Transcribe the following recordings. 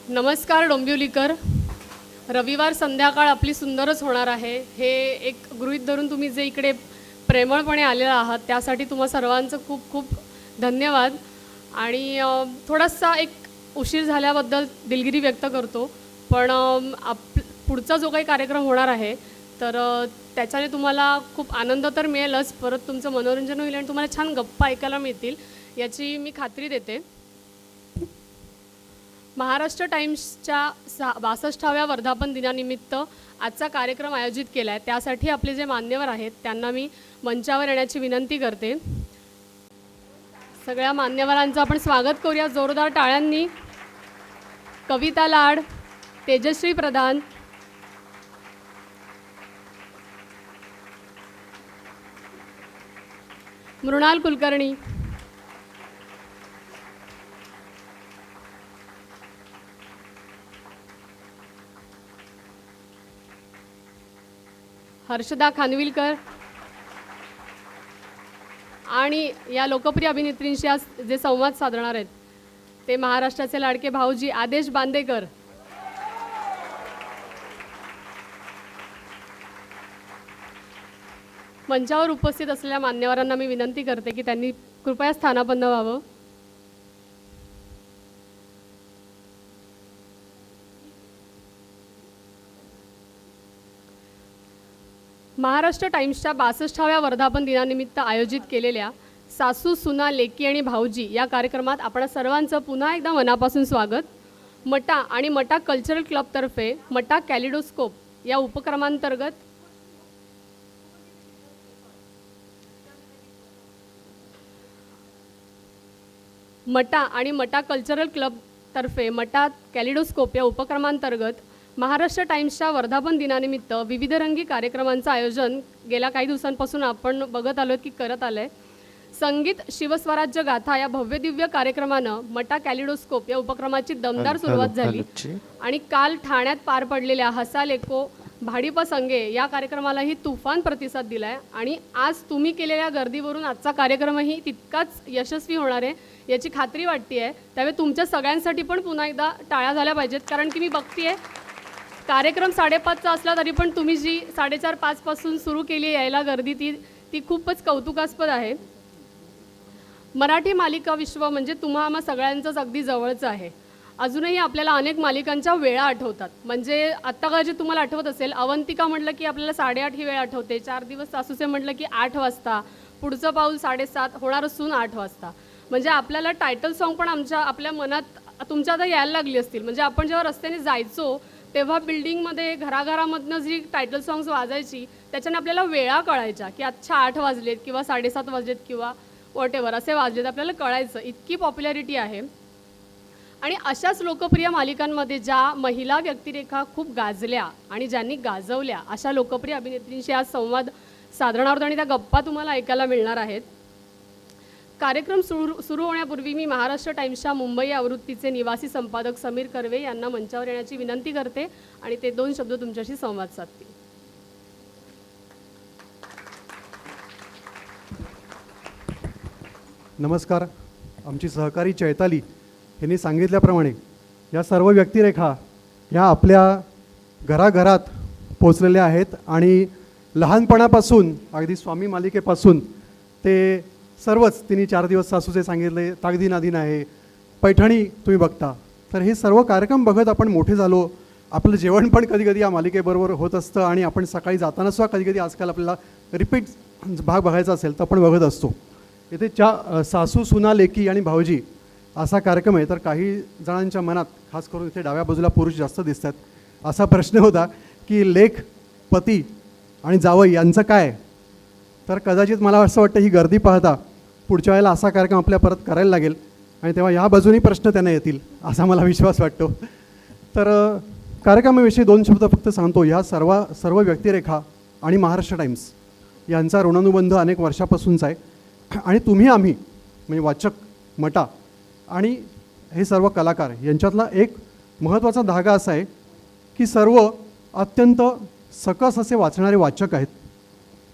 नमस्कार डोंबिवलीकर. रविवार संध्याकाळ आपली सुंदरच होणार आहे. हे एक गृहीत धरून तुम्ही जे इकडे प्रेमळपणे आलेला आहात त्यासाठी तुम्हा सर्वांचं खूप खूप धन्यवाद. आणि थोडासा एक उशीर झाल्याबद्दल दिलगिरी व्यक्त करतो. पण पुढचा जो काही कार्यक्रम होणार आहे तर त्याच्याने तुम्हाला खूप आनंद तर मिळेलच, परत तुमचं मनोरंजन होईल आणि तुम्हाला छान गप्पा ऐकायला मिळतील याची मी खात्री देते. महाराष्ट्र टाइम्सच्या 62व्या वर्धापन दिनानिमित्त आजचा कार्यक्रम आयोजित केला आहे. त्यासाठी आपले जे मान्यवर आहेत त्यांना मी मंचावर येण्याची विनंती करते. सगळ्या मान्यवरांचं आपण स्वागत करूया जोरदार टाळ्यांनी. कविता लाड, तेजश्री प्रधान, मृणाल कुलकर्णी, हर्षदा खानविलकर आणि या लोकप्रिय अभिनेत्रींशी आज जे संवाद साधणार आहेत ते महाराष्ट्राचे लाडके भाऊजी आदेश बांदेकर. मंचावर उपस्थित असलेल्या मान्यवरांना मी विनंती करते की त्यांनी कृपया स्थानापन्न व्हावं. महाराष्ट्र टाइम्सच्या 62व्या वर्धापन दिनानिमित्त आयोजित केलेल्या सासू सुना लेकी आणि भाऊजी या कार्यक्रमात आपण सर्वांचं पुन्हा एकदा मनापासून स्वागत. मटा आणि मटा कल्चरल क्लबतर्फे मटा कॅलिडोस्कोप या उपक्रमांतर्गत मटा आणि मटा कल्चरल क्लबतर्फे मटा कॅलिडोस्कोप या उपक्रमांतर्गत महाराष्ट्र टाइम्सच्या वर्धापन दिनानिमित्त विविधरंगी कार्यक्रमांचं आयोजन गेल्या काही दिवसांपासून आपण बघत आलो की करत आलं आहे. संगीत शिवस्वराज्य गाथा या भव्यदिव्य कार्यक्रमानं मटा कॅलिडोस्कोप या उपक्रमाची दमदार सुरुवात झाली आणि काल ठाण्यात पार पडलेल्या हसा लेको भाडीप संगे या कार्यक्रमालाही तुफान प्रतिसाद दिला आहे. आणि आज तुम्ही केलेल्या गर्दीवरून आजचा कार्यक्रमही तितकाच यशस्वी होणार आहे याची खात्री वाटते आहे. त्यामुळे तुमच्या सगळ्यांसाठी पण पुन्हा एकदा टाळ्या झाल्या पाहिजेत, कारण की मी बघते आहे कार्यक्रम 5:30चा असला तरी पण तुम्ही जी 4:30-5 पासून सुरू केली यायला गर्दी ती खूपच कौतुकास्पद आहे. मराठी मालिका विश्व म्हणजे तुम्हा आम्हा सगळ्यांचंच अगदी जवळचं आहे. अजूनही आपल्याला अनेक मालिकांच्या वेळा आठवतात. म्हणजे आत्ता कदाचित तुम्हाला आठवत असेल, अवंतिका म्हटलं की आपल्याला 8:30 ही वेळ आठवते. 4 दिवस सासूचे म्हटलं की 8 वाजता, पुढचं पाऊल 7:30 होणार असून 8 वाजता. म्हणजे आपल्याला टायटल सॉन्ग पण आपल्या मनात तुमच्या आता यायला लागली असतील. म्हणजे आपण जेव्हा रस्त्याने जायचो तेव्हा बिल्डिंगमध्ये घराघरामधनं जी टायटल सॉंग्स वाजायची त्याच्याने आपल्याला वेळा कळायच्या की अच्छा 8 वाजलेत किंवा 7:30 वाजलेत किंवा वॉटेवर असे वाजलेत, आपल्याला कळायचं. इतकी पॉप्युलॅरिटी आहे. आणि अशाच लोकप्रिय मालिकांमध्ये ज्या महिला व्यक्तिरेखा खूप गाजल्या आणि ज्यांनी गाजवल्या अशा लोकप्रिय अभिनेत्रींशी आज संवाद साधणार आहोत आणि त्या गप्पा तुम्हाला ऐकायला मिळणार आहेत. कार्यक्रम सुरू होण्यापूर्वी मी महाराष्ट्र टाइम्सच्या मुंबई आवृत्तीचे निवासी संपादक समीर कर्वे यांना मंचावर येण्याची विनंती करते आणि ते 2 शब्द तुमच्याशी संवाद साधतील. नमस्कार. आमची सहकारी चैताली यांनी सांगितल्याप्रमाणे या सर्व व्यक्तिरेखा ह्या आपल्या घराघरात पोचलेल्या आहेत आणि लहानपणापासून अगदी स्वामी मालिकेपासून ते सर्वच, तिने 4 दिवस सासूचे सांगितले, ताकदी नादिन आहे, पैठणी तुम्ही बघता. तर हे सर्व कार्यक्रम बघत आपण मोठे झालो. आपलं जेवण पण कधी कधी या मालिकेबरोबर होत असतं आणि आपण सकाळी जाताना सुद्धा कधी कधी आजकाल आपल्याला रिपीट भाग बघायचा असेल तर आपण बघत असतो. इथे सासू सुना लेकी आणि भाऊजी असा कार्यक्रम आहे. तर काही जणांच्या मनात, खास करून इथे डाव्या बाजूला पुरुष जास्त दिसतात, असा प्रश्न होता की लेक, पती आणि जावई यांचं काय. तर कदाचित मला असं वाटतं ही गर्दी पाहता पुढच्या वेळेला असा कार्यक्रम आपल्या परत करायला लागेल आणि तेव्हा ह्या बाजूनी प्रश्न त्यांना येतील असा मला विश्वास वाटतो. तर कार्यक्रमाविषयी 2 शब्द फक्त सांगतो. ह्या सर्व व्यक्तिरेखा आणि महाराष्ट्र टाइम्स यांचा ऋणानुबंध अनेक वर्षापासूनचा आहे आणि तुम्ही आम्ही म्हणजे वाचक, मटा आणि हे सर्व कलाकार यांच्यातला एक महत्त्वाचा धागा असा आहे की सर्व अत्यंत सकस असे वाचणारे वाचक आहेत.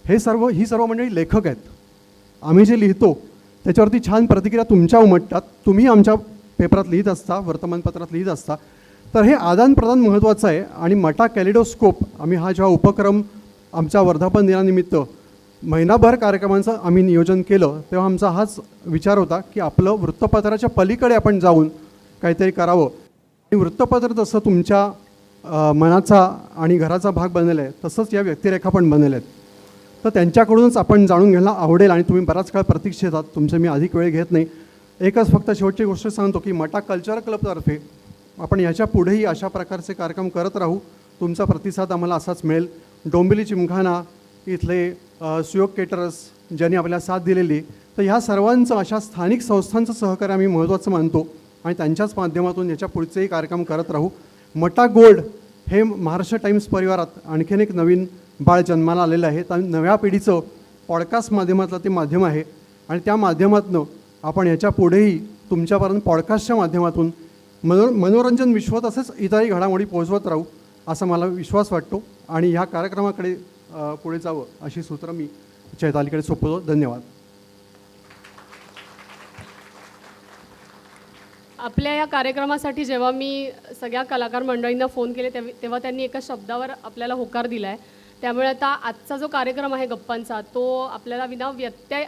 ही सर्व मंडळी लेखक आहेत. आम्ही जे लिहितो त्याच्यावरती छान प्रतिक्रिया तुमच्या उमटतात. तुम्ही आमच्या पेपरात लिहित असता, वर्तमानपत्रात लिहित असता. तर हे आदानप्रदान महत्त्वाचं आहे आणि मटा कॅलिडोस्कोप आम्ही हा जेव्हा उपक्रम आमच्या वर्धापन दिनानिमित्त महिनाभर कार्यक्रमांचं आम्ही नियोजन केलं तेव्हा आमचा हाच विचार होता की आपलं वृत्तपत्राच्या पलीकडे आपण जाऊन काहीतरी करावं. आणि वृत्तपत्र जसं तुमच्या मनाचा आणि घराचा भाग बनलेला आहे तसंच या व्यक्तिरेखा पण बनलेल्या आहेत. तर त्यांच्याकडूनच आपण जाणून घ्यायला आवडेल आणि तुम्ही बराच काळ प्रतीक्षेत आहात, तुमचे मी अधिक वेळ घेत नाही. एकच फक्त शेवटची गोष्ट सांगतो की मटा कल्चरल क्लबतर्फे आपण याच्या पुढेही अशा प्रकारचे कार्यक्रम करत राहू. तुमचा प्रतिसाद आम्हाला असाच मिळेल. डोंबिवली चिमखाना इथले सुयोग केटरर्स ज्यांनी आपल्याला साथ दिलेली, तर ह्या सर्वांचं अशा स्थानिक संस्थांचं सहकार्य आम्ही महत्त्वाचं मानतो आणि त्यांच्याच माध्यमातून याच्या पुढचेही कार्यक्रम करत राहू. मटा गोल्ड हे महाराष्ट्र टाइम्स परिवारात आणखीन एक नवीन बाळ जन्माला आलेलं आहे. तर नव्या पिढीचं पॉडकास्ट माध्यमातलं ते माध्यम आहे आणि त्या माध्यमातून आपण याच्या पुढेही तुमच्यापर्यंत पॉडकास्टच्या माध्यमातून मनोरंजन विश्व तसेच इतरही घडामोडी पोहोचवत राहू असा मला विश्वास वाटतो आणि ह्या कार्यक्रमाकडे पुढे जावं अशी सूत्र मी चैतालीकडे सोपवतो. धन्यवाद. आपल्या या कार्यक्रमासाठी जेव्हा मी सगळ्या कलाकार मंडळींना फोन केले तेव्हा त्यांनी एका शब्दावर आपल्याला होकार दिला आहे. त्यामुळे आता आजचा जो कार्यक्रम आहे गप्पांचा तो आपल्याला विना व्यत्यय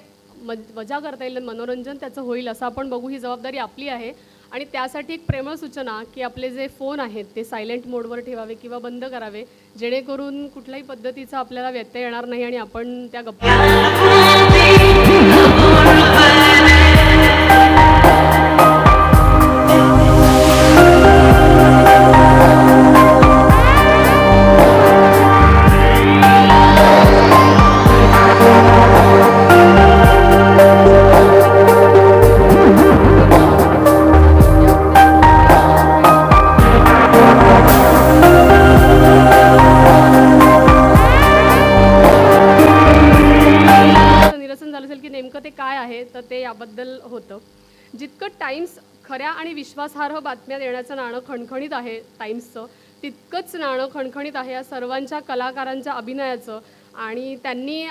मजा करता येईल, मनोरंजन त्याचं होईल असं आपण बघू. ही जबाबदारी आपली आहे आणि त्यासाठी एक प्रेमळ सूचना की आपले जे फोन आहेत ते सायलेंट मोडवर ठेवावे किंवा बंद करावे, जेणेकरून कुठल्याही पद्धतीचा आपल्याला व्यत्यय येणार नाही आणि आपण त्या गप्पा तर ते याबद्दल होतं. जितकं टाइम्स खऱ्या आणि विश्वासार्ह बातम्या देण्याचं नाणं खणखणीत आहे टाइम्सचं, तितकंच नाणं खणखणीत आहे या सर्वांच्या कलाकारांच्या अभिनयाचं. आणि त्यांनी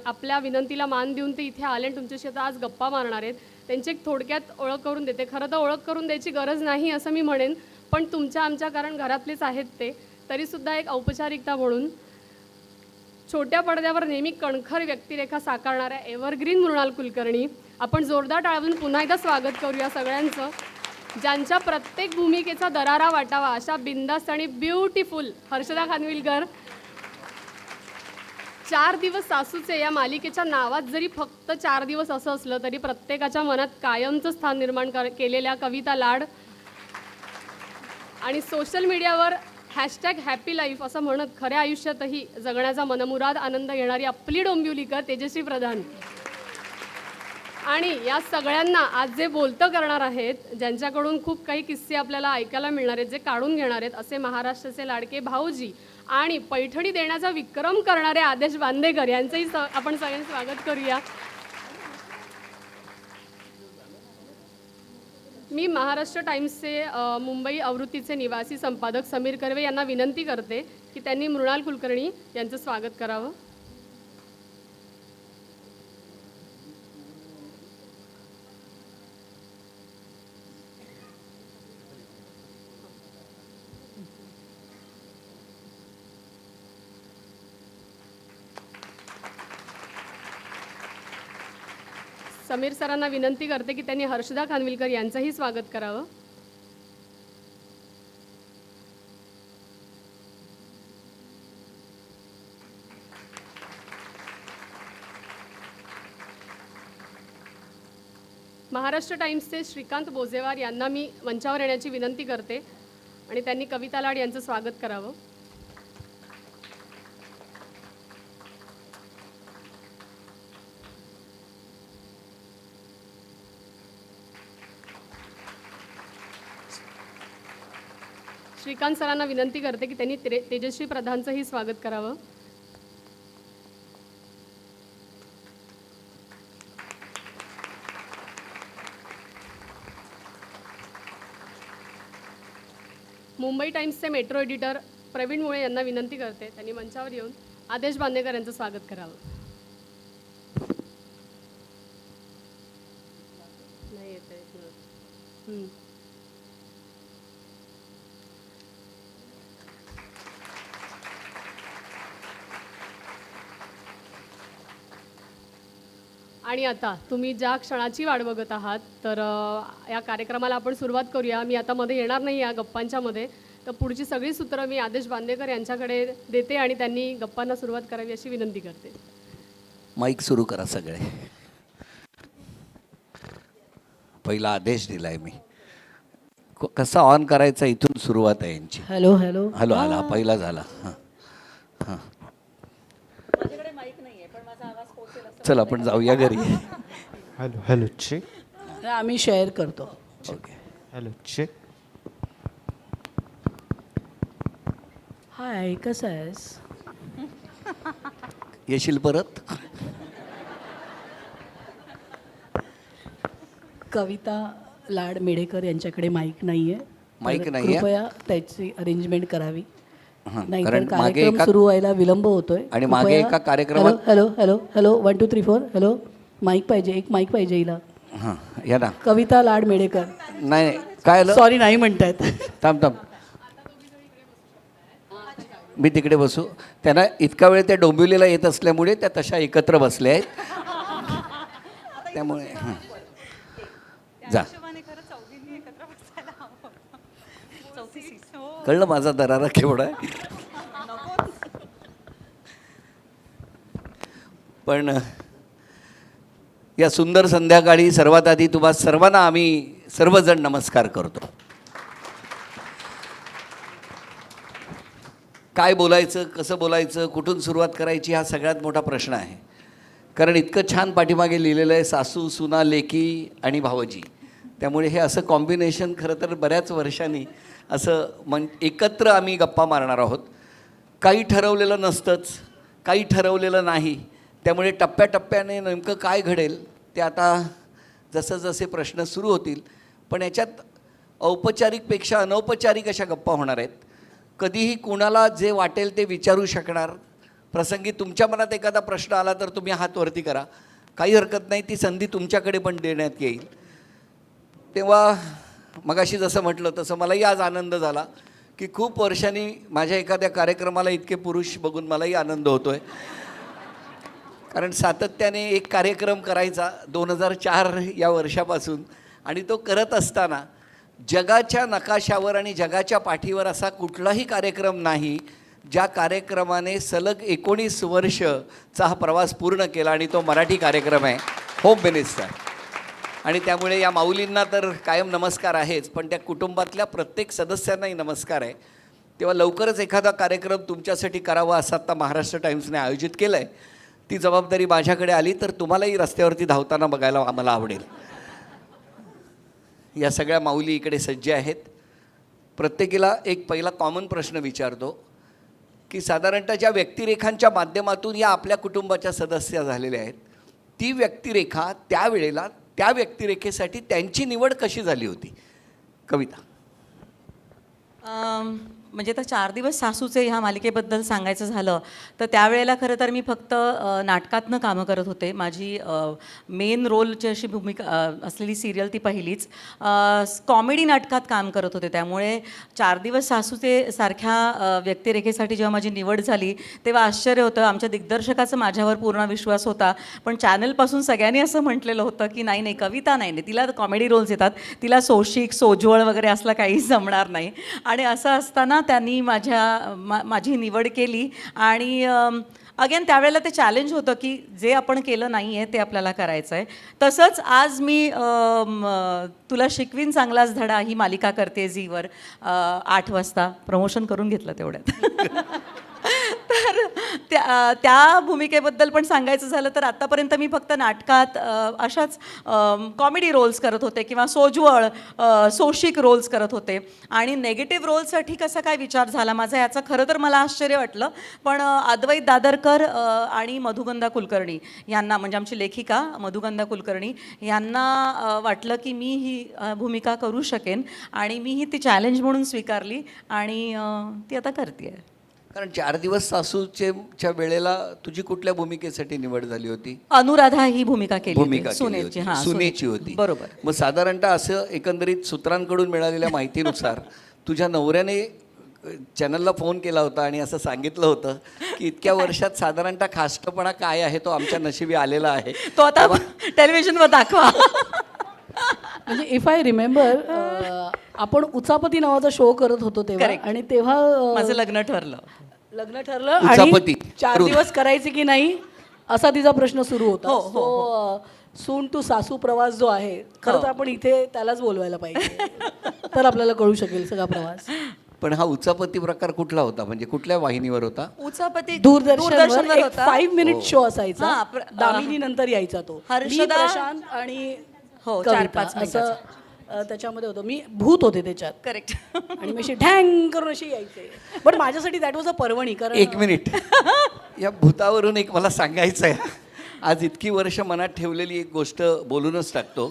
आपल्या विनंतीला मान देऊन ते इथे आले आणि तुमच्याशी आता आज गप्पा मारणार आहेत. त्यांची एक थोडक्यात ओळख करून देते. खरं तर ओळख करून द्यायची गरज नाही असं मी म्हणेन, पण तुमच्या आमच्या कारण घरातलेच आहेत ते, तरीसुद्धा एक औपचारिकता म्हणून छोट्या पडद्यावर नेहमी कणखर व्यक्तिरेखा साकारणाऱ्या एव्हरग्रीन मृणाल कुलकर्णी, आपण जोरदार टाळ्यातून पुन्हा एकदा स्वागत करूया सगळ्यांचं. ज्यांच्या प्रत्येक भूमिकेचा दरारा वाटावा अशा बिंदास आणि ब्युटिफुल हर्षदा खानविलकर. 4 दिवस सासूचे या मालिकेच्या नावात जरी फक्त 4 दिवस असं असलं तरी प्रत्येकाच्या मनात कायमचं स्थान निर्माण केलेल्या कविता लाड आणि सोशल मीडियावर #हॅपी लाईफ असं म्हणत खऱ्या आयुष्यातही जगण्याचा मनमुराद आनंद घेणारी आपली डोंबिवलीकर तेजश्री प्रधान. आणि या सगळ्यांना आज जे बोलतं करणार आहेत, ज्यांच्याकडून खूप काही किस्से आपल्याला ऐकायला मिळणार आहेत, जे काढून घेणार आहेत, असे महाराष्ट्राचे लाडके भाऊजी आणि पैठणी देण्याचा विक्रम करणारे आदेश बांदेकर यांचंही आपण सगळ्यांनी स्वागत करूया. मी महाराष्ट्र टाइम्सचे मुंबई आवृत्तीचे निवासी संपादक समीर कर्वे यांना विनंती करते की त्यांनी मृणाल कुलकर्णी यांचं स्वागत करावं. समीर सरांना विनंती करते की त्यांनी हर्षदा खानविलकर यांचंही स्वागत करावं. महाराष्ट्र टाइम्सचे श्रीकांत बोजेवार यांना मी मंचावर येण्याची विनंती करते आणि त्यांनी कविता लाड यांचं स्वागत करावं. श्रीकांत सरांना विनंती करते की त्यांनी तेजश्री प्रधानचंही स्वागत करावं. मुंबई टाइम्सचे मेट्रो एडिटर प्रवीण मुळे यांना विनंती करते त्यांनी मंचावर येऊन आदेश बांदेकर यांचं स्वागत करावं. नाही येत. आणि आता तुम्ही ज्या क्षणाची वाट बघत आहात तर या कार्यक्रमाला आपण सुरुवात करूया. मी आता मध्ये येणार नाही या गप्पांच्या मध्ये, तर पुढची सगळी सूत्रं मी आदेश बांदेकर यांच्याकडे देते आणि त्यांनी गप्पांना सुरुवात करावी अशी विनंती करते. माईक सुरू करा सगळे. पहिला आदेश दिलाय मी. कसा ऑन करायचा इथून सुरुवात आहे यांची. हॅलो हॅलो हॅलो आला पहिला झाला. हां हां चल आपण जाऊया घरी. Hello hello check. आम्ही शेअर करतो. Okay hello check. हाय, कसं आहेस? येशील परत. कविता लाड मेढेकर यांच्याकडे माईक नाहीये. माईक तर नाहीये? कृपया त्याची अरेंजमेंट करावी. हां, नाहीतर कारण मागे कार्यक्रम एका सुरू व्हायला विलंब होतोय. आणि मागे कृपया- एका कार्यक्रमात- hello hello hello hello 1 2 3 4 hello. Mic पाहिजे, एक माईक पाहिजे हिला. हां या ना. कविता लाड मेढेकर. नाही काय आलं. सॉरी, नाही म्हणतायत. थांब थांब. मी तिकडे बसू. त्यांना इतका वेळ त्या डोंबिवलीला येत असल्यामुळे त्या तशा एकत्र बसल्या आहेत. त्यामुळे हां. जा. कळलं माझा दरारा केवढा आहे. पण या सुंदर संध्याकाळी सर्वात आधी तुम्हा सर्वांना आम्ही सर्वजण नमस्कार करतो. काय बोलायचं, कसं बोलायचं, कुठून सुरुवात करायची हा सगळ्यात मोठा प्रश्न आहे. कारण इतकं छान पाठीमागे लिहिलेलं आहे, सासू सुना लेकी आणि भावजी. त्यामुळे हे असं कॉम्बिनेशन खरं तर बऱ्याच वर्षांनी असं एकत्र आम्ही गप्पा मारणार आहोत. काही ठरवलेलं नसतंच, काही ठरवलेलं नाही. त्यामुळे टप्प्याटप्प्याने नेमकं काय घडेल ते आता जसं जसे प्रश्न सुरू होतील. पण याच्यात औपचारिकपेक्षा अनौपचारिक अशा गप्पा होणार आहेत. कधीही कुणाला जे वाटेल ते विचारू शकणार. प्रसंगी तुमच्या मनात एखादा प्रश्न आला तर तुम्ही हात वरती करा, काही हरकत नाही. ती संधी तुमच्याकडे पण देण्यात येईल. तेव्हा मगाशी जसं म्हटलं तसं मलाही आज आनंद झाला की खूप वर्षांनी माझ्या एखाद्या कार्यक्रमाला इतके पुरुष बघून मलाही आनंद होतो आहे. कारण सातत्याने एक कार्यक्रम करायचा 2004 या वर्षापासून, आणि तो करत असताना जगाच्या नकाशावर आणि जगाच्या पाठीवर असा कुठलाही कार्यक्रम नाही ज्या कार्यक्रमाने सलग 19 वर्षचा हा प्रवास पूर्ण केला. आणि तो मराठी कार्यक्रम आहे होम मिनिस्टर. आणि त्यामुळे या माऊलींना तर कायम नमस्कार आहेच, पण त्या कुटुंबातल्या प्रत्येक सदस्यांनाही नमस्कार आहे. तेव्हा लवकरच एखादा कार्यक्रम तुमच्यासाठी करावा असं आता महाराष्ट्र टाइम्सने आयोजित केलं आहे. ती जबाबदारी माझ्याकडे आली तर तुम्हालाही रस्त्यावरती धावताना बघायला आम्हाला आवडेल. या सगळ्या माऊली इकडे सज्ज आहेत. प्रत्येकीला एक पहिला कॉमन प्रश्न विचारतो की साधारणतः ज्या व्यक्तिरेखांच्या माध्यमातून या आपल्या कुटुंबाच्या सदस्य झालेल्या आहेत, ती व्यक्तिरेखा त्यावेळेला त्या व्यक्तिरेखेसाठी त्यांची निवड कशी झाली होती. कविता. म्हणजे तर 4 दिवस सासूचे ह्या मालिकेबद्दल सांगायचं झालं तर त्यावेळेला खरं तर मी फक्त नाटकातनं कामं करत होते. माझी मेन रोलची अशी भूमिका असलेली सिरियल ती पहिलीच. कॉमेडी नाटकात काम करत होते. त्यामुळे 4 दिवस सासूचे सारख्या व्यक्तिरेखेसाठी जेव्हा माझी निवड झाली तेव्हा आश्चर्य होतं. आमच्या दिग्दर्शकाचा माझ्यावर पूर्ण विश्वास होता, पण चॅनलपासून सगळ्यांनी असं म्हटलेलं होतं की नाही नाही कविता नाही नाही, तिला कॉमेडी रोल्स येतात, तिला सोशिक सोज्वळ वगैरे असला काहीच जमणार नाही. आणि असं असताना त्यांनी माझी निवड केली. आणि अगेन त्यावेळेला ते चॅलेंज होतं की जे आपण केलं नाही आहे ते आपल्याला करायचं आहे. तसंच आज मी तुला शिकवीन चांगलाच धडा ही मालिका करते झीवर 8 वाजता. प्रमोशन करून घेतलं तेवढ्यात. तर त्या भूमिकेबद्दल पण सांगायचं झालं तर आत्तापर्यंत मी फक्त नाटकात अशाच कॉमेडी रोल्स करत होते किंवा सोज्वळ सोशिक रोल्स करत होते. आणि नेगेटिव्ह रोलसाठी कसा काय विचार झाला माझा याचं खरं तर मला आश्चर्य वाटलं. पण अद्वैत दादरकर आणि मधुगंधा कुलकर्णी यांना, म्हणजे आमची लेखिका मधुगंधा कुलकर्णी यांना वाटलं की मी ही भूमिका करू शकेन आणि मी ही ती चॅलेंज म्हणून स्वीकारली आणि ती आता करते आहे. कारण 4 दिवस सासूच्या वेळेला तुझी कुठल्या भूमिकेसाठी निवड झाली होती. अनुराधा ही भूमिका केली भूमिका सुनेची. हां, सुनेची होती. बरोबर. मग साधारणतः असं एकंदरीत सूत्रांकडून मिळालेल्या माहितीनुसार तुझ्या नवऱ्याने चॅनलला फोन केला होता आणि असं सांगितलं होतं की इतक्या वर्षात साधारणतः खाष्टपणा काय आहे तो आमच्या नशिबी आलेला आहे. तो आता टेलिव्हिजनवर दाखवा. म्हणजे इफ आय रिमेंबर आपण उचापती नावाचा शो करत होतो तेव्हा Correct. आणि तेव्हा माझं लग्न ठरलं. लग्न ठरलं आणि उचापती. 4 दिवस करायचे की नाही असा तिचा प्रश्न सुरू होता. हो, हो, सून टू सासू प्रवास जो आहे खरं तर आपण इथे त्यालाच बोलवायला पाहिजे तर आपल्याला कळू शकेल सगळा प्रवास. पण हा उचापती प्रकार कुठला होता, म्हणजे कुठल्या वाहिनीवर होता? उचापती दूरदर्शनवर एक होता. 5 मिनिट शो असायचा. हां, दामिनी नंतर यायचा तो. हर्षदा- मी, प्रशांत आणि हो, कविता 4-5 असं त्याच्यामध्ये होतं. मी भूत होते त्याच्यात करेक्ट. आणि मी अशी ढँग करून अशी यायचे. पण माझ्यासाठी दॅट वॉज अ पर्वणी. कारण एक मिनिट, या भूतावरून एक मला सांगायचं आहे. आज इतकी वर्ष मनात ठेवलेली एक गोष्ट बोलूनच टाकतो.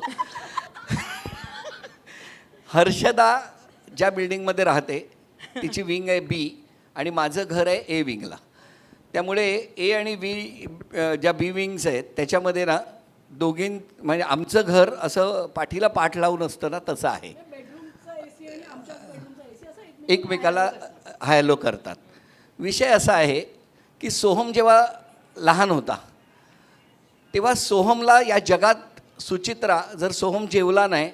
हर्षदा ज्या बिल्डिंगमध्ये राहते तिची विंग आहे बी आणि माझं घर आहे ए विंगला. त्यामुळे ए आणि बी ज्या बी विंग्स आहेत त्याच्यामध्ये ना म्हणजे आमचं घर असं पाठीला पाठ लावून असतं ना तसं आहे. एकमेकाला हॅलो करतात. विषय असा आहे की सोहम जेव्हा लहान होता तेव्हा सोहमला या जगात सुचित्रा जर सोहम जेवला नाही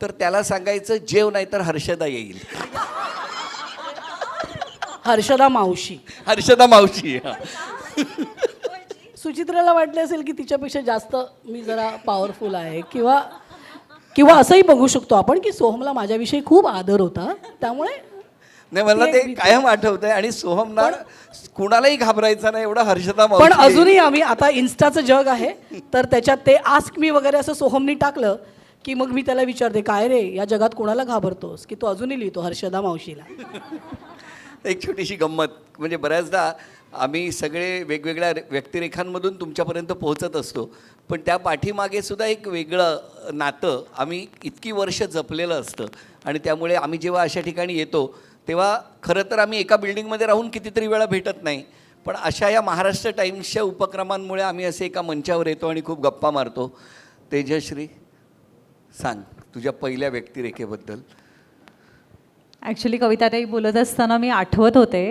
तर त्याला सांगायचं जेव नाही तर हर्षदा येईल. हर्षदा मावशी. हर्षदा मावशी. सुचित्राला वाटले असेल की तिच्यापेक्षा जास्त मी जरा पॉवरफुल आहे किंवा असंही बघू शकतो आपण की सोहमला माझ्याविषयी खूप आदर होता. त्यामुळे नाही, मला ते कायम आठवतंय. आणि सोहमना कुणालाही घाबरायचा नाही एवढा हर्षदा पण मावशी. अजूनही आम्ही आता इन्स्टाचं जग आहे तर त्याच्यात ते आस्क मी वगैरे असं सोहमनी टाकलं की मग मी त्याला विचारते काय रे या जगात कोणाला घाबरतोस की तो अजूनही लिहितो हर्षदा मावशीला. एक छोटीशी गंमत, म्हणजे बऱ्याचदा आम्ही सगळे वेगवेगळ्या व्यक्तिरेखांमधून तुमच्यापर्यंत पोहोचत असतो, पण त्या पाठीमागे सुद्धा एक वेगळं नातं आम्ही इतकी वर्ष जपलेलं असतं. आणि त्यामुळे आम्ही जेव्हा अशा ठिकाणी येतो तेव्हा खरं तर आम्ही एका बिल्डिंगमध्ये राहून कितीतरी वेळा भेटत नाही, पण अशा या महाराष्ट्र टाइम्सच्या उपक्रमांमुळे आम्ही असे एका मंचावर येतो आणि खूप गप्पा मारतो. तेजश्री, सांग तुझ्या पहिल्या व्यक्तिरेखेबद्दल. ॲक्च्युली कविताताई बोलत असताना मी आठवत होते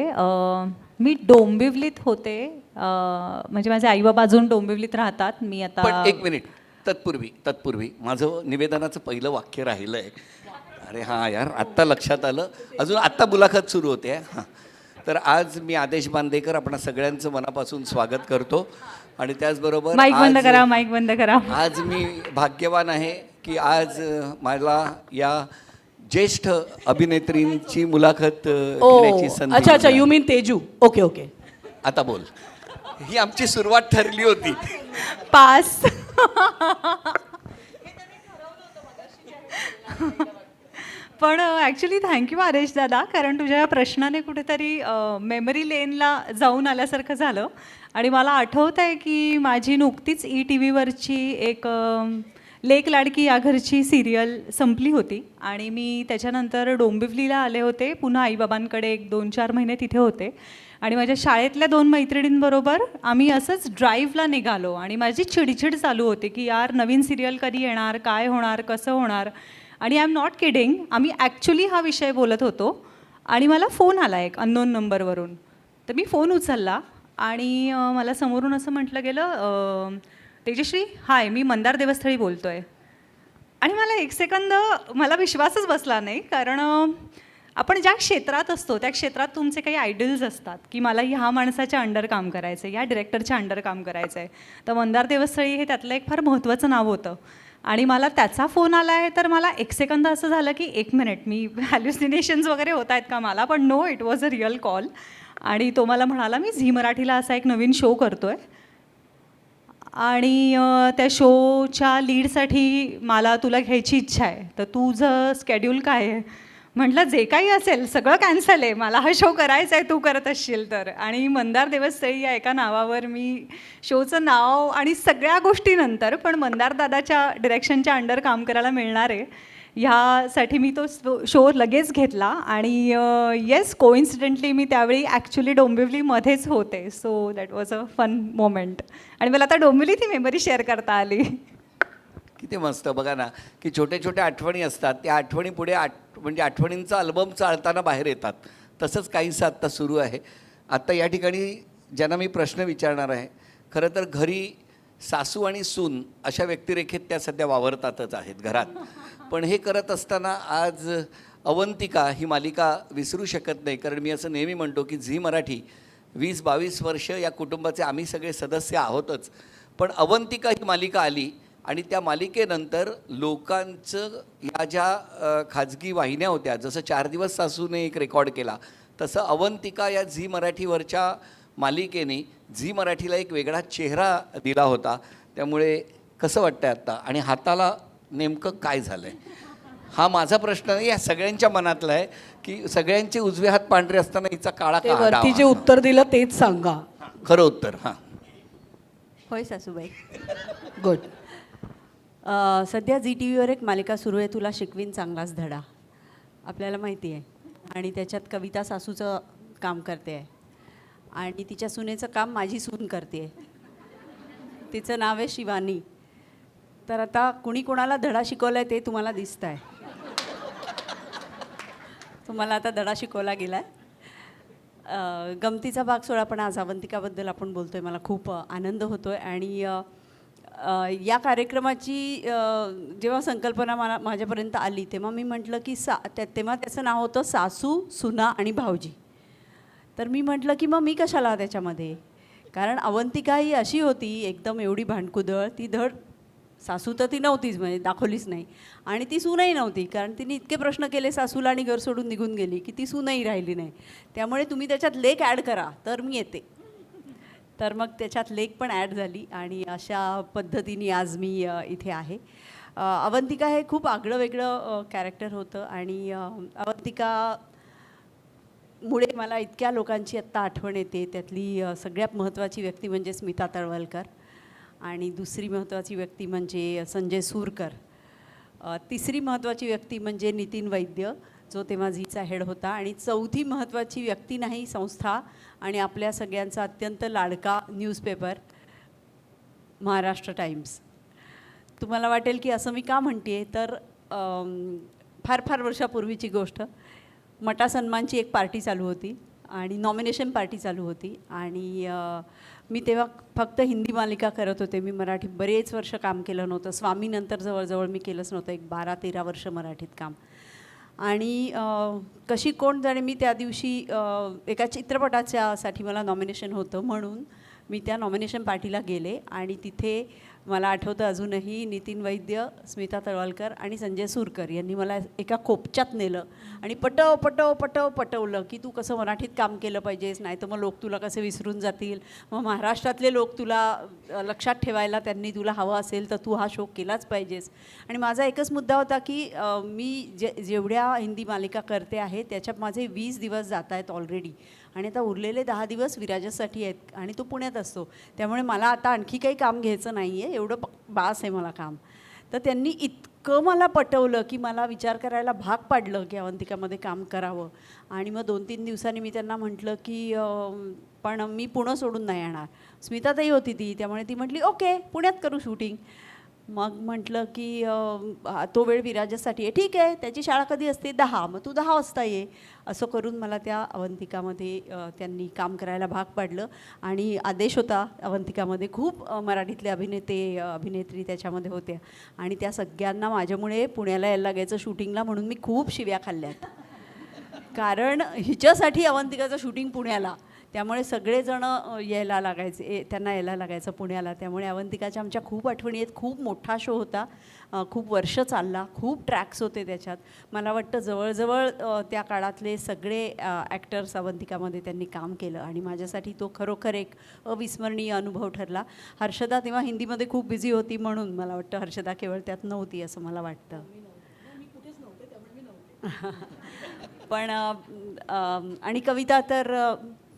मी डोंबिवलीत होते. म्हणजे माझे आईबाबा अजून डोंबिवलीत राहतात. मी आता पण एक मिनिट, तत्पूर्वी माझं निवेदनाचं पहिलं वाक्य राहिलं आहे. अरे हां यार, आत्ता लक्षात आलं. अजून आत्ता मुलाखत सुरू होते. हां, तर आज मी आदेश बांदेकर आपणा सगळ्यांचं मनापासून स्वागत करतो. आणि त्याचबरोबर माईक बंद करा, माईक बंद करा. आज मी भाग्यवान आहे की आज मला या ज्येष्ठ अभिनेत्रींची मुलाखत घेण्याची संधी. अच्छा, यू मीन तेजू. ओके. आता बोल. ही आमची सुरुवात ठरली होती. पास. पण ॲक्च्युली थँक्यू आदेश दादा, कारण तुझ्या या प्रश्नाने कुठेतरी मेमरी लेनला जाऊन आल्यासारखं झालं. आणि मला आठवत आहे की माझी नुकतीच ETVवरची एक लेक लाडकी या घरची सिरियल संपली होती आणि मी त्याच्यानंतर डोंबिवलीला आले होते. पुन्हा आईबाबांकडे 1-2-4 महिने तिथे होते आणि माझ्या शाळेतल्या 2 मैत्रिणींबरोबर आम्ही असंच ड्राईव्हला निघालो आणि माझी चिडचिड चालू होती की यार नवीन सिरियल कधी येणार, काय होणार, कसं होणार. आणि आय एम नॉट किडिंग, आम्ही ॲक्च्युली हा विषय बोलत होतो आणि मला फोन आला एक अननोन नंबरवरून. तर मी फोन उचलला आणि मला समोरून असं म्हटलं गेलं, तेजश्री हाय, मी मंदार देवस्थळी बोलतो आहे. आणि मला एक सेकंद मला विश्वासच बसला नाही, कारण आपण ज्या क्षेत्रात असतो त्या क्षेत्रात तुमचे काही आयडल्स असतात की मला ह्या माणसाच्या अंडर काम करायचं आहे, या डिरेक्टरच्या अंडर काम करायचं आहे. तर मंदार देवस्थळी हे त्यातलं एक फार महत्त्वाचं नाव होतं आणि मला त्याचा फोन आला आहे. तर मला एक सेकंद असं झालं की 1 मिनिट, मी हॅल्युसिनेशन्स वगैरे होत आहेत का मला. पण no, it was a real call. आणि तो मला म्हणाला मी झी मराठीला असा एक नवीन शो करतो आहे आणि त्या शोच्या लीडसाठी मला तुला घ्यायची इच्छा आहे, तर तुझं स्केड्यूल काय आहे. म्हटलं जे काही असेल सगळं कॅन्सल आहे, मला हा शो करायचा आहे, तू करत असशील तर. आणि मंदार देवस्थळी या एका नावावर मी शोचं नाव आणि सगळ्या गोष्टीनंतर पण मंदार दादाच्या डिरेक्शनच्या अंडर काम करायला मिळणार आहे ह्यासाठी मी तो शो लगेच घेतला. आणि येस, कोइन्सिडेंटली मी त्यावेळी ॲक्च्युली डोंबिवलीमध्येच होते. So that was a fun moment आणि मला आता डोंबिवलीत ही मेमरी शेअर करता आली. किती मस्त. बघा ना की छोट्या छोट्या आठवणी असतात, त्या आठवणी पुढे म्हणजे आठवणींचा अल्बम चालताना बाहेर येतात. तसंच काहीसं आत्ता सुरू आहे. आत्ता या ठिकाणी ज्यांना मी प्रश्न विचारणार आहे, खरं तर घरी सासू आणि सून अशा व्यक्तिरेखेत त्या सध्या वावरतातच आहेत घरात. पण हे करत असताना आज अवंतिका ही मालिका विसरू शकत नाही, कारण मी असं नेहमी म्हणतो की झी मराठी 20-22 वर्ष या कुटुंबाचे आम्ही सगळे सदस्य आहोतच. पण अवंतिका ही मालिका आली आणि त्या मालिकेनंतर लोकांचं या ज्या खाजगी वाहिन्या होत्या, जसं 4 दिवस सासूने एक रेकॉर्ड केला, तसं अवंतिका या झी मराठीवरच्या मालिकेने झी मराठीला एक वेगळा चेहरा दिला होता. त्यामुळे कसं वाटतंय आत्ता आणि हाताला नेमकं काय झालं आहे, हा माझा प्रश्न नाही, या सगळ्यांच्या मनातला आहे की सगळ्यांचे उजवे हात पांढरे असताना हिचा काळा ते का वरती जे डावा? उत्तर दिलं तेच सांगा. खरं उत्तर. हां, होय सासूबाई. गुड. सध्या झी टी व्हीवर एक मालिका सुरू आहे, तुला शिकवीन चांगलाच धडा. आपल्याला माहिती आहे. आणि त्याच्यात कविता सासूचं काम करते आहे आणि तिच्या सुनेचं काम माझी सून करते आहे. तिचं नाव आहे शिवानी. तर आता कुणी कोणाला धडा शिकवला आहे ते तुम्हाला दिसतं आहे. तुम्हाला आता धडा शिकवला गेला आहे. गमतीचा भाग सोडा, पण आज अवंतिकाबद्दल आपण बोलतो आहे, मला खूप आनंद होतो आहे. आणि या कार्यक्रमाची जेव्हा संकल्पना माझ्यापर्यंत आली तेव्हा मी म्हटलं की तेव्हा त्याचं नाव होतं सासू, सुना आणि भाऊजी. तर मी म्हटलं की मग मी कशाला त्याच्यामध्ये, कारण अवंतिका ही अशी होती एकदम एवढी भांडकुदळ, ती धड सासू तर ती नव्हतीच, म्हणजे दाखवलीच नाही, आणि ती सूनही नव्हती, कारण तिने इतके प्रश्न केले सासूला आणि घर सोडून निघून गेली की ती सूनही राहिली नाही. त्यामुळे तुम्ही त्याच्यात लेक ॲड करा तर मी येते. तर मग त्याच्यात लेक पण ॲड झाली आणि अशा पद्धतीने आज मी इथे आहे. अवंतिका हे खूप आगळं वेगळं कॅरेक्टर होतं आणि अवंतिका मुळे मला इतक्या लोकांची आत्ता आठवण येते. त्यातली सगळ्यात महत्त्वाची व्यक्ती म्हणजे स्मिता तळवलकर, आणि दुसरी महत्त्वाची व्यक्ती म्हणजे संजय सूरकर, तिसरी महत्त्वाची व्यक्ती म्हणजे नितीन वैद्य जो तेव्हा झीचा हेड होता, आणि चौथी महत्त्वाची व्यक्ती नाही संस्था आणि आपल्या सगळ्यांचा अत्यंत लाडका न्यूजपेपर महाराष्ट्र टाइम्स. तुम्हाला वाटेल की असं मी का म्हणते, तर फार वर्षापूर्वीची गोष्ट. मटा सन्मानची एक पार्टी चालू होती आणि नॉमिनेशन पार्टी चालू होती, आणि मी तेव्हा फक्त हिंदी मालिका करत होते. मी मराठी बरेच वर्ष काम केलं नव्हतं. स्वामीनंतर जवळजवळ मी केलंच नव्हतं, एक 12-13 वर्ष मराठीत काम. आणि कशी कोण जाणे, मी त्या दिवशी एका चित्रपटाच्यासाठी मला नॉमिनेशन होतं, म्हणून मी त्या नॉमिनेशन पार्टीला गेले आणि तिथे मला आठवतं अजूनही नितीन वैद्य, स्मिता तळवलकर आणि संजय सूरकर यांनी मला एका कोपच्यात नेलं आणि पटवलं की तू कसं मराठीत काम केलं पाहिजेस, नाही तर मग लोक तुला कसे विसरून जातील, मग महाराष्ट्रातले लोक तुला लक्षात ठेवायला त्यांनी तुला हवं असेल तर तू हा शो केलाच पाहिजेस. आणि माझा एकच मुद्दा होता की मी जेवढ्या हिंदी मालिका करते आहे त्याच्यात माझे 20 दिवस जात आहेत ऑलरेडी, आणि आता उरलेले 10 दिवस विराजासाठी आहेत आणि तो पुण्यात असतो. त्यामुळे मला आता आणखी काही काम घ्यायचं नाही आहे, एवढं बास आहे मला काम. तर त्यांनी इतकं मला पटवलं की मला विचार करायला भाग पाडलं की अवंतिकामध्ये काम करावं. आणि मग 2-3 दिवसांनी मी त्यांना म्हटलं की पण मी पुणं सोडून नाही येणार. स्मिताताई होती ती, त्यामुळे ती म्हटली ओके पुण्यात करू शूटिंग. मग म्हटलं की तो वेळ विराजासाठी आहे, ठीक आहे, त्याची शाळा कधी असते 10, मग तू 10 वाजता ये. असं करून मला त्या अवंतिकामध्ये त्यांनी काम करायला भाग पाडलं. आणि आदेश होता अवंतिकामध्ये, खूप मराठीतले अभिनेत्री त्याच्यामध्ये होत्या, आणि त्या सगळ्यांना माझ्यामुळे पुण्याला यायला लागायचं शूटिंगला, म्हणून मी खूप शिव्या खाल्ल्यात, कारण हिच्यासाठी अवंतिकाचं शूटिंग पुण्याला, त्यामुळे सगळेजण त्यांना यायला लागायचं पुण्याला. त्यामुळे अवंतिकाच्या आमच्या खूप आठवणी आहेत. खूप मोठा शो होता, खूप वर्ष चालला, खूप ट्रॅक्स होते त्याच्यात. मला वाटतं जवळजवळ त्या काळातले सगळे ॲक्टर्स अवंतिकामध्ये त्यांनी काम केलं, आणि माझ्यासाठी तो खरोखर एक अविस्मरणीय अनुभव ठरला. हर्षदा तेव्हा हिंदीमध्ये खूप बिझी होती, म्हणून मला वाटतं हर्षदा केवळ त्यात नव्हती असं मला वाटतं. पण आणि कविता तर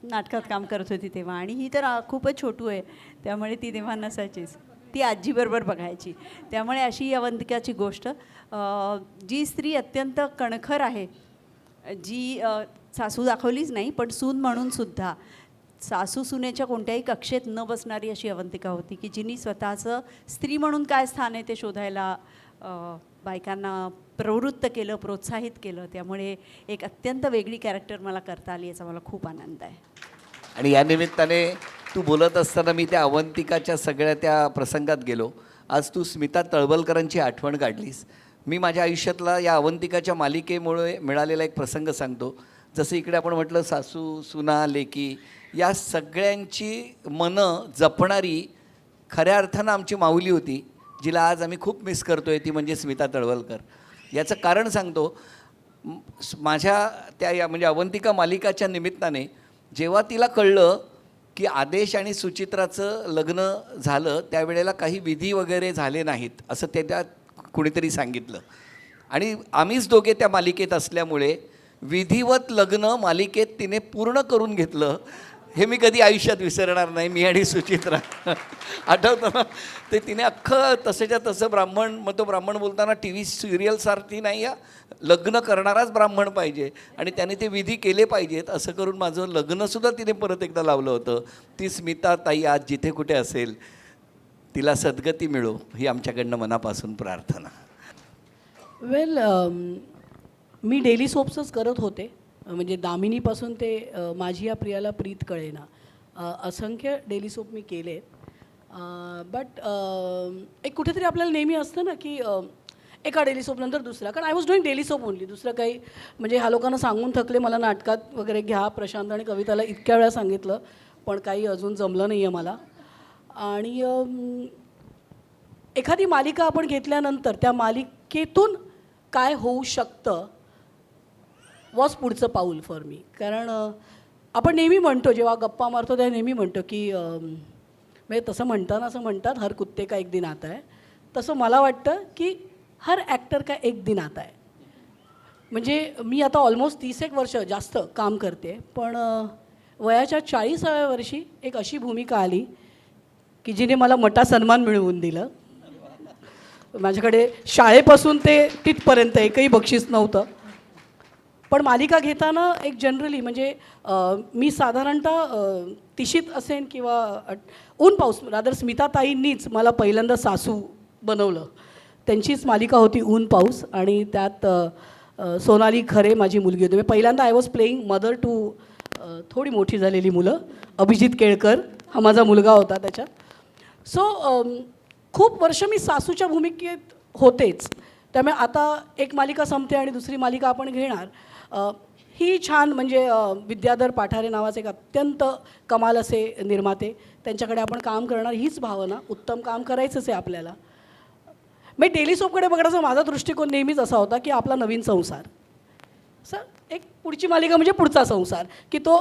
नाटकात काम करत होती तेव्हा, आणि ही तर खूपच छोटू आहे, त्यामुळे ती तेव्हा नसायचीच, ती आजीबरोबर बघायची. त्यामुळे अशी अवंतिकाची गोष्ट. जी स्त्री अत्यंत कणखर आहे, जी सासू दाखवलीच नाही पण सून म्हणून सुद्धा सासू सुनेच्या कोणत्याही कक्षेत न बसणारी अशी अवंतिका होती, की जिनी स्वतःचं स्त्री म्हणून काय स्थान आहे ते शोधायला बायकांना प्रवृत्त केलं, प्रोत्साहित केलं. त्यामुळे एक अत्यंत वेगळी कॅरेक्टर मला करता आली, याचा मला खूप आनंद आहे. आणि या निमित्ताने तू बोलत असताना मी त्या अवंतिकाच्या सगळ्या त्या प्रसंगात गेलो. आज तू स्मिता तळवलकरांची आठवण काढलीस. मी माझ्या आयुष्यातला या अवंतिकाच्या मालिकेमुळे मिळालेला एक प्रसंग सांगतो. जसं इकडे आपण म्हटलं सासू, सुना, लेकी, या सगळ्यांची मनं जपणारी खऱ्या अर्थानं आमची माऊली होती, जिला आज आम्ही खूप मिस करतो आहे. ती म्हणजे स्मिता तळवलकर. याचं कारण सांगतो. माझ्या त्या म्हणजे अवंतिका मालिकाच्या निमित्ताने जेव्हा तिला कळलं की आदेश आणि सुचित्राचं लग्न झालं, त्यावेळेला काही विधी वगैरे झाले नाहीत असं त्या कुणीतरी सांगितलं. आणि आम्हीच दोघे त्या मालिकेत असल्यामुळे विधिवत लग्न मालिकेत तिने पूर्ण करून घेतलं. हे मी कधी आयुष्यात विसरणार नाही. मी आणि सुचित्रा आठवतं ना, ते तिने अख्खं तसंच्या तसं ब्राह्मण, मग तो ब्राह्मण बोलताना टी व्ही सिरियलसारखी नाही, या लग्न करणाराच ब्राह्मण पाहिजे आणि त्याने ते विधी केले पाहिजेत असं करून माझं लग्नसुद्धा तिने परत एकदा लावलं होतं. ती स्मिता ताई आज जिथे कुठे असेल, तिला सद्गती मिळो ही आमच्याकडनं मनापासून प्रार्थना. वेल, मी डेली सोप्सच करत होते. म्हणजे दामिनीपासून ते माझी या प्रियाला प्रीत कळेना, असंख्य डेली सोप मी केले. बट एक कुठेतरी आपल्याला नेहमी असतं ना की एका डेली सोपनंतर दुसरा, कारण I was doing daily soap only. दुसरं काही म्हणजे ह्या लोकांना सांगून थकले, मला नाटकात वगैरे घ्या. प्रशांत आणि कविताला इतक्या वेळा सांगितलं, पण काही अजून जमलं नाही आहे मला. आणि एखादी मालिका आपण घेतल्यानंतर त्या मालिकेतून काय होऊ शकतं वॉज पुढचं पाऊल फॉर मी. कारण आपण नेहमी म्हणतो, जेव्हा गप्पा मारतो तेव्हा नेहमी म्हणतो की म्हणजे तसं म्हणताना असं म्हणतात, हर कुत्ते का एक दिन आता है. तसं मला वाटतं की हर ॲक्टर का एक दिन आता है. म्हणजे मी आता ऑलमोस्ट 30 वर्ष जास्त काम करते, पण वयाच्या 40व्या वर्षी एक अशी भूमिका आली की जिने मला मोठा सन्मान मिळवून दिलं. माझ्याकडे शाळेपासून ते तिथपर्यंत एकही बक्षीस नव्हतं. पण मालिका घेताना एक जनरली म्हणजे मी साधारणतः तिशीत असेन किंवा ऊन पाऊस, रादर स्मिताताईंनीच मला पहिल्यांदा सासू बनवलं. त्यांचीच मालिका होती ऊन पाऊस, आणि त्यात सोनाली खरे माझी मुलगी होती. पहिल्यांदा I was playing mother to थोडी मोठी झालेली मुलं. अभिजित केळकर हा माझा मुलगा होता त्याच्यात. सो खूप वर्ष मी सासूच्या भूमिकेत होतेच. त्यामुळे आता एक मालिका संपते आणि दुसरी मालिका आपण घेणार. ही छान म्हणजे विद्याधर पाठारे नावाचे एक अत्यंत कमाल असे निर्माते, त्यांच्याकडे आपण काम करणार, हीच भावना. उत्तम काम करायचंच आहे आपल्याला. मी टेलिस्कोपकडे बघण्याचा माझा दृष्टिकोन नेहमीच असा होता की आपला नवीन संसार, सर एक पुढची मालिका म्हणजे पुढचा संसार, की तो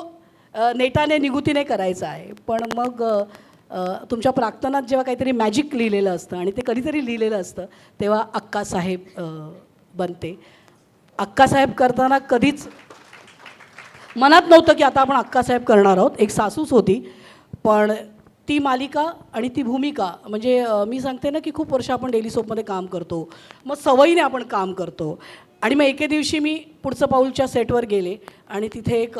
नेटाने निगुतीने करायचा आहे. पण मग तुमच्या प्राक्तनात जेव्हा काहीतरी मॅजिक लिहिलेलं असतं आणि ते कधीतरी लिहिलेलं असतं, तेव्हा अक्कासाहेब बनते. अक्कासाहेब करताना कधीच मनात नव्हतं की आता आपण अक्कासाहेब करणार आहोत. एक सासूच होती, पण ती मालिका आणि ती भूमिका म्हणजे मी सांगते ना की खूप वर्ष आपण डेली सोपमध्ये काम करतो, मग सवयीने आपण काम करतो. आणि मग एके दिवशी मी पुढचं पाऊलच्या सेटवर गेले आणि तिथे एक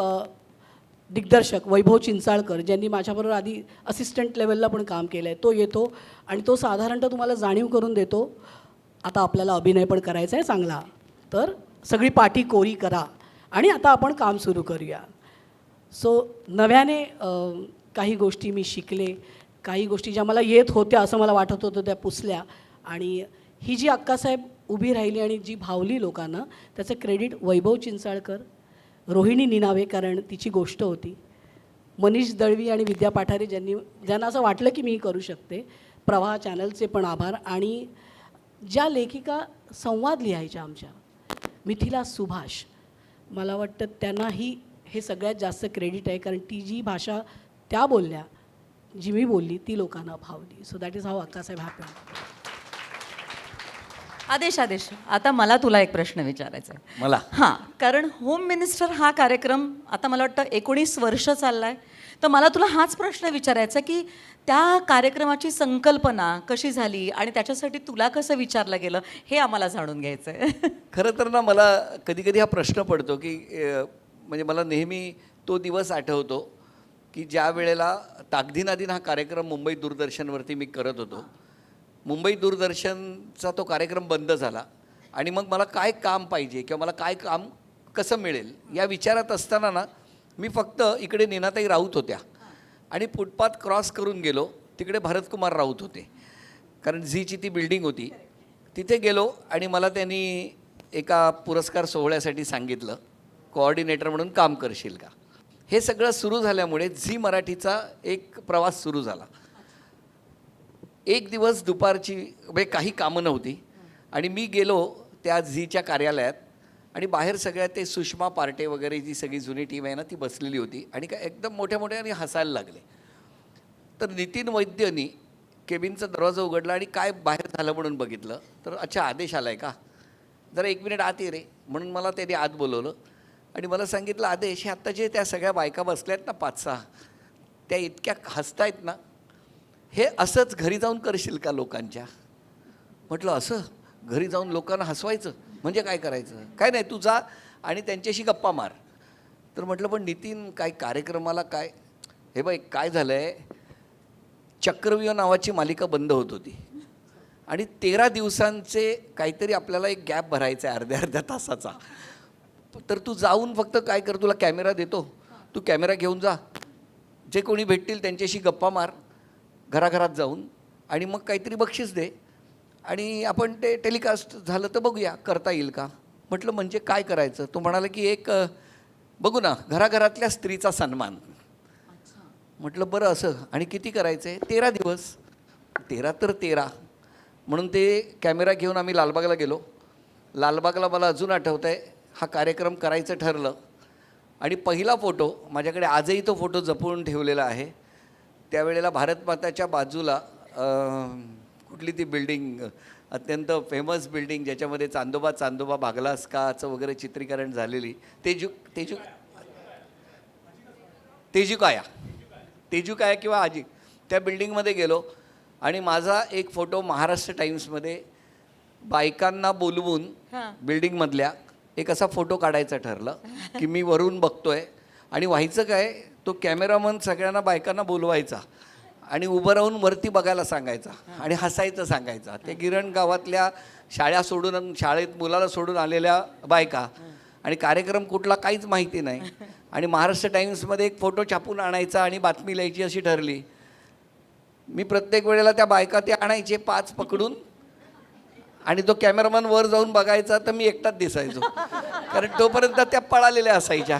दिग्दर्शक वैभव चिंचाळकर, ज्यांनी माझ्याबरोबर आधी असिस्टंट लेवलला पण काम केलं आहे, तो येतो आणि तो साधारणतः तुम्हाला जाणीव करून देतो, आता आपल्याला अभिनय पण करायचा आहे चांगला, तर सगळी पाठी कोरी करा आणि आता आपण काम सुरू करूया. सो नव्याने काही गोष्टी मी शिकले, काही गोष्टी ज्या मला येत होत्या असं मला वाटत होतं त्या पुसल्या. आणि ही जी अक्कासाहेब उभी राहिली आणि जी भावली लोकांना, त्याचं क्रेडिट वैभव चिंचाळकर, रोहिणी निनावे, कारण तिची गोष्ट होती, मनीष दळवी आणि विद्या पाठारे, ज्यांना असं वाटलं की मी करू शकते, प्रवाह चॅनलचे पण आभार. आणि ज्या लेखिका संवाद लिहायच्या आमच्या, मिथिला सुभाष, मला वाटतं त्यांनाही हे सगळ्यात जास्त क्रेडिट आहे, कारण ती जी भाषा त्या बोलल्या, जी मी बोलली, ती लोकांना भावली. So that is how Akkasaheb happen. Aadesh आता मला तुला एक प्रश्न विचारायचा आहे. मला हां, कारण होम मिनिस्टर हा कार्यक्रम आता मला वाटतं 19 वर्ष चालला आहे, तर मला तुला हाच प्रश्न विचारायचा की त्या कार्यक्रमाची संकल्पना कशी झाली आणि त्याच्यासाठी तुला कसं विचारलं गेलं हे आम्हाला जाणून घ्यायचं आहे. खरं तर ना, मला कधी कधी हा प्रश्न पडतो की म्हणजे मला नेहमी तो दिवस आठवतो की ज्या वेळेला ताकदीनादीन हा कार्यक्रम मुंबई दूरदर्शनवरती मी करत होतो. मुंबई दूरदर्शनचा तो कार्यक्रम बंद झाला आणि मग मला काय काम पाहिजे किंवा मला काय काम कसं मिळेल या विचारात असताना ना मी फक्त इकडे नीनाताई राऊत होत्या आणि फुटपाथ क्रॉस करून गेलो, तिकडे भरतकुमार राऊत होते, कारण झीची ती बिल्डिंग होती. तिथे गेलो आणि मला त्यांनी एका पुरस्कार सोहळ्यासाठी सांगितलं, कोऑर्डिनेटर म्हणून काम करशील का. हे सगळं सुरू झाल्यामुळे झी मराठीचा एक प्रवास सुरू झाला. एक दिवस दुपारची म्हणजे काही कामं नव्हती आणि मी गेलो त्या झीच्या कार्यालयात आणि बाहेर सगळ्या ते सुषमा पार्टे वगैरे जी सगळी जुनी टीम आहे ना ती बसलेली होती आणि काय एकदम मोठ्या मोठ्याने हसायला लागले. तर नितीन वैद्यनी केबिनचा दरवाजा उघडला आणि काय बाहेर झालं म्हणून बघितलं तर अच्छा आदेश आला आहे का, जरा 1 मिनिट आत ये रे म्हणून मला त्यांनी आत बोलवलं आणि मला सांगितलं आदेश हे आत्ता जे त्या सगळ्या बायका बसल्या आहेत ना 5-6 त्या इतक्या हसतायत ना, हे असंच घरी जाऊन करशील का लोकांच्या. म्हटलं असं घरी जाऊन लोकांना हसवायचं म्हणजे काय करायचं, काय नाही तू जा आणि त्यांच्याशी गप्पा मार. तर म्हटलं पण नितीन काय कार्यक्रमाला काय, हे बाई काय झालं आहे, चक्रव्यूह नावाची मालिका बंद होत होती आणि 13 दिवसांचे काहीतरी आपल्याला एक गॅप भरायचा आहे अर्ध्या तासाचा. तर तू जाऊन फक्त काय कर, तुला कॅमेरा देतो, तू कॅमेरा घेऊन जा, जे कोणी भेटतील त्यांच्याशी गप्पा मार घराघरात जाऊन आणि मग काहीतरी बक्षीस दे आणि आपण ते टेलिकास्ट झालं तर बघूया करता येईल का. म्हटलं म्हणजे काय करायचं. तो म्हणाला की एक बघू ना घराघरातल्या स्त्रीचा सन्मान. म्हटलं बरं असं आणि किती करायचं आहे. 13 दिवस. 13 तर 13 म्हणून ते कॅमेरा घेऊन आम्ही लालबागला गेलो. लालबागला मला अजून आठवतं आहे हा कार्यक्रम करायचं ठरलं आणि पहिला फोटो माझ्याकडे आजही तो फोटो जपून ठेवलेला आहे. त्यावेळेला भारतमाताच्या बाजूला कुठली ती बिल्डिंग अत्यंत फेमस बिल्डिंग ज्याच्यामध्ये चांदोबा भागलास काचं वगैरे चित्रीकरण झालेली तेजुकाया किंवा आजी त्या बिल्डिंगमध्ये गेलो आणि माझा एक फोटो महाराष्ट्र टाइम्समध्ये बायकांना बोलवून बिल्डिंगमधल्या एक असा फोटो काढायचा ठरलं की मी वरून बघतोय आणि व्हायचं काय, तो कॅमेरामन सगळ्यांना बायकांना बोलवायचा आणि उभं राहून वरती बघायला सांगायचा आणि हसायचं सांगायचा. ते गिरण गावातल्या शाळेत मुलाला सोडून आलेल्या बायका आणि कार्यक्रम कुठला काहीच माहिती नाही आणि महाराष्ट्र टाइम्समध्ये एक फोटो छापून आणायचा आणि बातमी लिहायची अशी ठरली. मी प्रत्येक वेळेला त्या बायका ते आणायचे 5 पकडून आणि तो कॅमेरामन वर जाऊन बघायचा तर मी एकटाच दिसायचो कारण तोपर्यंत त्या पळालेल्या असायच्या.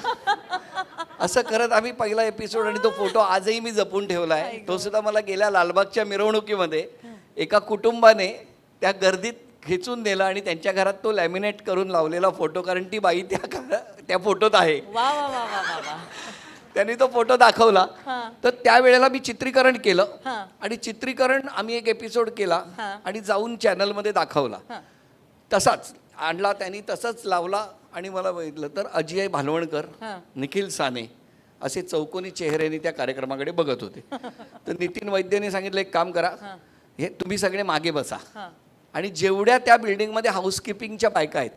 असं करत आम्ही पहिला एपिसोड आणि तो फोटो आजही मी जपून ठेवला आहे. तो सुद्धा मला गेल्या लालबागच्या मिरवणुकीमध्ये एका कुटुंबाने त्या गर्दीत खेचून नेला आणि त्यांच्या घरात तो लॅमिनेट करून लावलेला फोटो, कारण ती बाई त्या फोटोत आहे. त्यांनी तो फोटो दाखवला. तर त्यावेळेला मी चित्रीकरण केलं आणि चित्रीकरण आम्ही एक एपिसोड केला आणि जाऊन चॅनलमध्ये दाखवला. तसाच आणला त्यांनी, तसंच लावला आणि मला बघितलं तर अजय भालवणकर, निखिल साने असे चौकोनी चेहऱ्याने त्या कार्यक्रमाकडे बघत होते. तर नितीन वैद्यने सांगितलं एक काम करा, हे तुम्ही सगळे मागे बसा आणि जेवढ्या त्या बिल्डिंगमध्ये हाऊसकीपिंगच्या बायका आहेत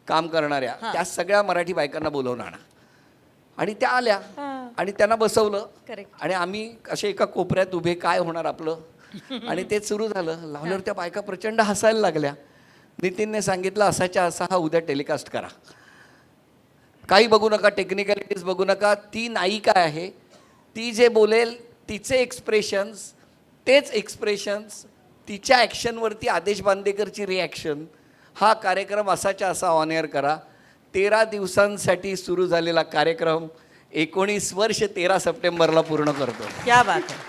काम करणाऱ्या त्या सगळ्या मराठी बायकांना बोलवून आणा. आणि त्या आल्या आणि त्यांना बसवलं आणि आम्ही असे एका कोपऱ्यात उभे, काय होणार आपलं, आणि ते सुरू झालं. लावल्यावर त्या बायका प्रचंड हसायला लागल्या. नितीनने सांगितलं असाच्या असा हा उद्या टेलिकास्ट करा, काही बघू नका, टेक्निकॅलिटीज बघू नका, ती नायिका आहे, ती जे बोलेल तिचे एक्सप्रेशन्स, तेच एक्सप्रेशन्स, तिच्या ॲक्शनवरती आदेश बांदेकरची रिॲक्शन, हा कार्यक्रम असाच्या असा ऑन एअर करा. 13 दिवसांसाठी सुरू झालेला कार्यक्रम 19 वर्ष 13 सप्टेंबरला पूर्ण करतो. क्या बात आहे,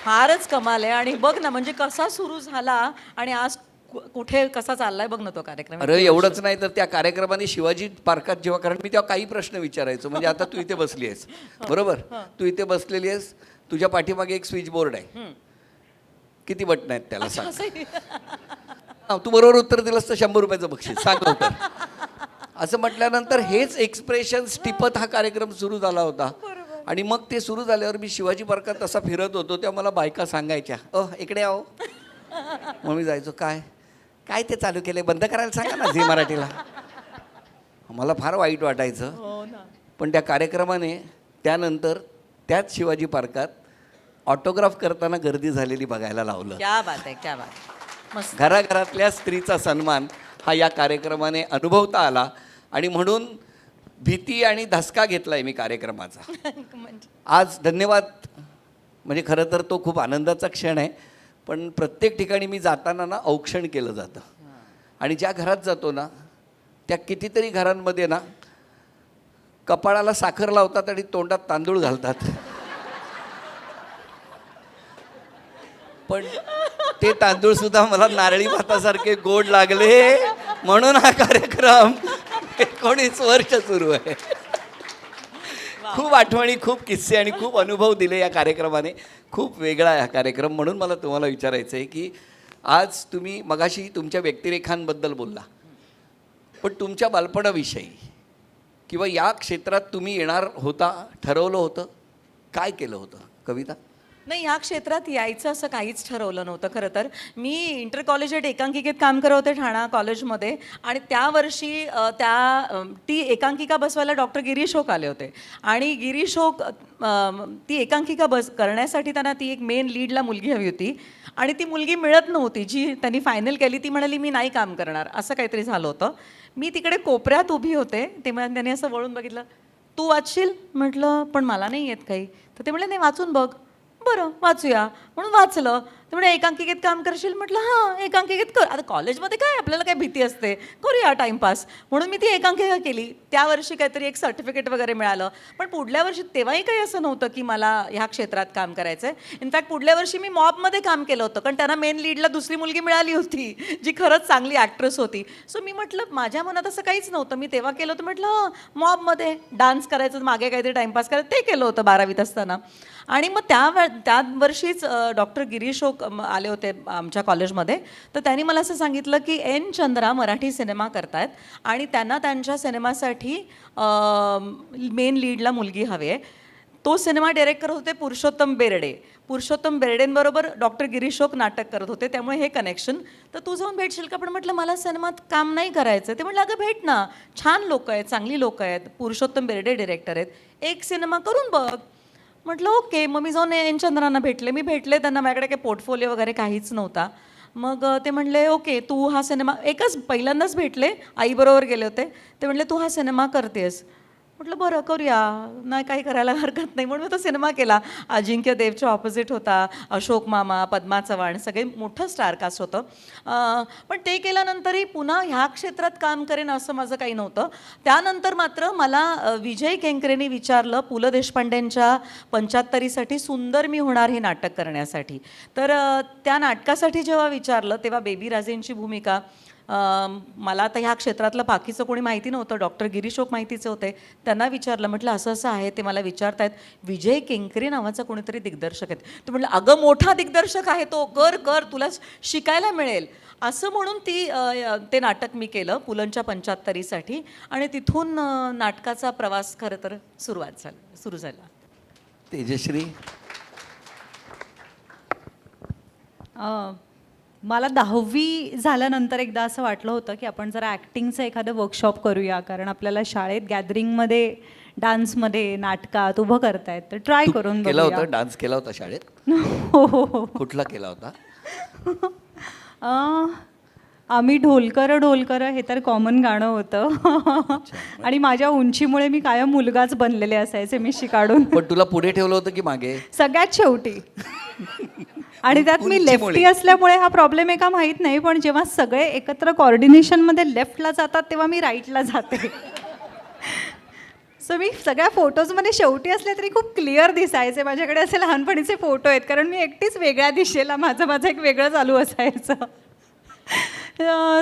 फारच कमाल आहे. आणि बघ ना म्हणजे कसा सुरू झाला आणि आज कुठे कसा चाललाय बघ ना तो कार्यक्रम. अरे एवढंच नाही तर त्या कार्यक्रमाने शिवाजी पार्कात जेव्हा, कारण मी तेव्हा काही प्रश्न विचारायचो, म्हणजे आता तू इथे बसली आहेस बरोबर, तू इथे बसलेली आहेस, तुझ्या पाठीमागे एक स्विच बोर्ड आहे, किती बटन आहेत त्याला सांग. तू बरोबर उत्तर दिलंस तर 100 रुपयाचं बक्षीस, सांग उत्तर. असं म्हटल्यानंतर हेच एक्सप्रेशन्स टिपत हा कार्यक्रम सुरू झाला होता. आणि मग ते सुरू झाल्यावर मी शिवाजी पार्कात तसा फिरत होतो तेव्हा मला बायका सांगायच्या इकडे आहो. मग मी जायचो, काय ते चालू केले, बंद करायला सांगा ना झी मराठीला. मला फार वाईट वाटायचं. पण त्या कार्यक्रमाने त्यानंतर त्याच शिवाजी पार्कात ऑटोग्राफ करताना गर्दी झालेली बघायला लावलं. क्या बात आहे, क्या बात. मस्त. घराघरातल्या स्त्रीचा सन्मान हा या कार्यक्रमाने अनुभवता आला आणि म्हणून भीती आणि धसका घेतलाय मी कार्यक्रमाचा. आज धन्यवाद, म्हणजे खरं तर तो खूप आनंदाचा क्षण आहे, पण प्रत्येक ठिकाणी मी जाताना ना औक्षण केलं जातं आणि ज्या घरात जातो ना त्या कितीतरी घरांमध्ये ना कपाळाला साखर लावतात आणि तोंडात तांदूळ घालतात, पण ते तांदूळ सुद्धा मला नारळी भातासारखे गोड लागले, म्हणून हा कार्यक्रम 19 वर्ष सुरू आहे. खूप आठवणी, खूप किस्से आणि खूप अनुभव दिले या कार्यक्रमाने. खूप वेगळा आहे हा कार्यक्रम. म्हणून मला तुम्हाला विचारायचं आहे की आज तुम्ही मगाशी तुमच्या व्यक्तिरेखांबद्दल बोलला, पण तुमच्या बालपणाविषयी किंवा या क्षेत्रात तुम्ही येणार होता, ठरवलं होतं, काय केलं होतं कविता? नाही, ह्या क्षेत्रात यायचं असं काहीच ठरवलं नव्हतं. खरं तर मी इंटर कॉलेजिएट एकांकिकेत काम करत होते ठाणा कॉलेजमध्ये आणि त्या वर्षी ती एकांकिका बसवायला डॉक्टर गिरीश ओक आले होते आणि गिरीश ओक ती एकांकिका करण्यासाठी त्यांना ती एक मेन लीडला मुलगी हवी होती आणि ती मुलगी मिळत नव्हती जी त्यांनी फायनल केली. ती म्हणाली मी नाही काम करणार, असं काहीतरी झालं होतं. मी तिकडे कोपऱ्यात उभी होते, ते म्हणाले, त्यांनी असं वळून बघितलं, तू वाचशील? म्हटलं पण मला नाही येत काही. तर ते म्हणाले नाही, वाचून बघ. बरं वाचूया म्हणून वाचलं. तर म्हणजे एकांकिकेत काम करशील? म्हटलं हां एकांकिकेत कर. आता कॉलेजमध्ये काय आपल्याला काय भीती असते, करूया टाईमपास. म्हणून मी ती एकांकिका केली. त्या वर्षी काहीतरी एक सर्टिफिकेट वगैरे मिळालं. पण पुढल्या वर्षी तेव्हाही काही असं नव्हतं की मला ह्या क्षेत्रात काम करायचं आहे. इनफॅक्ट पुढल्या वर्षी मी मॉबमध्ये काम केलं होतं, कारण त्यांना मेन लीडला दुसरी मुलगी मिळाली होती जी खरंच चांगली ॲक्ट्रेस होती. सो मी म्हटलं माझ्या मनात असं काहीच नव्हतं. मी तेव्हा केलं होतं, म्हटलं हां मॉबमध्ये डान्स करायचं, मागे काहीतरी टाईमपास करायचं, ते केलं होतं 12वीत असताना. आणि मग त्या वर्षीच डॉक्टर गिरीश ओक आले होते आमच्या कॉलेजमध्ये. तर त्यांनी मला असं सांगितलं की एन चंद्रा मराठी सिनेमा करतायत आणि त्यांना त्यांच्या सिनेमासाठी मेन लीडला मुलगी हवी आहे. तो सिनेमा डायरेक्ट करत होते पुरुषोत्तम बेर्डे. पुरुषोत्तम बेर्डेंबरोबर डॉक्टर गिरीश ओक नाटक करत होते, त्यामुळे हे कनेक्शन. तर तू जाऊन भेटशील का? पण म्हटलं मला सिनेमात काम नाही करायचं. ते म्हटलं अगं भेट ना, छान लोक आहेत, चांगली लोक आहेत, पुरुषोत्तम बेर्डे डिरेक्टर आहेत, एक सिनेमा करून बघ. म्हटलं ओके. मग मी जाऊन एन चंद्रांना भेटले. त्यांना माझ्याकडे काही पोर्टफोलिओ वगैरे काहीच नव्हता. मग ते म्हणले ओके तू हा सिनेमा, पहिल्यांदाच भेटले, आईबरोबर गेले होते. ते म्हणले तू हा सिनेमा करतेस? म्हटलं बरं करूया, नाही काही करायला हरकत नाही. म्हणून मी तो सिनेमा केला. अजिंक्य देवच्या ऑपोजिट होता, अशोक मामा, पद्मा चव्हाण, सगळे मोठं स्टारकास्ट होतं. पण ते केल्यानंतरही पुन्हा ह्या क्षेत्रात काम करेन असं माझं काही नव्हतं. त्यानंतर मात्र मला विजय केंकरेंनी विचारलं पु ल देशपांडेंच्या 75साठी सुंदर मी होणार हे नाटक करण्यासाठी. तर त्या नाटकासाठी जेव्हा विचारलं तेव्हा बेबी राजेंची भूमिका, मला आता ह्या क्षेत्रातलं बाकीचं कोणी माहिती नव्हतं, डॉक्टर गिरीश ओक माहितीचे होते. त्यांना विचारलं, म्हटलं असं असं आहे, ते मला विचारतायत विजय केंकरे नावाचा कोणीतरी दिग्दर्शक आहेत. तर म्हटलं अगं मोठा दिग्दर्शक आहे तो, कर कर तुला शिकायला मिळेल असं म्हणून ते नाटक मी केलं पुलंच्या 75साठी आणि तिथून नाटकाचा प्रवास खरं तर सुरू झाला. तेजश्री? मला 10वी झाल्यानंतर एकदा असं वाटलं होतं की आपण जरा ॲक्टिंगचं एखादं वर्कशॉप करूया, कारण आपल्याला शाळेत गॅदरिंगमध्ये, डान्समध्ये, नाटकात उभं करतायत, तर ट्राय करून केला बघूया. होता डान्स केला होता शाळेत? हो हो हो. कुठला केला होता? आम्ही ढोलकर ढोलकर हे तर कॉमन गाणं होतं आणि माझ्या उंचीमुळे मी कायम मुलगाच बनलेले असायचे मिशी काढून. पण तुला पुढे ठेवलं होतं की मागे? सगळ्यात शेवटी. आणि त्यात मी लेफ्टी असल्यामुळे हा प्रॉब्लेम आहे का माहीत नाही, पण जेव्हा सगळे एकत्र कॉर्डिनेशनमध्ये लेफ्टला जातात तेव्हा मी राईटला जाते. सो मी सगळ्या फोटोजमध्ये शेवटी असले तरी खूप क्लिअर दिसायचे. माझ्याकडे असे लहानपणीचे फोटो आहेत, कारण मी एकटीच वेगळ्या दिशेला, माझं एक वेगळं चालू असायचं.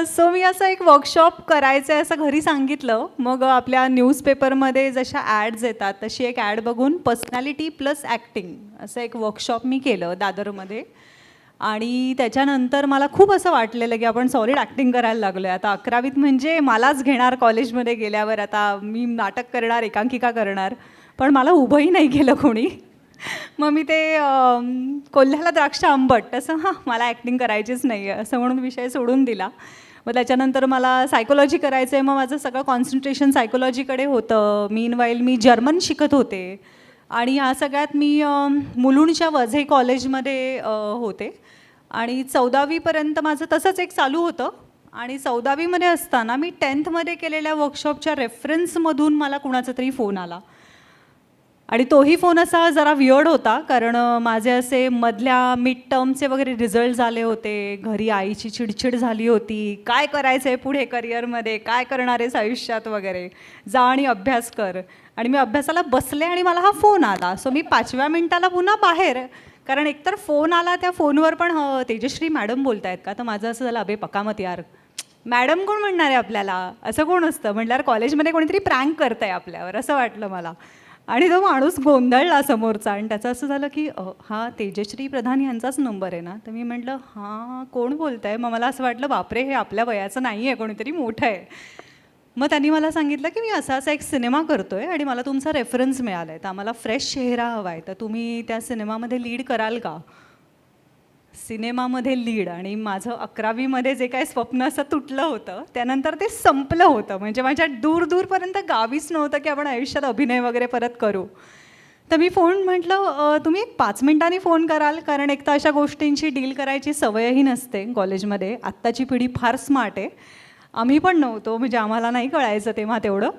सो मी असं एक वर्कशॉप करायचं आहे असं घरी सांगितलं. मग आपल्या न्यूजपेपरमध्ये जशा ॲड्स येतात तशी एक ॲड बघून पर्सनॅलिटी प्लस ॲक्टिंग असं एक वर्कशॉप मी केलं दादरमध्ये. आणि त्याच्यानंतर मला खूप असं वाटलेलं की आपण सॉलिड ॲक्टिंग करायला लागलो आहे. आता 11वीत म्हणजे मलाच घेणार कॉलेजमध्ये गेल्यावर, आता मी नाटक करणार, एकांकिका करणार, पण मला उभंही नाही केलं कोणी. मग मी ते कोल्ह्याला द्राक्ष आंबट तसं मला ॲक्टिंग करायचीच नाही आहे असं म्हणून विषय सोडून दिला. मग त्याच्यानंतर मला सायकोलॉजी करायचं आहे, मग माझं सगळं कॉन्सन्ट्रेशन सायकोलॉजीकडे होतं. मीनवाईल मी जर्मन शिकत होते आणि या सगळ्यात मी मुलुंडच्या वझे कॉलेजमध्ये होते आणि 14वीपर्यंत माझं तसंच एक चालू होतं. आणि 14वीमध्ये असताना मी 10thमध्ये केलेल्या वर्कशॉपच्या रेफरन्समधून मला कुणाचा तरी फोन आला. आणि तोही फोन असा जरा वियर्ड होता, कारण माझे असे मधल्या मिड टर्मचे वगैरे रिझल्ट झाले होते. घरी आईची चिडचिड झाली होती, काय करायचं आहे पुढे करिअरमध्ये, काय करणार आहेस आयुष्यात वगैरे, जा आणि अभ्यास कर. आणि मी अभ्यासाला बसले आणि मला हा फोन आला. सो मी 5व्या मिनिटाला पुन्हा बाहेर, कारण एकतर फोन आला, त्या फोनवर पण तेजश्री मॅडम बोलत आहेत का. तर माझं असं झालं, अबे पकामत यार, मॅडम कोण म्हणणार आहे आपल्याला, असं कोण असतं. म्हटल्यावर कॉलेजमध्ये कोणीतरी प्रँक करत आहे आपल्यावर, असं वाटलं मला. आणि तो माणूस गोंधळला समोरचा, आणि त्याचं असं झालं की हा तेजश्री प्रधान यांचाच नंबर आहे ना. तर मी म्हटलं हां कोण बोलत आहे. मग मला असं वाटलं बापरे, हे आपल्या वयाचं नाही आहे, कोणीतरी मोठं आहे. मग त्यांनी मला सांगितलं की मी असा एक सिनेमा करतो आहे आणि मला तुमचा रेफरन्स मिळाला आहे, तर आम्हाला फ्रेश चेहरा हवा आहे, तर तुम्ही त्या सिनेमामध्ये लीड कराल का. सिनेमामध्ये लीड. आणि माझं 11वीमध्ये जे काय स्वप्न असं तुटलं होतं, त्यानंतर ते संपलं होतं. म्हणजे माझ्या दूरपर्यंत गावीच नव्हतं की आपण आयुष्यात अभिनय वगैरे परत करू. तर मी फोन म्हटलं तुम्ही एक 5 मिनिटांनी फोन कराल, कारण एक तर अशा गोष्टींची डील करायची सवयही नसते कॉलेजमध्ये. आत्ताची पिढी फार स्मार्ट आहे, आम्ही पण नव्हतो, म्हणजे आम्हाला नाही कळायचं तेव्हा तेवढं.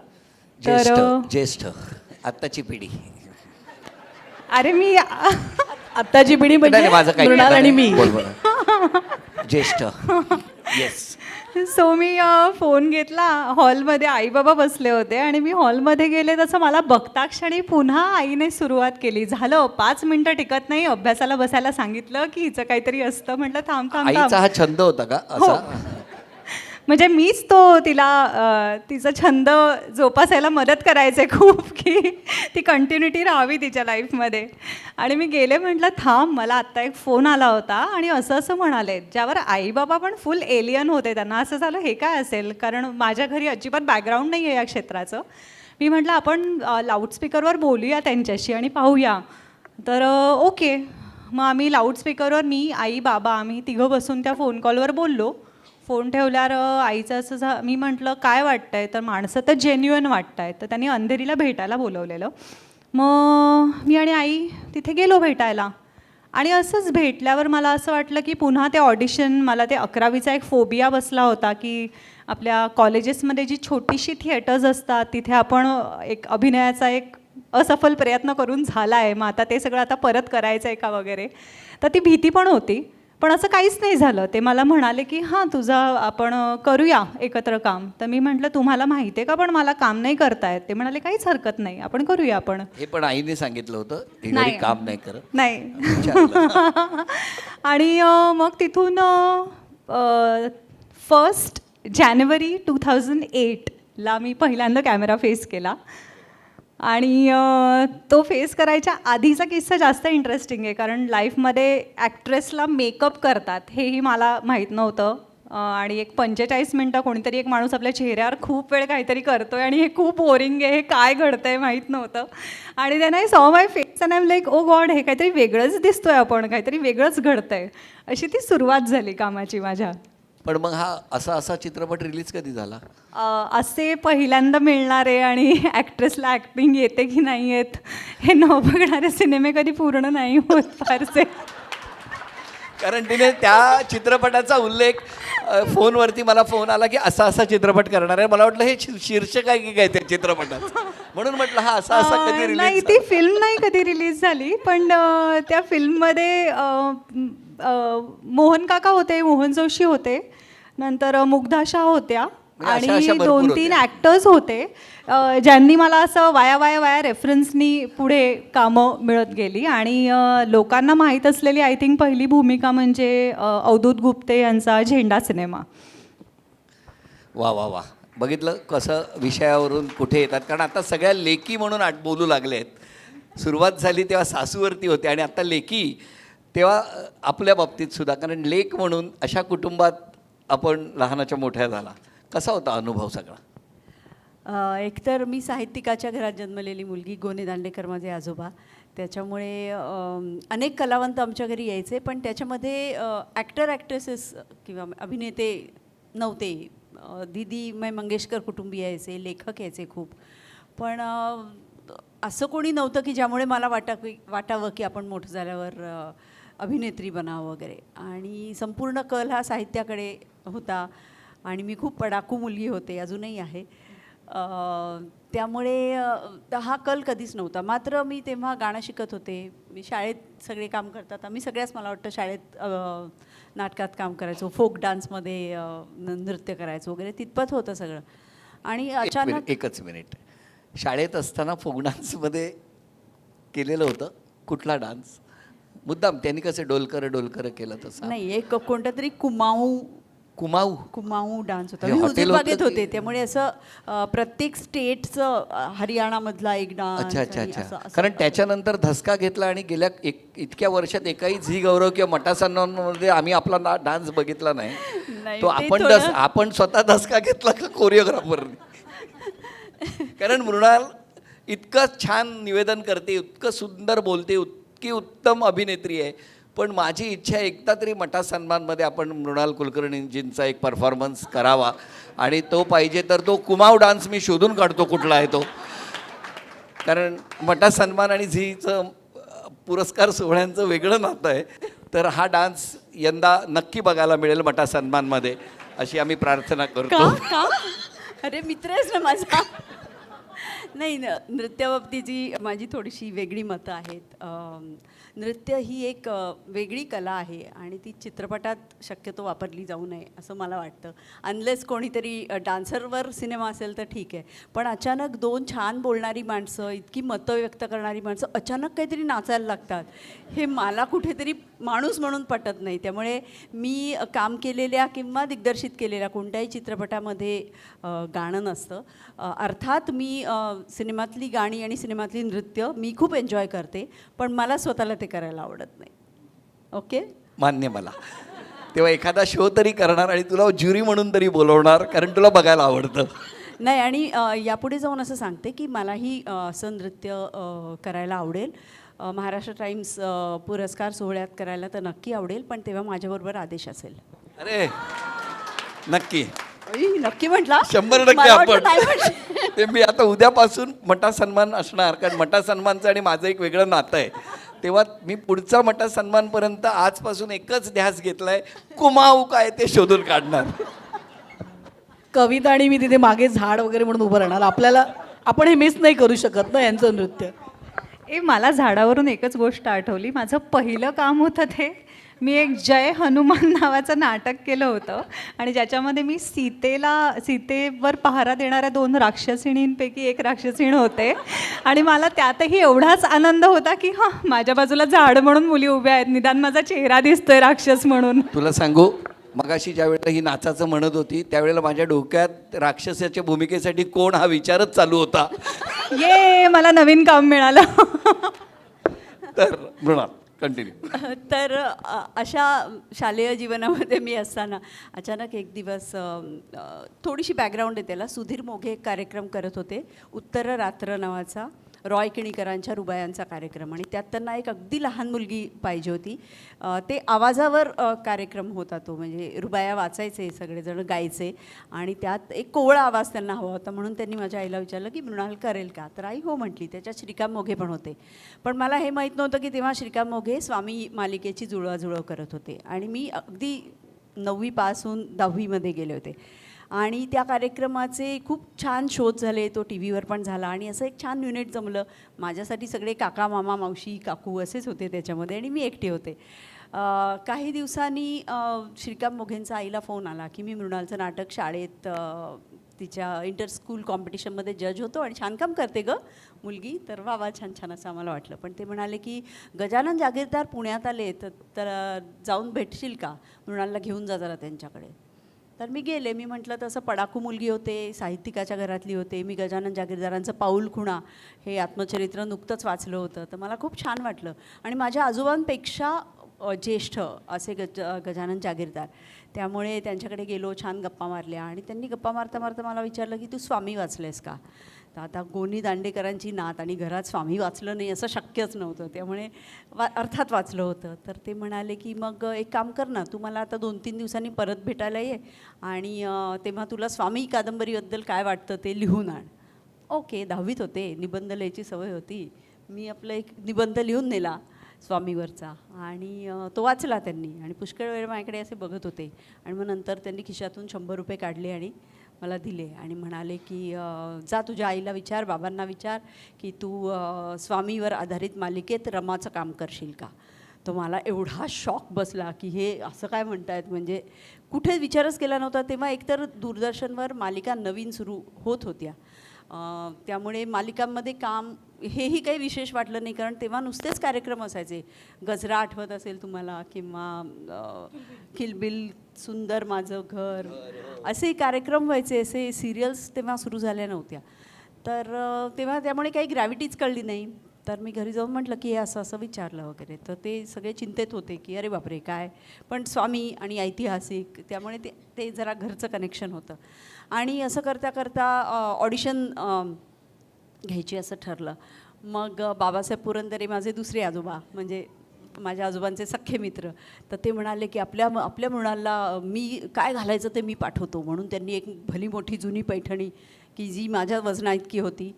तर ज्येष्ठ आत्ताची पिढी. अरे मी आत्ताची पिढी नाही, म्हणजे माझं काही मृणाल आणि मी. बोल बोल. ज्येष्ठ. येस. सो मी फोन घेतला, हॉलमध्ये आई बाबा बसले होते, आणि मी हॉलमध्ये गेले तसं मला बघता क्षणी पुन्हा आईने सुरुवात केली. झालं 5 मिनटं टिकत नाही, अभ्यासाला बसायला सांगितलं की हिचं काहीतरी असतं. म्हटलं थांब थांब थांब. आईचा हा छंद होता का हो. असा. म्हणजे मीच तो तिला तिचा छंद जोपासायला मदत करायचे खूप, की ती कंटिन्युटी राहावी तिच्या लाईफमध्ये. आणि मी गेले, म्हटलं थांब, मला आत्ता एक फोन आला होता आणि असं असं म्हणाले, ज्यावर आई बाबा पण फुल एलियन होते. त्यांना असं झालं हे काय असेल, कारण माझ्या घरी अजिबात बॅकग्राऊंड नाही आहे या क्षेत्राचं. मी म्हटलं आपण लाऊडस्पीकरवर बोलूया त्यांच्याशी आणि पाहूया. तर ओके. मग आम्ही लाऊडस्पीकरवर, मी आई बाबा आम्ही तिघं बसून त्या फोन कॉलवर बोललो. फोन ठेवल्यावर आईचं असं मी म्हटलं काय वाटतं आहे, तर माणसं तर जेन्युअन वाटत आहेत. तर त्यांनी अंधेरीला भेटायला बोलवलेलं. मग मी आणि आई तिथे गेलो भेटायला. आणि असंच भेटल्यावर मला असं वाटलं की पुन्हा ते ऑडिशन, मला ते 11वीचा एक फोबिया बसला होता की आपल्या कॉलेजेसमध्ये जी छोटीशी थिएटर्स असतात तिथे आपण एक अभिनयाचा एक असफल प्रयत्न करून झाला आहे, मग आता ते सगळं आता परत करायचं आहे का वगैरे. तर ती भीती पण होती. पण असं काहीच नाही झालं. ते मला म्हणाले की हां तुझा आपण करूया एकत्र काम. तर मी म्हटलं तुम्हाला माहिती आहे का, पण मला काम नाही करता येत. ते म्हणाले काहीच हरकत नाही, आपण करूया. आपण हे पण आईने सांगितलं होतं हे नाही. घरी काम नाही करत. नाही. विचारलं. आणि मग तिथून 1 जानेवारी 2008ला मी पहिल्यांदा कॅमेरा फेस केला. आणि तो फेस करायच्या आधीचा किस्सा जास्त इंटरेस्टिंग आहे, कारण लाईफमध्ये ॲक्ट्रेसला मेकअप करतात हेही मला माहीत नव्हतं. आणि एक 45 मिनटं कोणीतरी एक माणूस आपल्या चेहऱ्यावर खूप वेळ काहीतरी करतो आहे आणि हे खूप बोरिंग आहे, हे काय घडतं आहे माहीत नव्हतं. आणि त्यानं I saw my face and I am like oh God, हे काहीतरी वेगळंच दिसतो आहे, आपण काहीतरी वेगळंच घडतं आहे. अशी ती सुरुवात झाली कामाची माझ्या. पण मग हा असा चित्रपट रिलीज कधी झाला. असे पहिल्यांदा मिळणारे आणि ॲक्ट्रेसला ॲक्टिंग येते की नाही येत हे न बघणारे सिनेमे कधी पूर्ण नाही होत फारसे. कारण तिने त्या चित्रपटाचा उल्लेख फोनवरती मला फोन आला की असा चित्रपट करणार आहे. मला वाटलं हे शीर्षक आहे की काय त्या चित्रपटाचं, म्हणून म्हटलं हा असा कधी नाही, रिलीज. ती फिल्म नाही कधी रिलीज झाली, पण त्या फिल्ममध्ये मोहन काका होते, मोहन जोशी होते, नंतर मुग्धा शाह होत्या म्हणजे अशा आणि भरपूर 2-3 होत्या. ॲक्टर्स होते ज्यांनी मला असं वाया रेफरन्सनी पुढे कामं मिळत गेली. आणि लोकांना माहीत असलेली आय थिंक पहिली भूमिका म्हणजे अवधूत गुप्ते यांचा झेंडा सिनेमा. वा वा वा. बघितलं कसं विषयावरून कुठे येतात, कारण आता सगळ्या लेकी म्हणून बोलू लागले आहेत. सुरुवात झाली तेव्हा सासूवरती होते आणि आता लेकी, तेव्हा आपल्या बाबतीत सुद्धा, कारण लेक म्हणून अशा कुटुंबात आपण लहानाच्या मोठ्या झाला. कसा होता अनुभव सगळा. एकतर मी साहित्यिकाच्या घरात जन्मलेली मुलगी, गोने दांडेकर माझे आजोबा, त्याच्यामुळे अनेक कलावंत आमच्या घरी यायचे, पण त्याच्यामध्ये ॲक्टर ॲक्ट्रेसेस किंवा अभिनेते नव्हते. दीदी मंगेशकर कुटुंबीय यायचे, लेखक यायचे खूप, पण असं कोणी नव्हतं की ज्यामुळे मला वाटावं की आपण मोठं झाल्यावर अभिनेत्री बनावं वगैरे. आणि संपूर्ण कल हा साहित्याकडे होता आणि मी खूप पडाकू मुलगी होते, अजूनही आहे. त्यामुळे हा कल कधीच नव्हता. मात्र मी तेव्हा गाणं शिकत होते. मी शाळेत सगळे काम करतात, आम्ही सगळ्याच मला वाटतं शाळेत नाटकात काम करायचो, फोक डान्समध्ये नृत्य करायचो वगैरे, तितपत होतं सगळं. आणि अचानक एकच मिनिट. शाळेत असताना फोक डान्समध्ये केलेलं होतं कुठला डान्स? मुद्दाम त्यांनी कसं डोलकर केलं तसं? नाही, एक कोणता तरी कुमाऊ डान्स होता. हे मी हॉटेल हुजूरबागेत होतं होते, की- त्यामुळे असं प्रत्येक स्टेटचं हरियाणामधला एक डान्स. अच्छा. कारण त्याच्यानंतर धसका घेतला आणि गेल्या इतक्या वर्षात एकाही झी गौरव किंवा मटा सन्मानमध्ये आम्ही आपला डान्स बघितला नाही. नाही, तो ते थोडं- आपण स्वतः धसका घेतला का कोरिओग्राफरने? कारण मृणाल इतकं छान निवेदन करते, इतकं सुंदर बोलते, इतकी उत्तम अभिनेत्री आहे. पण माझी इच्छा आहे एकदा तरी मटा सन्मानमध्ये आपण मृणाल कुलकर्णीजींचा एक परफॉर्मन्स करावा. आणि तो पाहिजे तर तो कुमाऊ डान्स मी शोधून काढतो कुठला आहे तो. कारण मटा सन्मान आणि झीचं पुरस्कार सोहळ्यांचं वेगळं नातं आहे. तर हा डान्स यंदा नक्की बघायला मिळेल मटा सन्मानमध्ये, अशी आम्ही प्रार्थना करतो. का? अरे मित्र आहेस ना माझा. नाही, नृत्याबाबतीची माझी थोडीशी वेगळी मतं आहेत. नृत्य ही एक वेगळी कला आहे आणि ती चित्रपटात शक्यतो वापरली जाऊ नये असं मला वाटतं. अनलेस कोणीतरी डान्सरवर सिनेमा असेल तर ठीक आहे. पण अचानक दोन छान बोलणारी माणसं, इतकी मतं व्यक्त करणारी माणसं अचानक काहीतरी नाचायला लागतात, हे मला कुठेतरी माणूस म्हणून पटत नाही. त्यामुळे मी काम केलेल्या किंवा दिग्दर्शित केलेल्या कोणत्याही चित्रपटामध्ये गाणं नसतं. अर्थात मी सिनेमातली गाणी आणि सिनेमातली नृत्य मी खूप एन्जॉय करते, पण मला स्वतःला ते करायला आवडत नाही. ओके, मान्य मला. तेव्हा एखादा शो तरी करणार आणि तुला ज्युरी म्हणून तरी बोलवणार, कारण तुला बघायला आवडतं. नाही. आणि यापुढे जाऊन असं सांगते की मलाही असं नृत्य करायला आवडेल. महाराष्ट्र टाइम्स पुरस्कार सोहळ्यात करायला तर नक्की आवडेल, पण तेव्हा माझ्याबरोबर आदेश असेल. अरे नक्की, नक्की म्हटला. 100% मला वाटलं आपण नाही म्हटलं. ते मी आता उद्यापासून मटा सन्मान असणार, कारण मटा सन्मानचं आणि माझं एक वेगळं नातं आहे. तेव्हा मी पुढचा मटा सन्मानपर्यंत आजपासून एकच ध्यास घेतलाय, कुमाऊ काय ते शोधून काढणार. कविता आणि मी तिथे मागे झाड वगैरे म्हणून उभं राहणार. आपण हे मिस नाही करू शकत ना यांचं नृत्य. मला झाडावरून एकच गोष्ट आठवली. माझं पहिलं काम होतं ते, मी एक जय हनुमान नावाचं नाटक केलं होतं आणि ज्याच्यामध्ये मी सीतेवर पहारा देणाऱ्या 2 राक्षसिणींपैकी एक राक्षसीण होते. आणि मला त्यातही एवढाच आनंद होता की माझ्या बाजूला झाड म्हणून मुली उभ्या आहेत, निदान माझा चेहरा दिसतोय राक्षस म्हणून. तुला सांगू, मगाशी ज्या वेळेला ही नाचाचं म्हणत होती त्यावेळेला माझ्या डोक्यात राक्षसाच्या भूमिकेसाठी कोण हा विचारच चालू होता. मला नवीन काम मिळालं. तर मृणाल कंटिन्यू. तर अशा शालेय जीवनामध्ये मी असताना अचानक एक दिवस थोडीशी बॅकग्राऊंड आहे त्याला. सुधीर मोघे एक कार्यक्रम करत होते, उत्तर रात्र नावाचा, रॉय किणीकरांच्या रुबायांचा कार्यक्रम. आणि त्यात त्यांना एक अगदी लहान मुलगी पाहिजे होती. ते आवाजावर कार्यक्रम होता तो, म्हणजे रुबाया वाचायचे, सगळेजण गायचे आणि त्यात एक कोवळा आवाज त्यांना हवा होता. म्हणून त्यांनी माझ्या आईला विचारलं की मृणाल करेल का? तर आई हो म्हटली. त्याच्यात श्रीकांत मोघे पण होते. पण मला हे माहीत नव्हतं की तेव्हा श्रीकांत मोघे स्वामी मालिकेची जुळवाजुळव करत होते आणि मी अगदी 9वी पास होऊन 10वीमध्ये गेले होते. आणि त्या कार्यक्रमाचे खूप छान शोध झाले, तो टी व्हीवर पण झाला आणि असं एक छान युनिट जमलं. माझ्यासाठी सगळे काका, मामा, मावशी, काकू असेच होते त्याच्यामध्ये आणि मी एकटे होते. काही दिवसांनी श्रीकांत मोघेंचा आईला फोन आला की मी मृणालचं नाटक शाळेत तिच्या इंटर स्कूल कॉम्पिटिशनमध्ये जज होतो आणि छान काम करते गं मुलगी. तर वा छान छान असं आम्हाला वाटलं. पण ते म्हणाले की गजानन जागीरदार पुण्यात आले तर जाऊन भेटशील का, मृणालला घेऊन जा जरा त्यांच्याकडे. तर मी गेले. मी म्हटलं तसं पडाकू मुलगी होते, साहित्यिकाच्या घरातली होते. मी गजानन जागीरदारांचं पाऊल खुणा हे आत्मचरित्र नुकतंच वाचलं होतं. तर मला खूप छान वाटलं. आणि माझ्या आजोबांपेक्षा ज्येष्ठ असे गजानन जागीरदार, त्यामुळे त्यांच्याकडे गेलो, छान गप्पा मारल्या. आणि त्यांनी गप्पा मारता मारता मला विचारलं की तू स्वामी वाचलेस का? तर आता गोनी दांडेकरांची नात आणि घरात स्वामी वाचलं नाही असं शक्यच नव्हतं, त्यामुळे अर्थात वाचलं होतं. तर ते म्हणाले की मग एक काम कर ना, तू मला आता 2-3 दिवसांनी परत भेटायला ये आणि तेव्हा तुला स्वामी कादंबरीबद्दल काय वाटतं ते लिहून आण. ओके, 10वीत होते, निबंध लिहायची सवय होती. मी आपलं एक निबंध लिहून नेला. स्वामीवरचा, आणि तो वाचला त्यांनी आणि पुष्कळ वेळ माझ्याकडे असे बघत होते. आणि मग नंतर त्यांनी खिशातून 100 रुपये काढले आणि मला दिले आणि म्हणाले की जा तुझ्या आईला विचार, बाबांना विचार की तू स्वामीवर आधारित मालिकेत रमाचं काम करशील का. तो मला एवढा शॉक बसला की हे असं काय म्हणतायत, म्हणजे कुठे विचारच केला नव्हता. तेव्हा एकतर दूरदर्शनवर मालिका नवीन सुरू होत होत्या, त्यामुळे मालिकांमध्ये काम हेही काही विशेष वाटलं नाही, कारण तेव्हा नुसतेच कार्यक्रम असायचे. गजरा आठवत असेल तुम्हाला, किंवा किलबिल, सुंदर माझं घर, असे कार्यक्रम व्हायचे. असे सिरियल्स तेव्हा सुरू झाल्या नव्हत्या. तर तेव्हा त्यामुळे काही ग्रॅव्हिटीच कळली नाही. तर मी घरी जाऊन म्हटलं की हे असं असं विचारलं वगैरे. तर ते सगळे चिंतेत होते की अरे बापरे काय, पण स्वामी आणि ऐतिहासिक, त्यामुळे ते जरा घरचं कनेक्शन होतं. आणि असं करता करता ऑडिशन घ्यायची असं ठरलं. मग बाबासाहेब पुरंदरे माझे दुसरे आजोबा, म्हणजे माझ्या आजोबांचे सख्खे मित्र, तर ते म्हणाले की आपल्या मुलाला मी काय घालायचं ते मी पाठवतो. म्हणून त्यांनी एक भली मोठी जुनी पैठणी की जी माझ्या वजना इतकी होती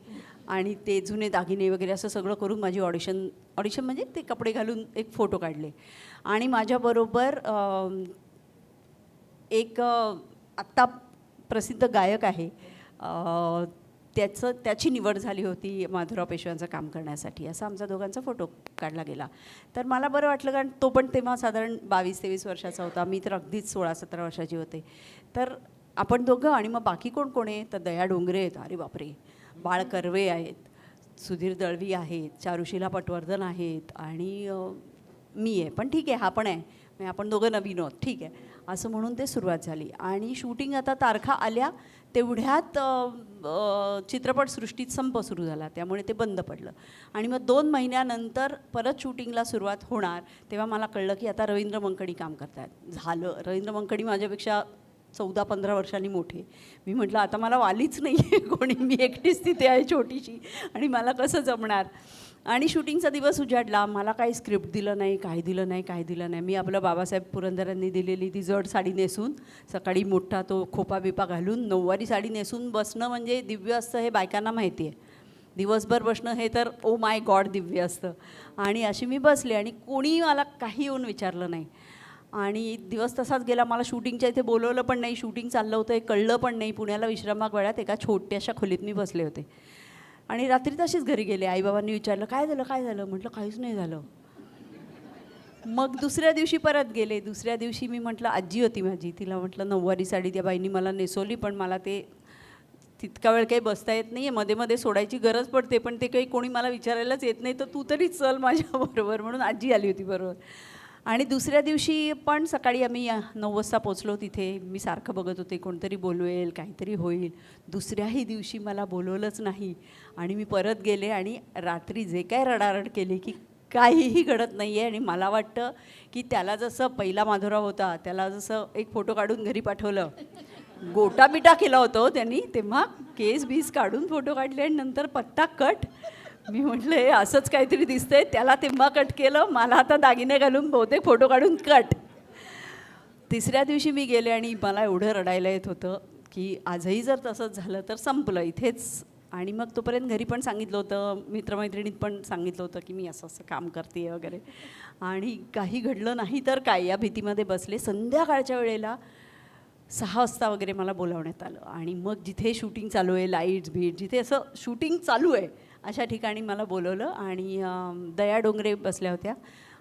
आणि ते जुने दागिने वगैरे असं सगळं करून माझी ऑडिशन म्हणजे ते कपडे घालून एक फोटो काढले. आणि माझ्याबरोबर एक आत्ता प्रसिद्ध गायक आहे, त्याची निवड झाली होती माधुराव पेशव्यांचं काम करण्यासाठी. असा आमचा दोघांचा फोटो काढला गेला. तर मला बरं वाटलं, कारण तो पण तेव्हा साधारण 22-23 वर्षाचा होता, मी तर अगदीच 16-17 वर्षाची होते. तर आपण दोघं आणि मग बाकी कोण कोण आहे, तर दया डोंगरे आहेत, अरे बापरे, बाळ कर्वे आहेत, सुधीर दळवी आहेत, चारुशीला पटवर्धन आहेत आणि मी आहे. पण ठीक आहे, हा पण आहे, म्हणजे आपण दोघं नवीन आहोत, ठीक आहे, असं म्हणून ते सुरुवात झाली. आणि शूटिंग आता तारखा आल्या तेवढ्यात चित्रपटसृष्टीत संप सुरू झाला, त्यामुळे ते बंद पडलं. आणि मग 2 महिन्यानंतर परत शूटिंगला सुरुवात होणार, तेव्हा मला कळलं की आता रवींद्र मंकडी काम करतायत. झालं, रवींद्र मंकडी माझ्यापेक्षा 14-15 वर्षांनी मोठे. मी म्हटलं आता मला वालीच नाही आहे कोणी, मी एकटीच तिथे आहे छोटीशी, आणि मला कसं जमणार. आणि शूटिंगचा दिवस उजाडला. मला काही स्क्रिप्ट दिलं नाही, काही दिलं नाही. मी आपलं बाबासाहेब पुरंदरांनी दिलेली ती जड साडी नेसून, सकाळी मोठा तो खोपा बिपा घालून, नऊवारी साडी नेसून बसणं म्हणजे दिव्य असतं हे बायकांना माहिती आहे. दिवसभर बसणं हे तर ओ माय गॉड दिव्य असतं. आणि अशी मी बसले आणि कोणी मला काही येऊन विचारलं नाही. आणि दिवस तसाच गेला. मला शूटिंगच्या इथे बोलवलं पण नाही, शूटिंग चाललं होतं हे कळलं पण नाही. पुण्याला विश्रामबाग वाड्यात एका छोट्याशा खोलीत मी बसले होते आणि रात्री तशीच घरी गेले. आईबाबांनी विचारलं काय झालं. म्हटलं काहीच नाही झालं. मग दुसऱ्या दिवशी परत गेले. दुसऱ्या दिवशी मी म्हटलं, आजी होती माझी, तिला म्हटलं नऊवारी साडी त्या बाईंनी मला नेसवली, पण मला ते तितका वेळ काही बसता येत नाही आहे, मध्ये मध्ये सोडायची गरज पडते, पण ते काही कोणी मला विचारायलाच येत नाही, तर तू तरी चल माझ्याबरोबर, म्हणून आजी आली होती बरोबर. आणि दुसऱ्या दिवशी पण सकाळी आम्ही 9 वाजता पोचलो तिथे. मी सारखं बघत होते कोणतरी बोलवेल, काहीतरी होईल. दुसऱ्याही दिवशी मला बोलवलंच नाही आणि मी परत गेले आणि रात्री जे काय रडारड केली की काहीही घडत नाही आहे. आणि मला वाटतं की त्याला जसं पहिला माधुराव होता, त्याला जसं एक फोटो काढून घरी पाठवलं, गोटा बिटा केला होता हो त्यांनी, तेव्हा केस बीस काढून फोटो काढले आणि नंतर पत्ता कट. मी म्हटलं हे असंच काहीतरी दिसतंय, त्याला तेव्हा कट केलं, मला आता दागिने घालून बहुतेक फोटो काढून कट. तिसऱ्या दिवशी मी गेले आणि मला एवढं रडायला येत होतं की आजही जर तसंच झालं तर संपलं इथेच. आणि मग तोपर्यंत घरी पण सांगितलं होतं, मित्रमैत्रिणीत पण सांगितलं होतं की मी असं काम करते वगैरे. आणि काही घडलं नाही तर काय, या भीतीमध्ये बसले. संध्याकाळच्या वेळेला 6 वाजता वगैरे मला बोलावण्यात आलं आणि मग जिथे शूटिंग चालू आहे, लाईट्स बीट, जिथे असं शूटिंग चालू आहे अशा ठिकाणी मला बोलवलं. आणि दया डोंगरे बसल्या होत्या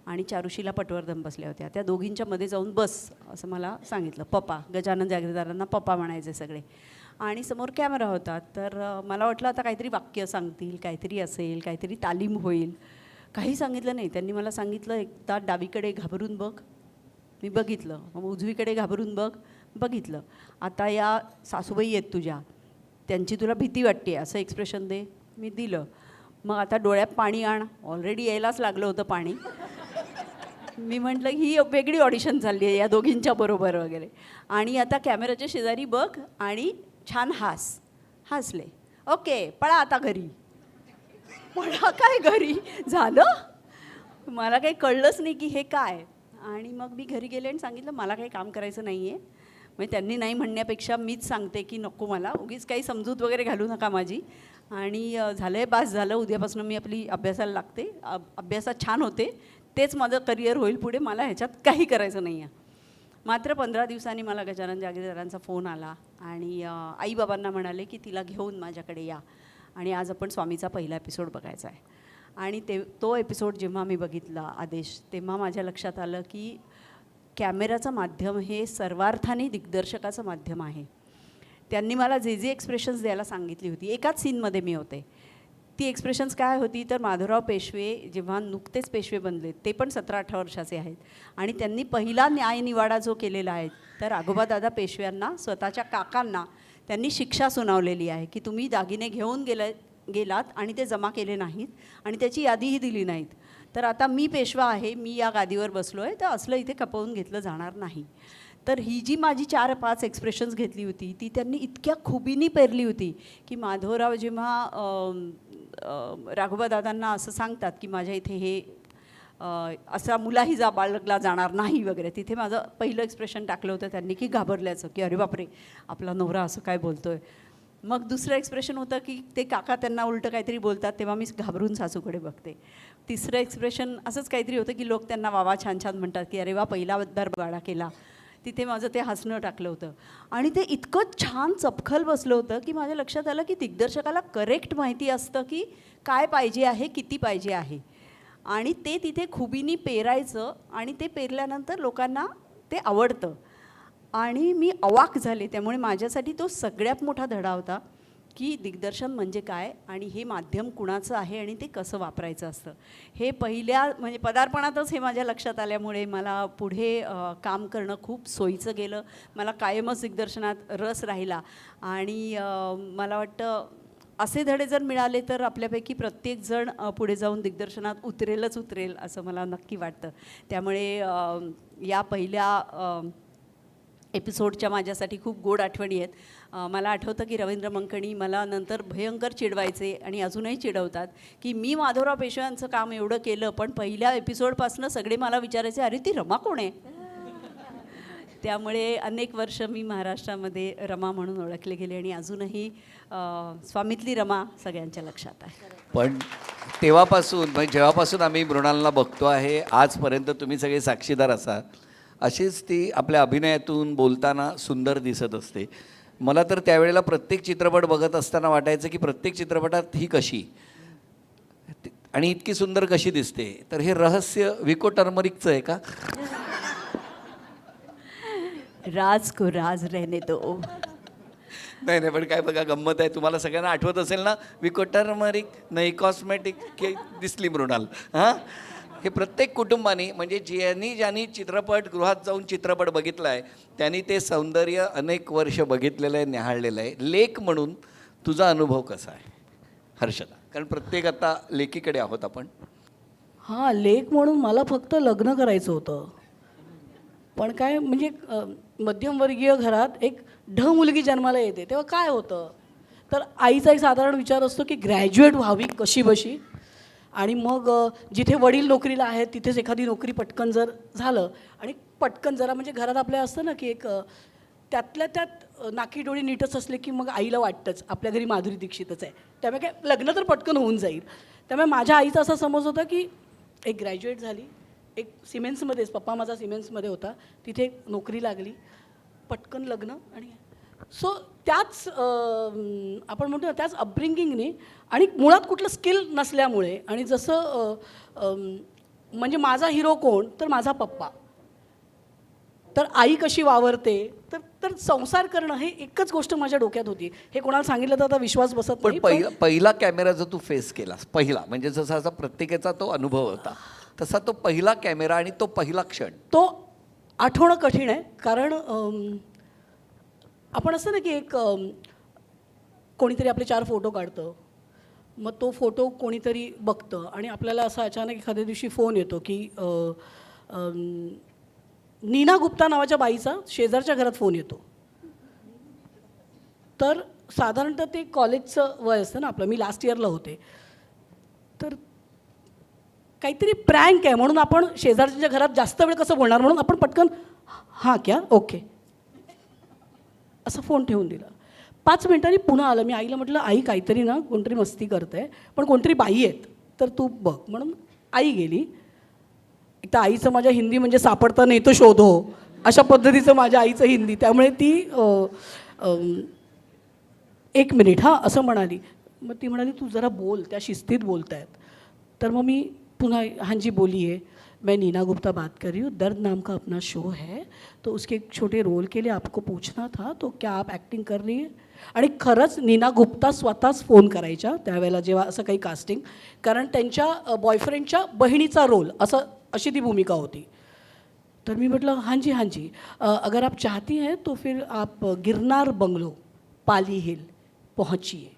आणि चारुशीला पटवर्धन बसल्या होत्या. त्या दोघींच्या मध्ये जाऊन बस असं मला सांगितलं. पप्पा, गजानन जागीरदारांना पप्पा म्हणायचे सगळे. आणि समोर कॅमेरा होता. तर मला वाटलं आता काहीतरी वाक्य सांगतील, काहीतरी असेल, काहीतरी तालीम होईल. काही सांगितलं नाही. त्यांनी मला सांगितलं, एकदा डावीकडे घाबरून बघ. मी बघितलं. मग उजवीकडे घाबरून बघितलं. आता या सासूबाई आहेत तुझ्या, त्यांची तुला भीती वाटते असं एक्सप्रेशन दे. मी दिलं. मग आता डोळ्यात पाणी आण. ऑलरेडी यायलाच लागलं होतं पाणी. मी म्हटलं ही वेगळी ऑडिशन चालली आहे या दोघींच्या बरोबर वगैरे. आणि आता कॅमेऱ्याच्या शेजारी बघ आणि छान हसले. ओके, पळा आता घरी. पळा काय घरी झालं? मला काही कळलंच नाही की हे काय. आणि मग मी घरी गेले आणि सांगितलं मला काही काम करायचं नाही आहे. म्हणजे त्यांनी नाही म्हणण्यापेक्षा मीच सांगते की नको, मला उगीच काही समजूत वगैरे घालू नका माझी. आणि झालं आहे, बास झालं, उद्यापासून मी आपली अभ्यासाला लागते, अभ्यासात छान होते, तेच माझं करिअर होईल पुढे, मला ह्याच्यात काही करायचं नाही आहे. मात्र 15 दिवसांनी मला गजानन जागीरदारांचा फोन आला आणि आईबाबांना म्हणाले की तिला घेऊन माझ्याकडे या आणि आज आपण स्वामीचा पहिला एपिसोड बघायचा आहे. आणि तो एपिसोड जेव्हा मी बघितला आदेश, तेव्हा माझ्या लक्षात आलं की कॅमेराचं माध्यम हे सर्वार्थाने दिग्दर्शकाचं माध्यम आहे. त्यांनी मला जे जे एक्सप्रेशन्स द्यायला सांगितली होती, एकाच सीनमध्ये मी होते, ती एक्सप्रेशन्स काय होती तर माधवराव पेशवे जेव्हा नुकतेच पेशवे बनले, ते पण 17-18 वर्षाचे आहेत आणि त्यांनी पहिला न्यायनिवाडा जो केलेला आहे तर राघोबादादा पेशव्यांना, स्वतःच्या काकांना त्यांनी शिक्षा सुनावलेली आहे की तुम्ही दागिने घेऊन गेलात आणि ते जमा केले नाहीत आणि त्याची यादीही दिली नाहीत, तर आता मी पेशवा आहे, मी या गादीवर बसलो आहे, तर असलं इथे खपवून घेतलं जाणार नाही. तर ही जी माझी 4-5 एक्सप्रेशन्स घेतली होती ती त्यांनी इतक्या खुबीने पेरली होती की माधवराव जेव्हा राघोबादादांना असं सांगतात की माझ्या इथे हे असा मुलाही बाळगला जाणार नाही वगैरे, तिथे माझं पहिलं एक्सप्रेशन टाकलं होतं त्यांनी की घाबरल्याचं, की अरे बापरे आपला नवरा असं काय बोलतो आहे. मग दुसरं एक्सप्रेशन होतं की ते काका त्यांना उलटं काहीतरी बोलतात तेव्हा मी घाबरून सासूकडे बघते. तिसरं एक्सप्रेशन असंच काहीतरी होतं की लोक त्यांना वावा छान छान म्हणतात की अरे वा पहिला दरबाडा केला, तिथे माझं ते हसणं टाकलं होतं आणि ते इतकं छान चपखल बसलं होतं की माझ्या लक्षात आलं की दिग्दर्शकाला करेक्ट माहिती असतं की काय पाहिजे आहे, किती पाहिजे आहे आणि ते तिथे खुबीनी पेरायचं आणि ते पेरल्यानंतर लोकांना ते आवडतं आणि मी अवाक झाले. त्यामुळे माझ्यासाठी तो सगळ्यात मोठा धडा होता की दिग्दर्शन म्हणजे काय आणि हे माध्यम कुणाचं आहे आणि ते कसं वापरायचं असतं. हे पहिल्या म्हणजे पदार्पणातच हे माझ्या लक्षात आल्यामुळे मला पुढे काम करणं खूप सोयीचं गेलं. मला कायमच दिग्दर्शनात रस राहिला आणि मला वाटतं असे धडे जर मिळाले तर आपल्यापैकी प्रत्येकजण पुढे जाऊन दिग्दर्शनात उतरेल असं मला नक्की वाटतं. त्यामुळे या पहिल्या एपिसोडच्या माझ्यासाठी खूप गोड आठवणी आहेत. मला आठवतं की रवींद्र मंकणी मला नंतर भयंकर चिडवायचे आणि अजूनही चिडवतात की मी माधवराव पेशव्यांचं काम एवढं केलं पण पहिल्या एपिसोडपासून सगळे मला विचारायचे अरे ती रमा कोण आहे. त्यामुळे अनेक वर्ष मी महाराष्ट्रामध्ये रमा म्हणून ओळखले गेले आणि अजूनही स्वामीतली रमा सगळ्यांच्या लक्षात आहे. पण तेव्हापासून म्हणजे जेव्हापासून आम्ही मृणालला बघतो आहे आजपर्यंत तुम्ही सगळे साक्षीदार असाल, अशीच ती आपल्या अभिनयातून बोलताना सुंदर दिसत असते. मला तर त्यावेळेला प्रत्येक चित्रपट बघत असताना वाटायचं की प्रत्येक चित्रपटात ही कशी आणि इतकी सुंदर कशी दिसते. तर हे रहस्य विको टर्मरिकचं आहे का? राज को राज रहने दो. नाही पण काय बघा गंमत आहे, तुम्हाला सगळ्यांना आठवत असेल ना विको टर्मरिक नाही कॉस्मेटिक की दिसली मृणाल. हां, हे प्रत्येक कुटुंबाने म्हणजे ज्यांनी चित्रपटगृहात जाऊन चित्रपट बघितला आहे त्यांनी ते सौंदर्य अनेक वर्ष बघितलेलं आहे, न्याहाळलेलं आहे. लेक म्हणून तुझा अनुभव कसा आहे हर्षदा? कारण प्रत्येक आता लेकीकडे आहोत आपण. हां, लेक म्हणून मला फक्त लग्न करायचं होतं. पण काय म्हणजे मध्यमवर्गीय घरात एक मुलगी जन्माला येते तेव्हा काय होतं तर आईचा एक साधारण विचार असतो की ग्रॅज्युएट व्हावी कशी बशी आणि मग जिथे वडील नोकरीला आहेत तिथेच एखादी नोकरी पटकन जर झालं आणि पटकन जरा म्हणजे घरात आपल्या असतं ना की एक त्यातल्या त्यात नाकी डोळी नीटच असले की मग आईला वाटतंच आपल्या घरी माधुरी दीक्षितच आहे त्यामुळे काय लग्न तर पटकन होऊन जाईल. त्यामुळे माझ्या आईचा असा समज होता की एक ग्रॅज्युएट झाली, एक सिमेंट्समध्येच, पप्पा माझा सिमेंट्समध्ये होता, तिथे एक नोकरी लागली, पटकन लग्न आणि सो त्याच आपण म्हणतो ना त्याच अपब्रिंगिंगने आणि मुळात कुठलं स्किल नसल्यामुळे आणि जसं म्हणजे माझा हिरो कोण तर माझा पप्पा, तर आई कशी वावरते तर संसार करणं हे एकच गोष्ट माझ्या डोक्यात होती. हे कोणाला सांगितलं तर आता विश्वास बसत पण नाही. पहिला कॅमेरा जो तू फेस केलास पहिला म्हणजे जसा असा प्रत्येकाचा तो अनुभव होता तसा तो पहिला कॅमेरा आणि तो पहिला क्षण तो आठवणं कठीण आहे. कारण आपण असं ना की एक कोणीतरी आपले 4 फोटो काढतं, मग तो फोटो कोणीतरी बघतं आणि आपल्याला असं अचानक एखाद्या दिवशी फोन येतो की नीना गुप्ता नावाच्या बाईचा शेजारच्या घरात फोन येतो. तर साधारणतः ते कॉलेजचं वय असतं ना आपलं, मी लास्ट इयरला होते, तर काहीतरी प्रँक आहे म्हणून आपण शेजारच्या घरात जास्त वेळ कसं बोलणार म्हणून आपण पटकन हां क्या ओके असं फोन ठेवून दिला. 5 मिनिटांनी पुन्हा आलं. मी आईला म्हटलं, आई काहीतरी ना कोणतरी मस्ती करते, पण कोणतरी बाई आहेत तर तू बघ. म्हणून आई गेली. एक तर आईचं माझ्या हिंदी म्हणजे सापडता नाही तो शोधो, अशा पद्धतीचं माझ्या आईचं हिंदी. त्यामुळे ती 1 मिनिट हां असं म्हणाली. मग ती म्हणाली तू जरा बोल, त्या शिस्तीत बोलत आहेत. तर मग मी पुन्हा हाँ जी बोलिए, मैं नीना गुप्ता बात कर रही हूँ, दर्द नाम का अपना शो है, तो उसके एक छोटे रोल के लिए आपको पूछना था, तो क्या आप ॲक्टिंग कर रही है. आणि खरंच नीना गुप्ता स्वतःच फोन करायच्या त्यावेळेला जेव्हा असं काही कास्टिंग, कारण त्यांच्या बॉयफ्रेंडच्या बहिणीचा रोल अशी ती भूमिका होती. तर मी म्हटलं हाँ जी अगर आप चाहती हैं तो फिर आप गिरनार बंगलो पाली हिल पहुंचिए.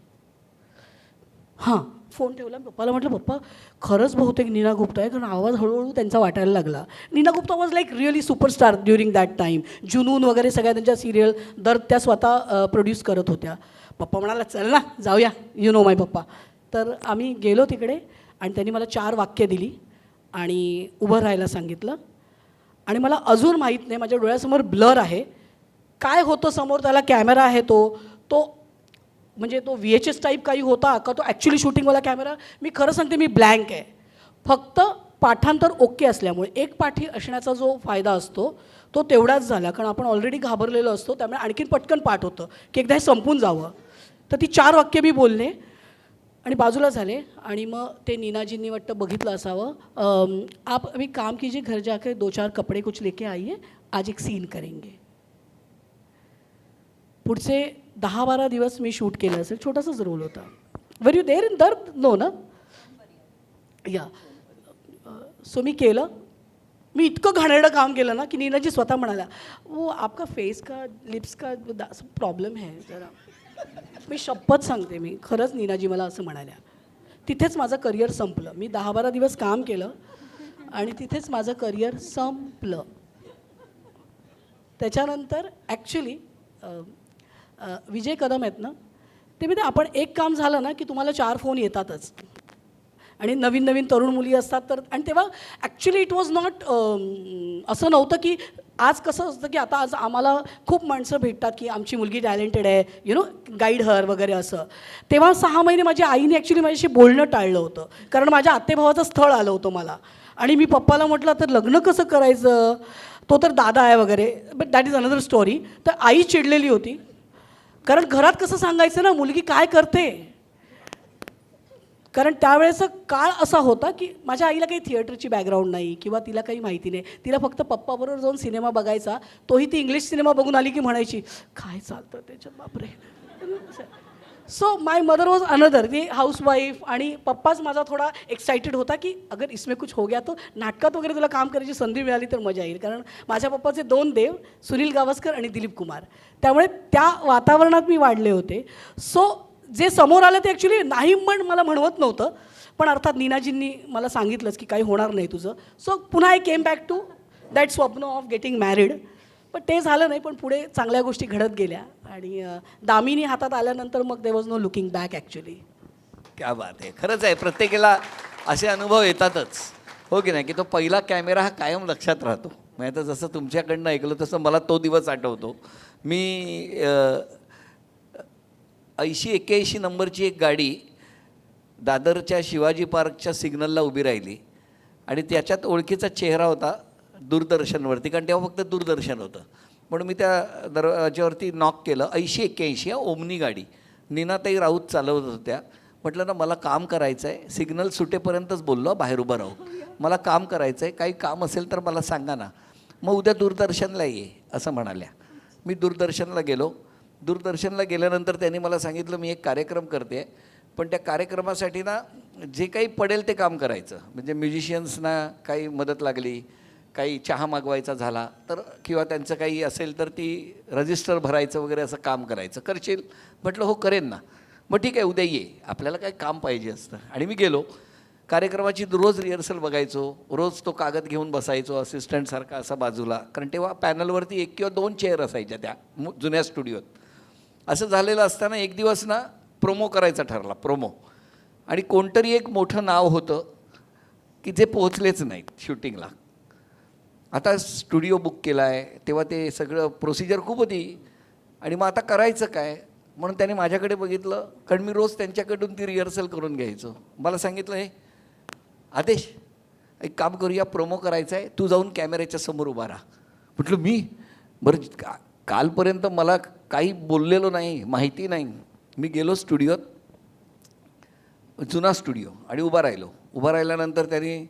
हां फोन ठेवला. पप्पाला म्हटलं पप्पा खरंच बहुतेक नीना गुप्ता आहे, कारण आवाज हळूहळू त्यांचा वाटायला लागला. Neena Gupta was like really superstar during that time. Junoon वगैरे सगळ्या त्यांच्या सिरियल दर त्या स्वतः प्रोड्यूस करत होत्या. पप्पा म्हणाला चल ना जाऊया, यू नो माय पप्पा. तर आम्ही गेलो तिकडे आणि त्यांनी मला 4 वाक्य दिली आणि उभं राहायला सांगितलं. आणि मला अजून माहीत नाही, माझ्या डोळ्यासमोर ब्लर आहे, काय होतं समोर. त्याला कॅमेरा आहे तो म्हणजे तो VHS टाईप काही होता का तो ॲक्च्युली शूटिंगवाला कॅमेरा, मी खरं सांगते मी ब्लँक आहे. फक्त पाठांतर ओके असल्यामुळे एक पाठी असण्याचा जो फायदा असतो तो तेवढाच झाला, कारण आपण ऑलरेडी घाबरलेलो असतो. त्यामुळे आणखीन पटकन पाठ होतं की एकदा हे संपून जावं. तर ती 4 वाक्य मी बोलले आणि बाजूला झाले. आणि मग ते नीनाजींनी वाटतं बघितलं असावं, आप अभी काम कीजिए, घर जाकर 2-4 कपडे कुछ लेके आइए, आज एक सीन करेंगे. पुढचे 10-12 दिवस मी शूट केलं असेल. छोटासाच रोल होता. वर यू देअर इन दर्द नो ना या. सो मी केलं. मी इतकं घाणेरडं काम केलं ना की नीनाजी स्वतः म्हणाल्या वो आपका फेस का लिप्स का प्रॉब्लेम है जरा. मी शपथ सांगते, मी खरंच नीनाजी मला असं म्हणाल्या. तिथेच माझं करिअर संपलं. मी 10-12 दिवस काम केलं आणि तिथेच माझं करिअर संपलं. त्याच्यानंतर ॲक्च्युली विजय कदम आहेत ना, ते म्हणजे आपण एक काम झालं ना की तुम्हाला 4 फोन येतातच. आणि नवीन नवीन तरुण मुली असतात तर. आणि तेव्हा ॲक्च्युली इट वॉज नॉट असं नव्हतं की आज कसं असतं की आता आज आम्हाला खूप माणसं भेटतात की आमची मुलगी टॅलेंटेड आहे, यु नो गाईड हर वगैरे असं. तेव्हा 6 महिने माझ्या आईने ॲक्च्युली माझ्याशी बोलणं टाळलं होतं, कारण माझ्या आत्तेभावाचं स्थळ आलं होतं मला. आणि मी पप्पाला म्हटलं तर लग्न कसं करायचं, तो तर दादा आहे वगैरे, but that is another story. तर आई चिडलेली होती, कारण घरात कसं सांगायचं ना मुलगी काय करते. कारण त्यावेळेचा काळ असा होता की माझ्या आईला काही थिएटरची बॅकग्राऊंड नाही किंवा तिला काही माहिती नाही. तिला फक्त पप्पाबरोबर जाऊन सिनेमा बघायचा, तोही ती इंग्लिश सिनेमा बघून आली की म्हणायची काय चालतं त्याच्यात बापरे. So my mother was another ती हाऊसवाईफ. आणि पप्पाच माझा थोडा एक्साइटेड होता की अगर इसमें कुछ हो गया तो नाटकात वगैरे तुला काम करायची संधी मिळाली तर मजा येईल. कारण माझ्या पप्पाचे 2 देव, सुनील गावस्कर आणि दिलीप कुमार. त्यामुळे त्या वातावरणात मी वाढले होते. सो जे समोर आलं ते ॲक्च्युली नाही मला म्हणवत नव्हतं, पण अर्थात नीनाजींनी मला सांगितलंच की काही होणार नाही तुझं. सो पुन्हा I came back to that स्वप्न ऑफ गेटिंग मॅरिड. पण ते झालं नाही, पण पुढे चांगल्या गोष्टी घडत गेल्या. आणि दामिनी हातात आल्यानंतर मग there was no looking back actually. क्या बात आहे. खरंच आहे, प्रत्येकाला असे अनुभव येतातच, हो की नाही, की तो पहिला कॅमेरा हा कायम लक्षात राहतो. म्हणजे आता जसं तुमच्याकडनं ऐकलं तसं मला तो दिवस आठवतो. मी 80-81 नंबरची एक गाडी दादरच्या शिवाजी पार्कच्या सिग्नलला उभी राहिली आणि त्याच्यात ओळखीचा चेहरा होता दूरदर्शनवरती, कारण तेव्हा फक्त दूरदर्शन होतं. म्हणून मी त्या दरवाज्यावरती नॉक केलं. 80-81 ओमनी गाडी नीनाताई राऊत चालवत होत्या. म्हटलं ना मला काम करायचं आहे, सिग्नल सुटेपर्यंतच बोललो, बाहेर उभं राहू, मला काम करायचं आहे, काही काम असेल तर मला सांगा ना, मग उद्या दूरदर्शनला ये असं म्हणाल्या. मी दूरदर्शनला गेलो. दूरदर्शनला गेल्यानंतर त्यांनी मला सांगितलं मी एक कार्यक्रम करते, पण त्या कार्यक्रमासाठी ना जे काही पडेल ते काम करायचं. म्हणजे म्युझिशियन्सना काही मदत लागली, काही चहा मागवायचा झाला तर, किंवा त्यांचं काही असेल तर ती रजिस्टर भरायचं वगैरे असं काम करायचं. करशील? म्हटलं हो करेन ना. मग ठीक आहे उद्या ये, आपल्याला काही काम पाहिजे असतं. आणि मी गेलो. कार्यक्रमाची रोज रिहर्सल बघायचो, रोज तो कागद घेऊन बसायचो असिस्टंटसारखा असा बाजूला, कारण तेव्हा पॅनलवरती 1 किंवा 2 चेअर असायच्या त्या जुन्या स्टुडिओत. असं झालेलं असताना एक दिवस ना प्रोमो करायचा ठरला, प्रोमो. आणि कोणतरी एक मोठं नाव होतं की जे पोहोचलेच नाहीत शूटिंगला. आता स्टुडिओ बुक केला आहे, तेव्हा ते सगळं प्रोसिजर खूप होती. आणि मग आता करायचं काय, म्हणून त्याने माझ्याकडे बघितलं, कारण मी रोज त्यांच्याकडून ती रिहर्सल करून घ्यायचो. मला सांगितलं, हे आदेश एक काम करूया, प्रोमो करायचा आहे, तू जाऊन कॅमेऱ्याच्या समोर उभा राहा. म्हटलं मी बरं, कालपर्यंत मला काही बोललेलो नाही, माहिती नाही. मी गेलो स्टुडिओत, जुना स्टुडिओ, आणि उभा राहिलो. उभा राहिल्यानंतर त्यांनी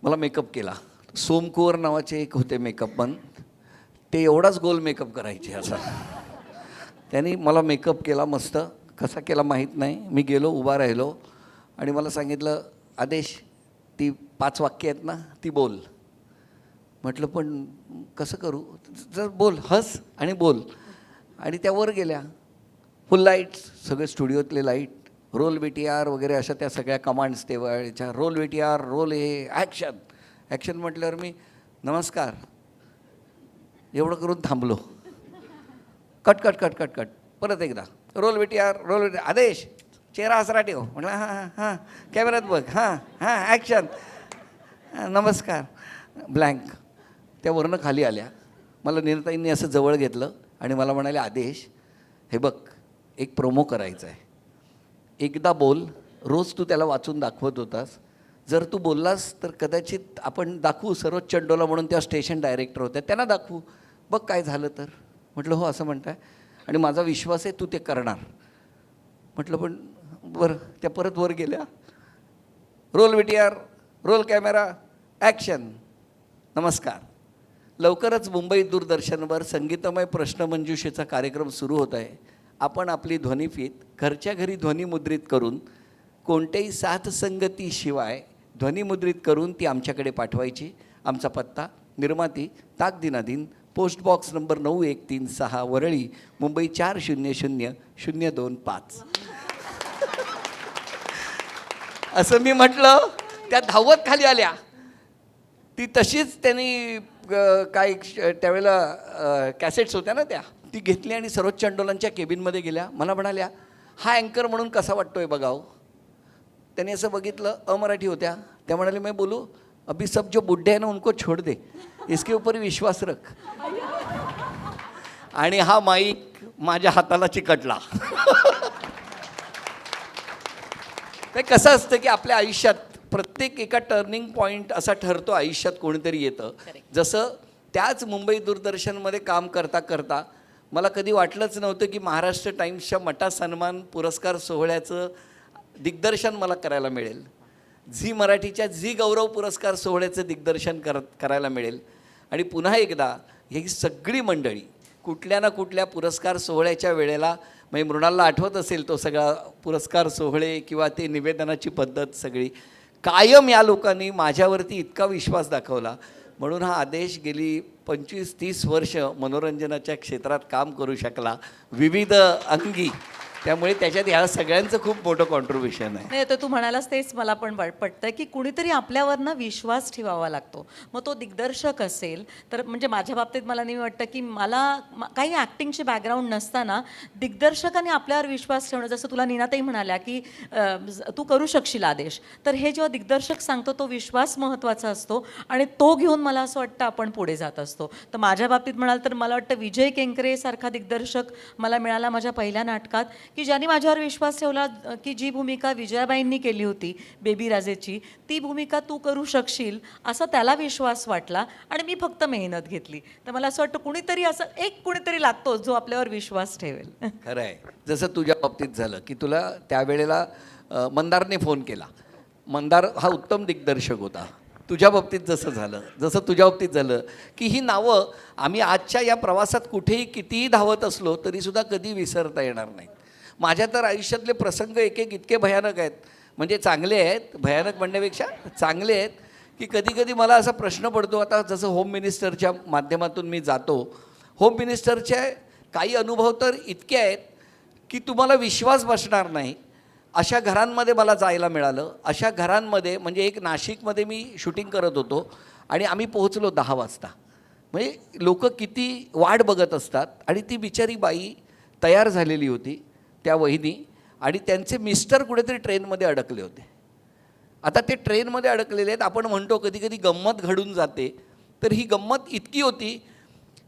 मला मेकअप केला. सोमकुवर नावाचे एक होते मेकअपमन, ते एवढाच गोल मेकअप करायचे असा. त्यांनी मला मेकअप केला मस्त, कसा केला माहीत नाही. मी गेलो, उभा राहिलो, आणि मला सांगितलं, आदेश ती 5 वाक्य आहेत ना ती बोल. म्हटलं पण कसं करू, जर बोल, हस आणि बोल. आणि त्या वर गेल्या, फुल लाईट्स, सगळे स्टुडिओतले लाईट, रोल VTR वगैरे अशा त्या सगळ्या कमांड्स तेव्हाच्या. रोल VTR, रोल हे, ॲक्शन. ॲक्शन म्हटल्यावर मी नमस्कार एवढं करून थांबलो. Cut cut cut cut cut, परत एकदा रोल VTR, रोल VTR. आदेश चेहरा हसरा ठेव. म्हटलं हां हां हां, कॅमेऱ्यात बघ, हां हां ॲक्शन, नमस्कार, ब्लँक. त्या वरनं खाली आल्या. मला नीरताईंनी असं जवळ घेतलं आणि मला म्हणाले, आदेश हे बघ, एक प्रोमो करायचा आहे, एकदा बोल. रोज तू त्याला वाचून दाखवत होतास, जर तू बोललास तर कदाचित आपण दाखवू. सरोज चंडोला म्हणून त्या स्टेशन डायरेक्टर होत्या, त्यांना दाखवू, बघ काय झालं तर. म्हटलं हो असं म्हणताय, आणि माझा विश्वास आहे तू ते करणार. म्हटलं पण बरं. त्या परत वर गेल्या, roll VTR, roll camera, action. नमस्कार, लवकरच मुंबई दूरदर्शनवर संगीतमय प्रश्नमंजुषेचा कार्यक्रम सुरू होत आहे. आपण आपली ध्वनिफीत घरच्या घरी ध्वनिमुद्रित करून, कोणत्याही साथसंगतीशिवाय ध्वनिमुद्रित करून ती आमच्याकडे पाठवायची. आमचा पत्ता निर्माती ताक दिनाधीन, post box number 9136, Worli, Mumbai 400025. असं मी म्हटलं. त्या धावत खाली आल्या. ती तशीच त्यांनी काय त्यावेळेला कॅसेट्स होत्या ना, त्या ती घेतली आणि सरोज चंडोलांच्या केबिनमध्ये गेल्या. मला म्हणाल्या, हा अँकर म्हणून कसा वाटतोय बघाव. त्यांनी असं बघितलं, अमराठी होत्या. त्या म्हणाले, मैं बोलू, अभी सब जो बुड्ढे हैं ना उनको छोड़ दे, इसके ऊपर विश्वास रख. आणि हा माईक माझ्या हाताला चिकटला. ते कसं असतं की आपल्या आयुष्यात प्रत्येक एका टर्निंग पॉईंट असा ठरतो आयुष्यात, कोणीतरी येतं. जसं त्याच मुंबई दूरदर्शनमध्ये काम करता करता मला कधी वाटलंच नव्हतं की महाराष्ट्र टाइम्सच्या मटा सन्मान पुरस्कार सोहळ्याचं दिग्दर्शन मला करायला मिळेल. झी मराठीच्या झी गौरव पुरस्कार सोहळ्याचं दिग्दर्शन करायला मिळेल. आणि पुन्हा एकदा ही सगळी मंडळी कुठल्या ना कुठल्या पुरस्कार सोहळ्याच्या वेळेला, म्हणजे मृणालला आठवत असेल तो सगळा पुरस्कार सोहळे किंवा ते निवेदनाची पद्धत सगळी, कायम या लोकांनी माझ्यावरती इतका विश्वास दाखवला. म्हणून हा आदेश गेली 25-30 वर्ष मनोरंजनाच्या क्षेत्रात काम करू शकला, विविध अंगी. त्यामुळे त्याच्यात ह्या सगळ्यांचं खूप मोठं कॉन्ट्रीब्युशन आहे. नाही तर तू म्हणालास तेच मला पण पटतंय की कुणीतरी आपल्यावर ना विश्वास ठेवावा लागतो. मग तो दिग्दर्शक असेल तर, म्हणजे माझ्या बाबतीत मला नेहमी वाटतं की मला काही ॲक्टिंगचे बॅकग्राऊंड नसताना दिग्दर्शकाने आपल्यावर विश्वास ठेवणं, जसं तुला नीनाताई म्हणाल्या की तू करू शकशील आदेश, तर हे जेव्हा दिग्दर्शक सांगतो तो विश्वास महत्त्वाचा असतो आणि तो घेऊन मला असं वाटतं आपण पुढे जात असतो. तर माझ्या बाबतीत म्हणाल तर मला वाटतं विजय केंकरे सारखा दिग्दर्शक मला मिळाला माझ्या पहिल्या नाटकात, की ज्यांनी माझ्यावर विश्वास ठेवला की जी भूमिका विजयाबाईंनी केली होती बेबी राजेची, ती भूमिका तू करू शकशील असा त्याला विश्वास वाटला आणि मी फक्त मेहनत घेतली. तर मला असं वाटतं कुणीतरी असं एक कुणीतरी लागतो जो आपल्यावर विश्वास ठेवेल. खरं आहे. जसं तुझ्या बाबतीत झालं की तुला त्यावेळेला मंदारने फोन केला. मंदार हा उत्तम दिग्दर्शक होता. तुझ्या बाबतीत जसं तुझ्या बाबतीत झालं की ही नावं आम्ही आजच्या या प्रवासात कुठेही कितीही धावत असलो तरीसुद्धा कधी विसरता येणार नाहीत. माझ्या तर आयुष्यातले प्रसंग एक एक इतके भयानक आहेत, म्हणजे चांगले आहेत, भयानक म्हणण्यापेक्षा चांगले आहेत, की कधी कधी मला असा प्रश्न पडतो. आता जसं होम मिनिस्टरच्या माध्यमातून मी जातो, होम मिनिस्टरचे काही अनुभव तर इतके आहेत की तुम्हाला विश्वास बसणार नाही. अशा घरांमध्ये मला जायला मिळालं. अशा घरांमध्ये म्हणजे एक नाशिकमध्ये मी शूटिंग करत होतो आणि आम्ही पोहोचलो 10 वाजता. म्हणजे लोक किती वाट बघत असतात. आणि ती बिचारी बाई तयार झालेली होती, त्या वहिनी, आणि त्यांचे मिस्टर कुठेतरी ट्रेनमध्ये अडकले होते. आता ते ट्रेनमध्ये अडकलेले आहेत. आपण म्हणतो कधी कधी गंमत घडून जाते, तर ही गंमत इतकी होती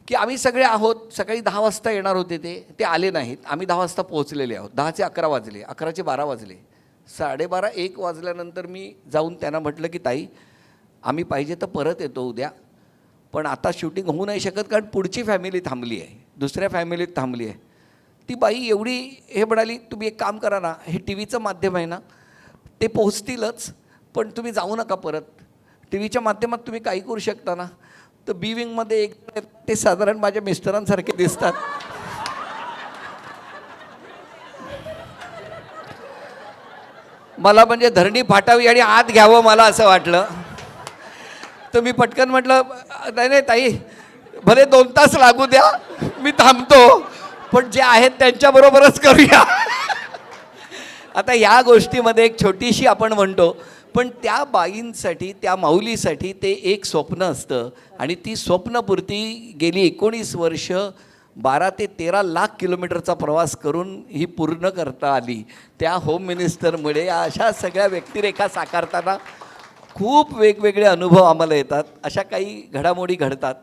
की आम्ही सगळे आहोत, सकाळी 10 वाजता येणार होते ते आले नाहीत. आम्ही 10 वाजता पोहोचलेले आहोत. 10चे 11 वाजले, 11चे 12 वाजले, 12:30 1 वाजल्यानंतर मी जाऊन त्यांना म्हटलं की ताई, आम्ही पाहिजे तर परत येतो उद्या, पण आता शूटिंग होऊ नाही शकत कारण पुढची फॅमिली थांबली आहे, दुसऱ्या फॅमिलीत थांबली आहे. ती बाई एवढी हे म्हणाली, तुम्ही एक काम करा ना, हे टी व्हीचं माध्यम आहे ना, ते पोहोचतीलच, पण तुम्ही जाऊ नका परत. टी व्हीच्या माध्यमात तुम्ही काही करू शकता ना. तर बी विंगमध्ये एक ते साधारण माझ्या मिस्टरांसारखे दिसतात. मला म्हणजे धरणी फाटावी आणि आत घ्यावं मला असं वाटलं. तर मी पटकन म्हटलं, नाही नाही ताई, भले 2 तास लागू द्या, मी थांबतो, पण जे आहेत त्यांच्याबरोबरच करूया. आता या गोष्टीमध्ये एक छोटीशी आपण म्हणतो, पण त्या बाईंसाठी, त्या माऊलीसाठी ते एक स्वप्न असतं आणि ती स्वप्नपूर्ती गेली 19 वर्ष 12 ते 13 लाख किलोमीटरचा प्रवास करून ही पूर्ण करता आली. त्या होम मिनिस्टरमुळे अशा सगळ्या व्यक्तिरेखा साकारताना खूप वेगवेगळे अनुभव आम्हाला येतात. अशा काही घडामोडी घडतात.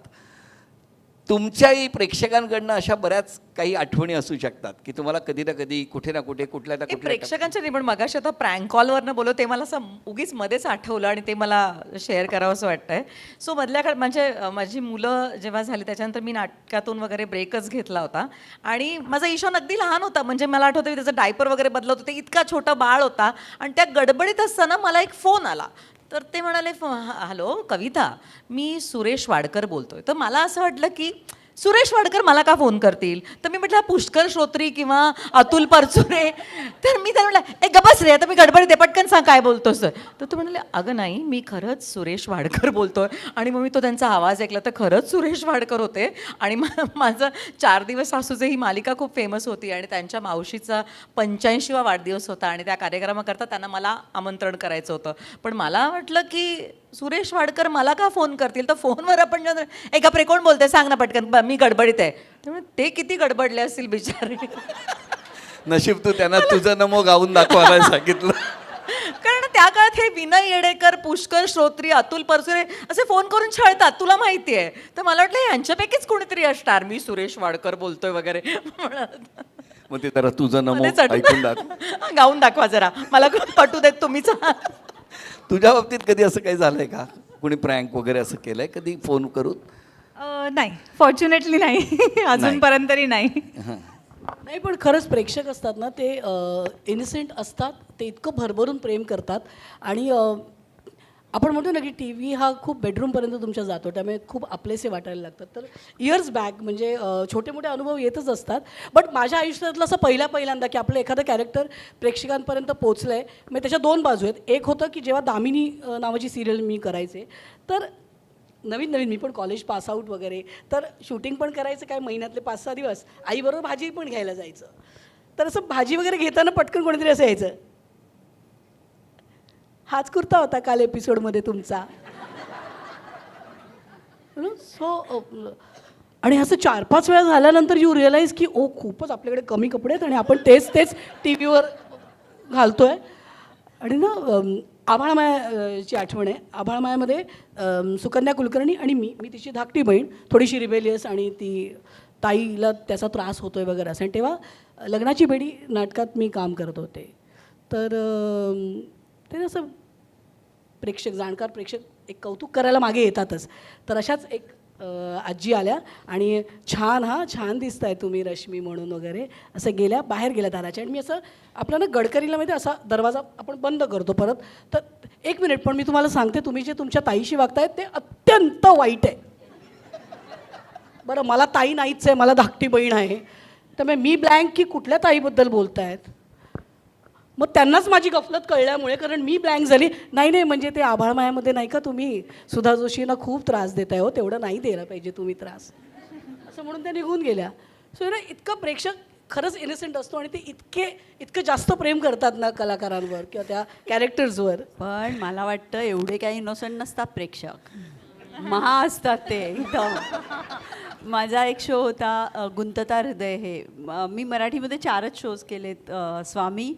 तुमच्याही प्रेक्षकांकडनं अशा बऱ्याच काही आठवणी असू शकतात की तुम्हाला कधी ना कधी कुठे ना कुठे कुठल्या ना हे कुठल्या प्रेक्षकांच्या नाही, पण मगाशी आता प्रँक कॉलवरनं बोललो ते मला असं उगीच मध्येच आठवलं आणि ते मला शेअर करावं असं वाटतंय. सो मधल्या काळ म्हणजे माझी मुलं जेव्हा झाली त्याच्यानंतर मी नाटकातून वगैरे ब्रेकच घेतला होता आणि माझा ईशान अगदी लहान होता. म्हणजे मला आठवतं की त्याचं डायपर वगैरे बदलत होते, इतका छोटा बाळ होता आणि त्या गडबडीत असताना मला एक फोन आला. तर ते म्हणाले, हॅलो कविता, मी सुरेश वाडकर बोलतोय. तर मला असं वाटलं की सुरेश वाडकर मला का फोन करतील. तर मी म्हटलं पुष्कर श्रोत्री किंवा अतुल परचुरे. तर मी त्यांना म्हटलं, गबस रे, आता मी गडबडीत आहे, पटकन सांग काय बोलतोस. तर तो म्हणाले, अगं नाही, मी खरंच सुरेश वाडकर बोलतोय. आणि मग मी तो त्यांचा आवाज ऐकला तर खरंच सुरेश वाडकर होते. आणि माझं 4 दिवस सासूचे ही मालिका खूप फेमस होती आणि त्यांच्या मावशीचा 85वा वाढदिवस होता आणि त्या कार्यक्रमाकरता त्यांना मला आमंत्रण करायचं होतं. पण मला वाटलं की सुरेश वाडकर मला का फोन करतील. तर फोनवर आपण एका प्रे कोण बोलते सांग ना पटकन, मी गडबडीत आहे. त्यामुळे ते किती गडबडले असतील बिचारे. नशीब तू त्यांना तुझं नमो गाऊन दाखवायला सांगितलं. कारण त्या काळात हे विनय येडेकर, पुष्कर श्रोत्री, अतुल परचुरे असे फोन करून छळतात, तुला माहिती आहे. तर मला वाटलं यांच्यापैकीच कोणीतरी असणार, मी सुरेश वाडकर बोलतोय वगैरे. मग ते जरा तुझं नमो ऐकून दाखव, गाऊन दाखवा जरा, मला पटू देत तुम्हीच. तुझ्या बाबतीत कधी असं काही झालंय का, कुणी प्रँक वगैरे असं केलंय कधी फोन करून? नाही, फॉर्च्युनेटली नाही. अजूनपर्यंत तरी नाही. नाही, पण खरंच प्रेक्षक असतात ना ते इनिसेंट असतात, ते इतकं भरभरून प्रेम करतात. आणि आपण म्हणतो ना की टी व्ही हा खूप बेडरूमपर्यंत तुमच्या जातो, त्यामुळे खूप आपलेसे वाटायला लागतात. तर इयर्स बॅक म्हणजे छोटे मोठे अनुभव येतच असतात. बट माझ्या आयुष्यातलं असं पहिल्यांदा की आपलं एखादं कॅरेक्टर प्रेक्षकांपर्यंत पोचलं आहे. मग त्याच्या 2 बाजू आहेत. एक होतं की जेव्हा दामिनी नावाची सिरियल मी करायचे, तर नवीन मी पण कॉलेज पासआउट वगैरे, तर शूटिंग पण करायचं, काय महिन्यातले 5-6 दिवस आईबरोबर भाजी पण घ्यायला जायचं. तर असं भाजी वगैरे घेताना पटकन कोणीतरी असं यायचं, हाच कुर्ता होता काल एपिसोडमध्ये तुमचा. सो आणि असं 4-5 वेळा झाल्यानंतर यू रिअलाइज की ओ खूपच आपल्याकडे कमी कपडे आहेत आणि आपण तेच टी व्हीवर घालतोय. आणि ना आभाळमायाची आठवण आहे. आभाळमायामध्ये सुकन्या कुलकर्णी आणि मी तिची धाकटी बहीण, थोडीशी रिबेलियस, आणि ती ताईला त्याचा त्रास होतो आहे वगैरे असं. आणि तेव्हा लग्नाची बेडी नाटकात मी काम करत होते. तर ते असं जाणकार प्रेक्षक एक कौतुक करायला मागे येतातच. तर अशाच एक आजी आल्या आणि छान दिसताय तुम्ही रश्मी म्हणून वगैरे असं बाहेर गेल्या दाराच्या. आणि मी असं आपल्याला गडकरीला माहिती असा दरवाजा आपण बंद करतो परत. तर 1 मिनिट, पण मी तुम्हाला सांगते, तुम्ही जे तुमच्या ताईशी वागतायत ते अत्यंत वाईट आहे. बरं, मला ताई नाहीच आहे, मला धाकटी बहीण आहे. त्यामुळे मी ब्लँक की कुठल्या ताईबद्दल बोलतायत. मग त्यांनाच माझी गफलत कळल्यामुळे, कारण मी ब्लँक झाली, नाही म्हणजे ते आभाळमायामध्ये नाही का तुम्ही सुधा जोशींना खूप त्रास देताय हो, तेवढं नाही द्यायला पाहिजे तुम्ही त्रास, असं म्हणून त्या निघून गेल्या. सो ना इतकं प्रेक्षक खरंच इनोसेंट असतो आणि ते इतकं जास्त प्रेम करतात ना कलाकारांवर किंवा त्या कॅरेक्टर्सवर. पण मला वाटतं एवढे काही इनोसंट नसतात प्रेक्षक, महा असतात ते एकदम. माझा एक शो होता गुंतता हृदय, हे मी मराठीमध्ये 4च शोज केलेत. स्वामी,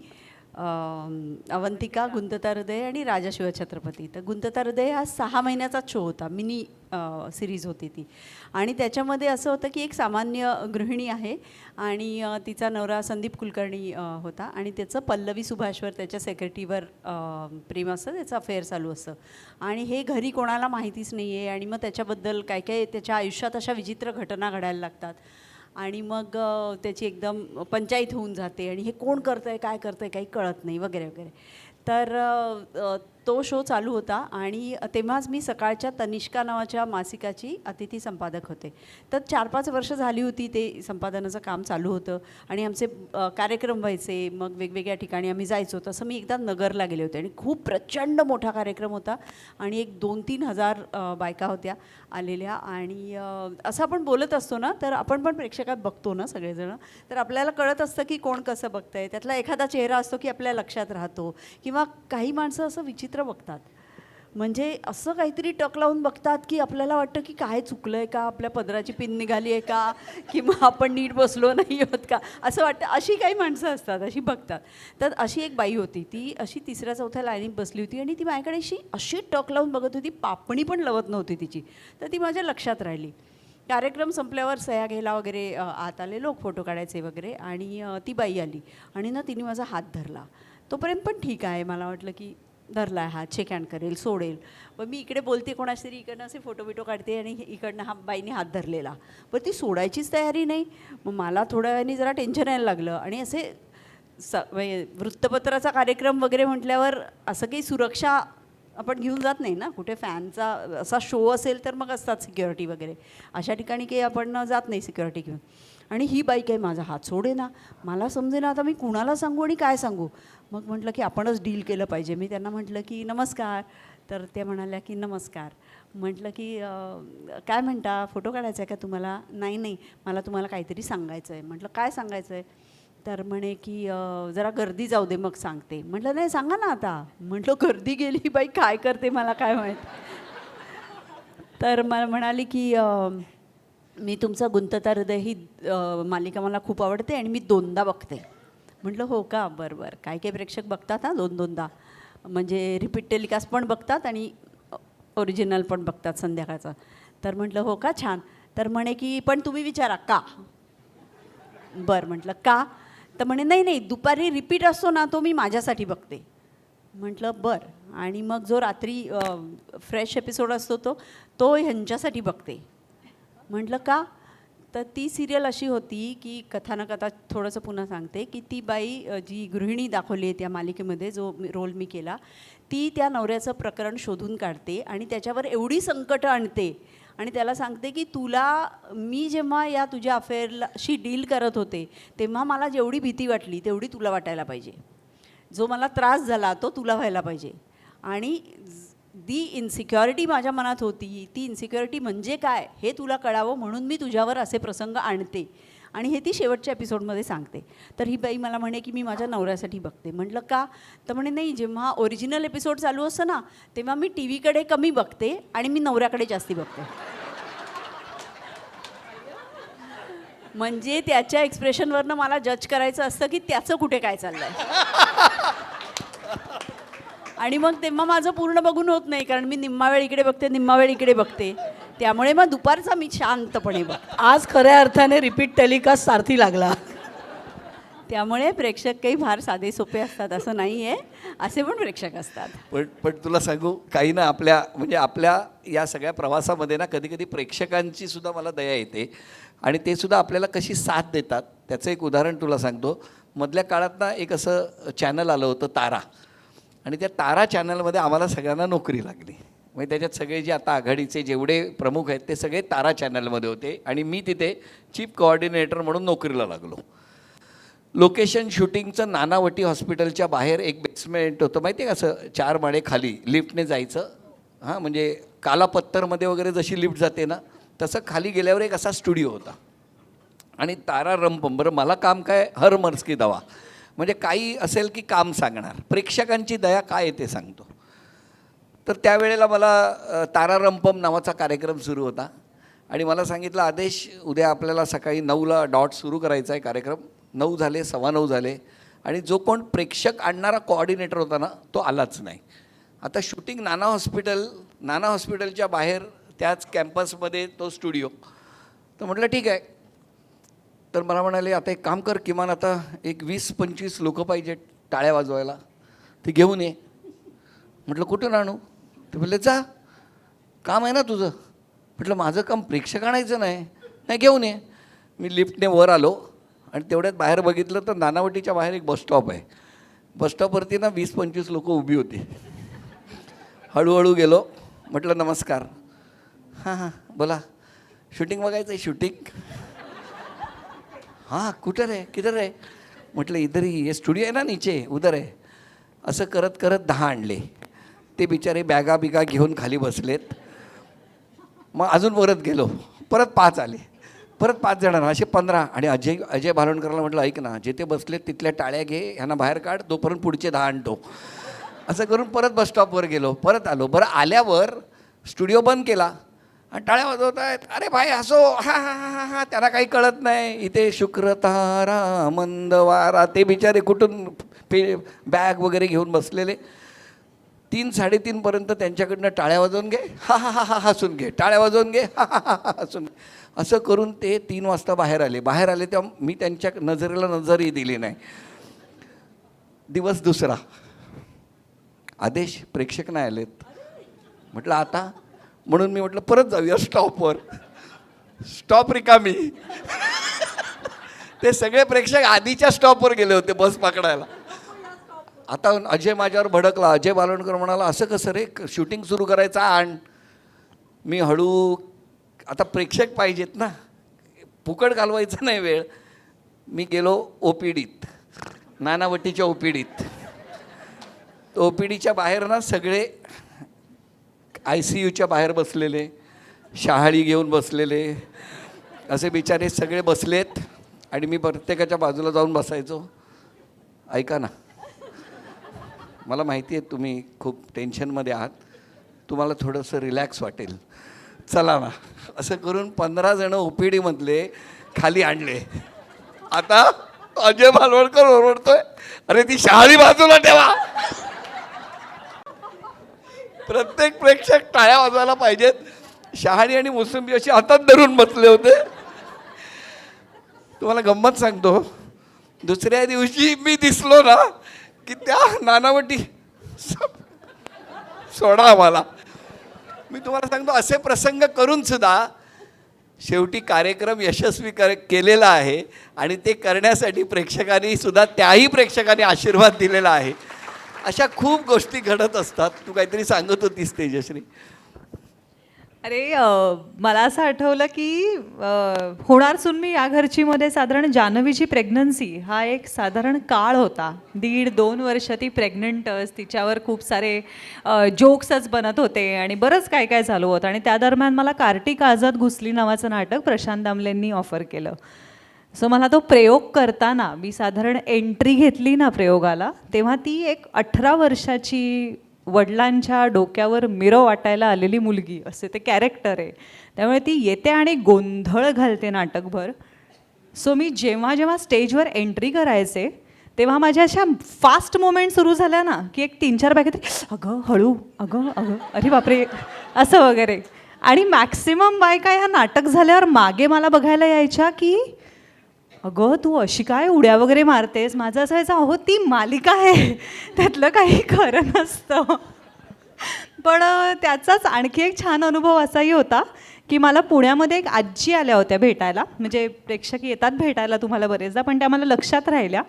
अवंतिका, गुंतता हृदय आणि राजा शिवछत्रपती. तर गुंतता हृदय हा 6 महिन्याचा शो होता, मिनी सिरीज होती ती. आणि त्याच्यामध्ये असं होतं की एक सामान्य गृहिणी आहे आणि तिचा नवरा संदीप कुलकर्णी होता आणि त्याचं पल्लवी सुभाषवर, त्याच्या सेक्रेटरीवर प्रेम असतं, त्याचं अफेअर चालू असतं आणि हे घरी कोणाला माहितीच नाही आहे. आणि मग त्याच्याबद्दल काय काय त्याच्या आयुष्यात अशा विचित्र घटना घडायला लागतात आणि मग त्याची एकदम पंचायत होऊन जाते आणि हे कोण करतं आहे, काय करतं आहे, काही कळत नाही वगैरे वगैरे. तर तो शो चालू होता आणि तेव्हाच मी सकाळच्या तनिष्का नावाच्या मासिकाची अतिथी संपादक होते. तर 4-5 वर्ष झाली होती ते संपादनाचं काम चालू होतं आणि आमचे कार्यक्रम व्हायचे, मग वेगवेगळ्या ठिकाणी आम्ही जायचो. तसं मी एकदा नगरला गेले होते आणि खूप प्रचंड मोठा कार्यक्रम होता आणि एक 2-3 हजार बायका होत्या आलेल्या. आणि असं आपण बोलत असतो ना, तर आपण पण प्रेक्षकात बघतो ना सगळेजण, तर आपल्याला कळत असतं की कोण कसं बघतंय. त्यातला एखादा चेहरा असतो की आपल्या लक्षात राहतो किंवा काही माणसं असं विचित्र बघतात, म्हणजे असं काहीतरी टक लावून बघतात की आपल्याला वाटतं की काय चुकलं आहे का, आपल्या पदराची पिन निघाली आहे का, किंवा आपण नीट बसलो नाही होत का, असं वाटतं. अशी काही माणसं असतात, अशी बघतात. तर अशी एक बाई होती, ती अशी 3ऱ्या-4थ्या लाईनीत बसली होती आणि ती माझ्याकडे अशी टक लावून बघत होती, पापणी पण लवत नव्हती तिची. तर ती माझ्या लक्षात राहिली. कार्यक्रम संपल्यावर सह्या घ्यायला वगैरे आत आले लोक, फोटो काढायचे वगैरे, आणि ती बाई आली आणि ना तिने माझा हात धरला. तोपर्यंत पण ठीक आहे, मला वाटलं की धरला आहे हात, शेक हँड करेल, सोडेल. पण मी इकडे बोलते कोणाशी तरी, इकडनं असे फोटो बिटो काढते आणि इकडनं हा बाईने हात धरलेला, पण ती सोडायचीच तयारी नाही. मग मला थोड्या वेळाने जरा टेन्शन यायला लागलं आणि असे म्हणजे वृत्तपत्राचा कार्यक्रम वगैरे म्हटल्यावर असं काही सुरक्षा आपण घेऊन जात नाही ना कुठे. फॅनचा असा शो असेल तर मग असतात सिक्युरिटी वगैरे, अशा ठिकाणी काही आपण जात नाही सिक्युरिटी घेऊन. आणि ही बाई काही माझा हात सोडे ना, मला समजे ना आता मी कुणाला सांगू आणि काय सांगू. मग म्हटलं की आपणच डील केलं पाहिजे. मी त्यांना म्हटलं की नमस्कार, तर त्या म्हणाल्या की नमस्कार. म्हटलं की काय म्हणता, फोटो काढायचा आहे का तुम्हाला? नाही नाही, मला तुम्हाला काहीतरी सांगायचं आहे. म्हटलं काय सांगायचं आहे? तर म्हणे की जरा गर्दी जाऊ दे मग सांगते. म्हटलं नाही सांगा ना आता. म्हटलं गर्दी गेली, ही बाई काय करते मला काय माहीत. तर मला म्हणाली की मी तुमचं गुंतता हृदय ही मालिका मला खूप आवडते आणि मी 2दा बघते. म्हटलं हो का, बरं बरं. काय काय प्रेक्षक बघतात हां 2-2दा, म्हणजे रिपीट टेलिकास्ट पण बघतात आणि ओरिजिनल पण बघतात संध्याकाळचं. तर म्हटलं हो का, छान. तर म्हणे की पण तुम्ही विचारा का. बरं म्हटलं का. तर म्हणे नाही नाही, दुपारी रिपीट असतो ना तो मी माझ्यासाठी बघते. म्हटलं बरं. आणि मग जो रात्री फ्रेश एपिसोड असतो तो ह्यांच्यासाठी बघते. म्हटलं का. तर ती सिरियल अशी होती की कथा न कथा थोडंसं पुन्हा सांगते की ती बाई जी गृहिणी दाखवली आहे त्या मालिकेमध्ये, जो रोल मी केला, ती त्या नवऱ्याचं प्रकरण शोधून काढते आणि त्याच्यावर एवढी संकटं आणते आणि त्याला सांगते की तुला मी जेव्हा या तुझ्या अफेअरशी डील करत होते तेव्हा मला जेवढी भीती वाटली तेवढी तुला वाटायला पाहिजे, जो मला त्रास झाला तो तुला व्हायला पाहिजे. आणि दी इन्सिक्युरिटी माझ्या मनात होती, ती इन्सिक्युरिटी म्हणजे काय हे तुला कळावं म्हणून मी तुझ्यावर असे प्रसंग आणते. आणि हे ती शेवटच्या एपिसोडमध्ये सांगते. तर ही बाई मला म्हणे की मी माझ्या नवऱ्यासाठी बघते. म्हटलं का. तर म्हणे नाही, जेव्हा ओरिजिनल एपिसोड चालू असतं ना तेव्हा मी टी व्हीकडे कमी बघते आणि मी नवऱ्याकडे जास्ती बघते. म्हणजे त्याच्या एक्सप्रेशनवरनं मला जज करायचं असतं की त्याचं कुठे काय चाललं आहे. आणि मग तेव्हा माझं पूर्ण बघून होत नाही, कारण मी निम्मा वेळ इकडे बघते, निम्मा वेळ इकडे बघते. त्यामुळे मग दुपारचा मी शांतपणे बघते. आज खऱ्या अर्थाने रिपीट टेलिकास्ट सारथी लागला. त्यामुळे प्रेक्षक काही फार साधे सोपे असतात असं नाही आहे, असे पण प्रेक्षक असतात. पण तुला सांगू, काही ना आपल्या या सगळ्या प्रवासामध्ये ना कधी कधी प्रेक्षकांची सुद्धा मला दया येते आणि ते सुद्धा आपल्याला कशी साथ देतात. त्याचं एक उदाहरण तुला सांगतो. मधल्या काळात ना एक असं चॅनल आलं होतं तारा, आणि त्या तारा चॅनलमध्ये आम्हाला सगळ्यांना नोकरी लागली. म्हणजे त्याच्यात सगळे जे आता आघाडीचे जेवढे प्रमुख आहेत ते सगळे तारा चॅनलमध्ये होते आणि मी तिथे चीफ कोऑर्डिनेटर म्हणून नोकरीला लागलो. लोकेशन शूटिंगचं नानावटी हॉस्पिटलच्या बाहेर एक बेसमेंट होतं, माहिती आहे का, असं 4 माळे खाली लिफ्टने जायचं. हां, म्हणजे कालापत्तरमध्ये वगैरे जशी लिफ्ट जाते ना तसं खाली गेल्यावर एक असा स्टुडिओ होता आणि तारा रंपम. बरं, मला काम काय, हर मर्ज की दवा, म्हणजे काही असेल की काम सांगणार, प्रेक्षकांची दया काय ते सांगतो. तर त्यावेळेला मला तारा रंपम नावाचा कार्यक्रम सुरू होता आणि मला सांगितलं, आदेश उद्या आपल्याला सकाळी 9ला डॉट सुरू करायचा आहे कार्यक्रम. 9 झाले, 9:15 झाले आणि जो कोण प्रेक्षक आणणारा कोऑर्डिनेटर होता ना तो आलाच नाही. आता शूटिंग नाना हॉस्पिटलच्या बाहेर त्याच कॅम्पसमध्ये तो स्टुडिओ. तर म्हटलं ठीक आहे. तर मला म्हणाले आता एक काम कर, किमान आता एक 20-25 लोकं पाहिजे टाळ्या वाजवायला, ते घेऊन ये. म्हटलं कुठून आणू? ते बोलले जा, काम आहे ना तुझं. म्हटलं माझं काम प्रेक्षक आणायचं नाही घेऊन ये. मी लिफ्टने वर आलो आणि तेवढ्यात बाहेर बघितलं तर नानावटीच्या बाहेर एक बसस्टॉप आहे. बसस्टॉपवरती ना 20-25 लोकं उभी होती. हळूहळू गेलो. म्हटलं नमस्कार. हां बोला, शूटिंग बघायचं आहे? शूटिंग? हाँ कुठं रे, किधर आहे? म्हटलं इधर ही, ये स्टुडिओ आहे ना नीचे, उधर आहे. असं करत करत 10 आणले. ते बिचारे बॅगा बिगा घेऊन खाली बसलेत. मग अजून परत गेलो, परत 5 आले, परत 5 जणांना, असे 15. आणि अजय भालवणकरला म्हटलं ऐक ना, जिथे बसलेत तिथल्या टाळ्या घे, ह्यांना बाहेर काढ, तोपर्यंत पुढचे 10 आणतो. असं करून परत बसस्टॉपवर गेलो, परत आलो. बरं आल्यावर स्टुडिओ बंद केला आणि टाळ्या वाजवत आहेत. अरे भाई हसो, हा हा हा हा. त्यांना काही कळत नाही. इथे शुक्रतारा मंदवारा. ते बिचारे कुठून बॅग वगैरे घेऊन बसलेले. 3-3:30पर्यंत त्यांच्याकडनं टाळ्या वाजवून घे, हा हा हा हा हसून घे, टाळ्या वाजवून घे, हा हा हा हा हसून घे. असं करून ते 3 वाजता बाहेर आले तेव्हा मी त्यांच्या नजरेला नजरही दिली नाही. दिवस दुसरा, आदेश प्रेक्षक नाही आलेत. म्हटलं आता, म्हणून मी म्हटलं परत जाऊया स्टॉपवर. स्टॉप रिकामी. ते सगळे प्रेक्षक आधीच्या स्टॉपवर गेले होते बस पकडायला. आता अजय माझ्यावर भडकला. अजय बालवणकर म्हणाला असं कसं रे, शूटिंग सुरू करायचं आण. मी हळू, आता प्रेक्षक पाहिजेत ना, फुकट घालवायचं नाही वेळ. मी गेलो OPDत, नानावटीच्या OPDत. OPDच्या बाहेर ना सगळे ICUच्या बाहेर बसलेले, शहाळी घेऊन बसलेले, असे बिचारे सगळे बसलेत. आणि मी प्रत्येकाच्या बाजूला जाऊन बसायचो. ऐका ना, मला माहिती आहे तुम्ही खूप टेन्शनमध्ये आहात, तुम्हाला थोडंसं रिलॅक्स वाटेल, चला ना. असं करून 15 जणं OPDमधले खाली आणले. आता अजय भालवणकर ओरडतोय, अरे ती शहाळी बाजूला ठेवा. प्रत्येक प्रेक्षक टाळ्या वाजवायला पाहिजेत. शहाळी आणि मोसंबी अशी हातात धरून बसले होते. तुम्हाला गंमत सांगतो, दुसऱ्या दिवशी मी दिसलो ना की त्या नानावटी सोडा आम्हाला. मी तुम्हाला सांगतो, असे प्रसंग करून सुद्धा शेवटी कार्यक्रम यशस्वी केलेला आहे. आणि ते करण्यासाठी प्रेक्षकांनी सुद्धा, त्याही प्रेक्षकांनी आशीर्वाद दिलेला आहे. अशा खूप गोष्टी घडत असतात. तू काहीतरी सांगत होतीस तेजश्री. अरे मला असं आठवलं की होणार सुन्नी या घरचीमध्ये साधारण जान्हवीची प्रेग्नन्सी हा एक साधारण काळ होता. 1.5-2 वर्ष ती प्रेग्नंटच, तिच्यावर खूप सारे जोक्सच बनत होते आणि बरंच काय काय चालू होतं. आणि त्या दरम्यान मला कार्तिक आझाद घुसली नावाचं नाटक प्रशांत दामलेंनी ऑफर केलं. सो मला तो प्रयोग करताना मी साधारण एंट्री घेतली ना प्रयोगाला, तेव्हा ती एक 18 वर्षाची वडिलांच्या डोक्यावर मिरं वाटायला आलेली मुलगी असे ते कॅरेक्टर आहे. त्यामुळे ती येते आणि गोंधळ घालते नाटकभर. सो मी जेव्हा जेव्हा स्टेजवर एंट्री करायचे तेव्हा माझ्या अशा फास्ट मोमेंट सुरू झाल्या ना की एक 3-4 बॅग, अगं हळू, अगं अगं अरे बापरे, असं वगैरे. आणि मॅक्सिमम बायका ह्या नाटक झाल्यावर मागे मला बघायला यायच्या की अगं तू अशी काय उड्या वगैरे मारतेस. माझं असं व्हायचं, अहो ती मालिका आहे, त्यातलं काही खरं नसतं. पण त्याचाच आणखी एक छान अनुभव असाही होता की मला पुण्यामध्ये एक आजी आल्या होत्या भेटायला. म्हणजे प्रेक्षक येतात भेटायला तुम्हाला बरेचदा, पण त्या मला लक्षात राहिल्या.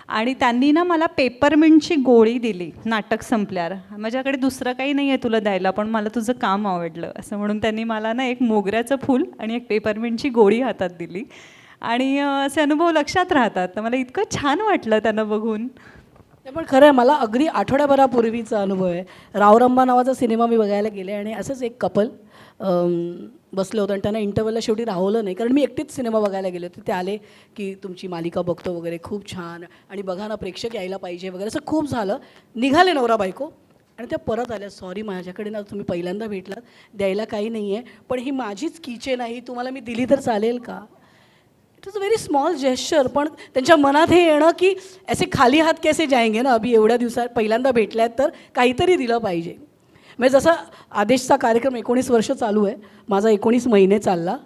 आणि त्यांनी ना मला पेपरमिंटची गोळी दिली नाटक संपल्यावर. माझ्याकडे दुसरं काही नाही आहे तुला द्यायला, पण मला तुझं काम आवडलं असं म्हणून त्यांनी मला ना एक मोगऱ्याचं फूल आणि एक पेपरमिंटची गोळी हातात दिली. आणि असे अनुभव लक्षात राहतात. तर मला इतकं छान वाटलं त्यांना बघून. पण खरं आहे, मला अगदी आठवड्याभरापूर्वीचा अनुभव आहे. रावरंबा नावाचा सिनेमा मी बघायला गेले आणि असंच एक कपल बसलं होतं आणि त्यांना इंटरव्हलला शेवटी राहवलं नाही, कारण मी एकटीच सिनेमा बघायला गेले होते. ते आले की तुमची मालिका बघतो वगैरे, खूप छान, आणि बघा ना प्रेक्षक यायला पाहिजे वगैरे, असं खूप झालं. निघाले नवरा बायको आणि त्या परत आल्या, सॉरी माझ्याकडे ना तुम्ही पहिल्यांदा भेटलात, द्यायला काही नाही आहे, पण ही माझीच कीचेन आहे, तुम्हाला मी दिली तर चालेल का. It was a very small gesture, पण त्यांच्या मनात हे येणं की असे खाली हात कैसे जाएंगे ना, अभि एवढ्या दिवसात पहिल्यांदा भेटल्यात तर काहीतरी दिलं पाहिजे. म्हणजे जसं आदेशचा कार्यक्रम 19 वर्ष चालू आहे, माझा 19 महिने चालला.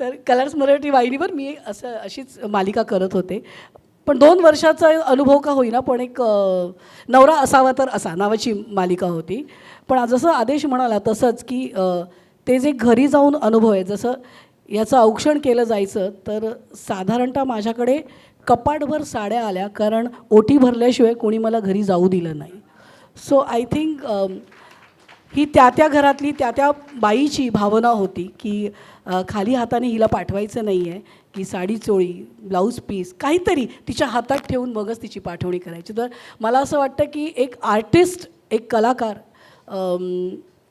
तर कलर्स मराठी वाहिनीवर मी अशीच मालिका करत होते. पण 2 वर्षाचा अनुभव का होईना, पण एक नवरा असावा तर असा नावाची मालिका होती. पण जसं आदेश म्हणाला तसंच की ते जे घरी जाऊन अनुभव आहे, जसं याचं औक्षण केलं जायचं तर साधारणतः माझ्याकडे कपाटभर साड्या आल्या, कारण ओटी भरल्याशिवाय कोणी मला घरी जाऊ दिलं नाही. सो आय थिंक ही त्या घरातली त्या बाईची भावना होती की खाली हाताने हिला पाठवायचं नाही आहे, की साडी चोळी, ब्लाऊज पीस काहीतरी तिच्या हातात ठेवून मगच तिची पाठवणी करायची. तर मला असं वाटतं की एक आर्टिस्ट, एक कलाकार,